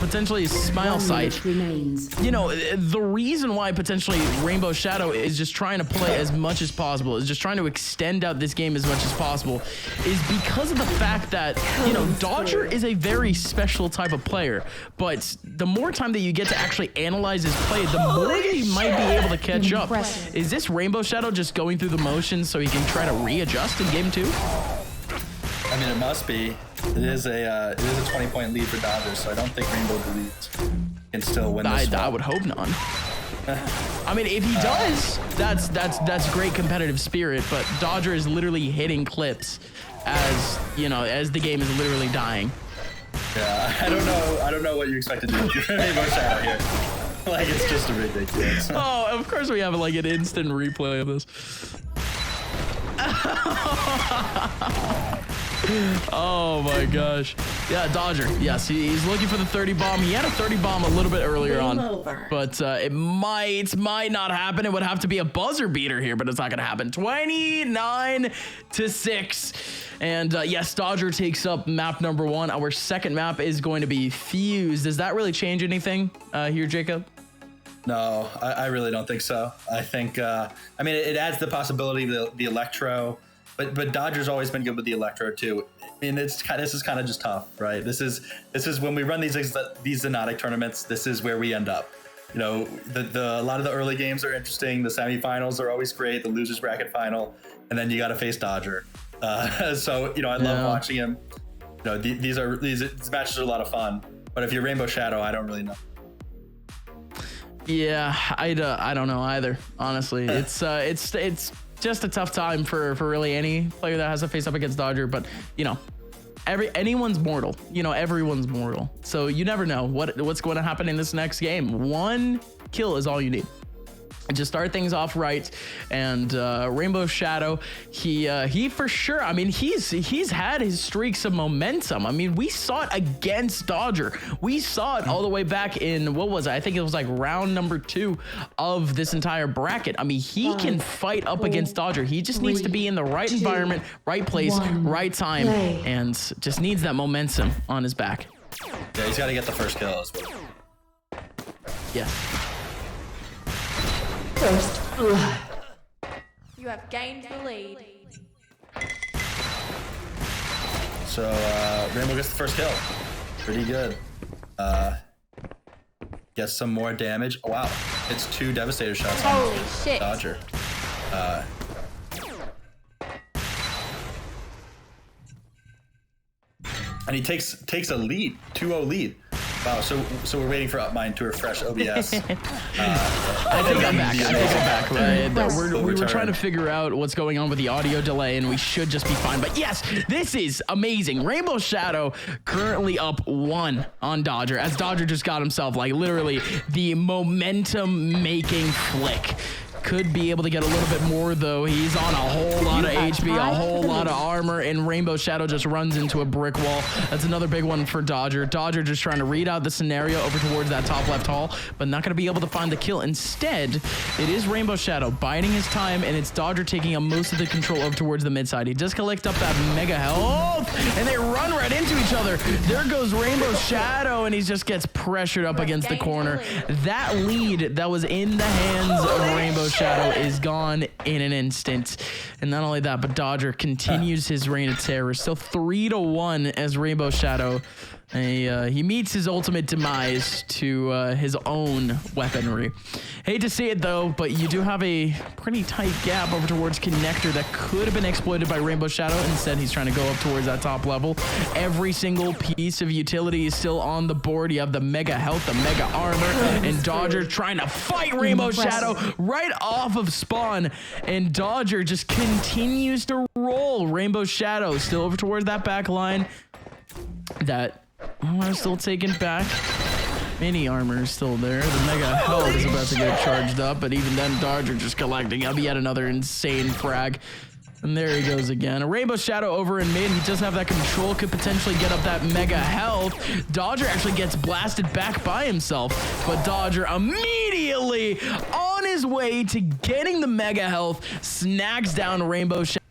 potentially Smile Sight. You know, the reason why potentially Rainbow Shadow is just trying to play as much as possible, is just trying to extend out this game as much as possible, is because of the fact that, you know, Dodger is a very special type of player, but the more time that you get to actually analyze his play, the more that he might be able to catch up. Is this Rainbow Shadow just going through the motions so he can try to readjust in game 2? I mean, it must be. It is a 20-point lead for Dodgers, so I don't think Rainbow believes can still win this one. I would hope not. I mean, if he does, that's great competitive spirit, but Dodger is literally hitting clips as, you know, as the game is literally dying. Yeah, I don't know what you expect to do with Rainbow Shadow here. Like, it's just a ridiculous. Oh, of course we have like an instant replay of this. Oh my gosh. Yeah, Dodger. Yes, he's looking for the 30 bomb. He had a 30 bomb a little bit earlier on, but it might not happen. It would have to be a buzzer beater here, but it's not going to happen. 29-6. And yes, Dodger takes up map number 1. Our second map is going to be Fuse. Does that really change anything here, Jacob? No, I really don't think so. I think, I mean, it adds the possibility of the Electro, but Dodger's always been good with the Electro too. I mean, this is kind of just tough, right? This is when we run these Xonotic tournaments, this is where we end up. You know, a lot of the early games are interesting. The semifinals are always great. The losers bracket final, and then you got to face Dodger. So, you know, I love watching him. You know, these matches are a lot of fun. But if you're Rainbow Shadow, I don't really know. Yeah, I don't know either. Honestly, it's just a tough time for really any player that has to face up against Dodger. But you know, anyone's mortal. You know, everyone's mortal. So you never know what's going to happen in this next game. One kill is all you need. Just start things off right, and Rainbow Shadow, he for sure. I mean, he's had his streaks of momentum. I mean, we saw it against Dodger. We saw it all the way back in, what was it? I think it was like round number 2 of this entire bracket. I mean, he can fight up against Dodger. He just needs to be in the right environment, right place, right time, and just needs that momentum on his back. Yeah, he's got to get the first kill as well. Yeah. First blood. You have gained the lead. So Rainbow gets the first kill. Pretty good. Gets some more damage. Oh, wow, it's 2 Devastator shots Holy on shit. Dodger. And he takes a lead, 2-0 lead. Wow, so we're waiting for Upmind to refresh OBS. I think I'm back. We were trying to figure out what's going on with the audio delay, and we should just be fine. But yes, this is amazing. Rainbow Shadow currently up 1 on Dodger, as Dodger just got himself like literally the momentum-making flick. Could be able to get a little bit more, though. He's on a whole lot of HP, a whole lot of armor, and Rainbow Shadow just runs into a brick wall. That's another big one for Dodger. Dodger just trying to read out the scenario over towards that top left hall, but not going to be able to find the kill. Instead, it is Rainbow Shadow biding his time, and it's Dodger taking most of the control over towards the mid side. He just collect up that mega health, and they run right into each other. There goes Rainbow Shadow, and he just gets pressured up against the corner. That lead that was in the hands of Rainbow Shadow is gone in an instant. And not only that, but Dodger continues his reign of terror. Still 3-1 as Rainbow Shadow He meets his ultimate demise to his own weaponry. Hate to see it though, but you do have a pretty tight gap over towards Connector that could have been exploited by Rainbow Shadow. Instead, he's trying to go up towards that top level. Every single piece of utility is still on the board. You have the mega health, the mega armor, and Dodger trying to fight Rainbow Shadow right off of spawn. And Dodger just continues to roll. Rainbow Shadow still over towards that back line. That still taken back. Mini armor is still there. The mega health is about to get charged up, but even then, Dodger just collecting up yet another insane frag. And there he goes again. A Rainbow Shadow over in mid. He does have that control, could potentially get up that mega health. Dodger actually gets blasted back by himself, but Dodger immediately on his way to getting the mega health, snags down Rainbow Shadow.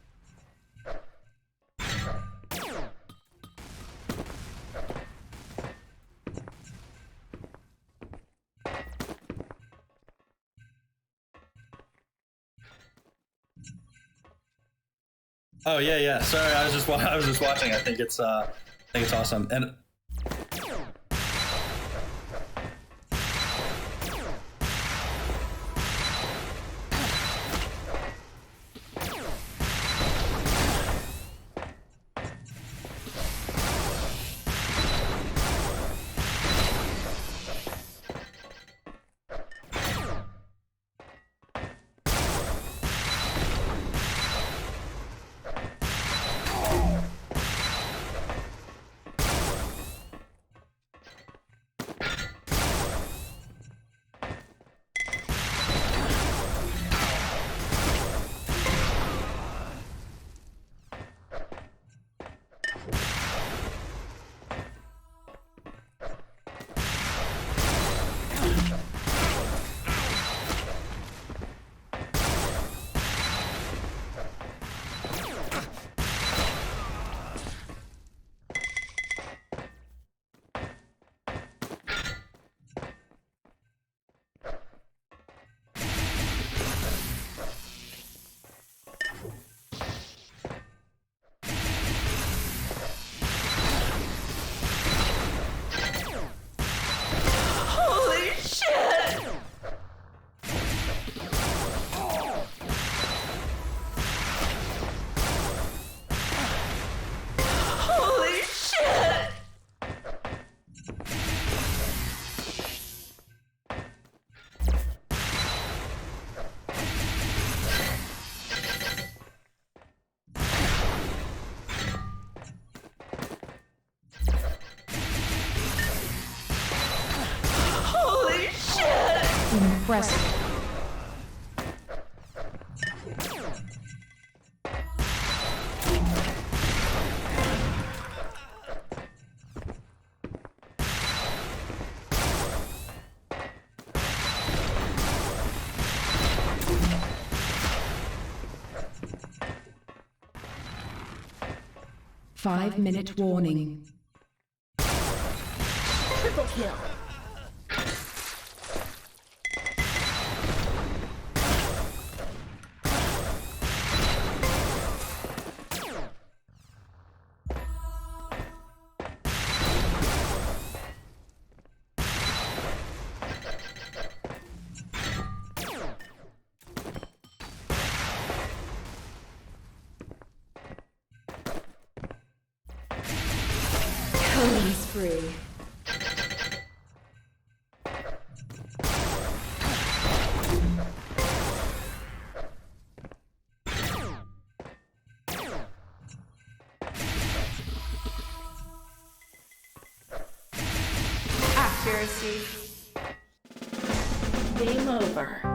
Oh yeah. Sorry, I was just watching. I think it's awesome. And Impressive. Five-minute warning. Triple kill. Killing spree. Accuracy. Game over.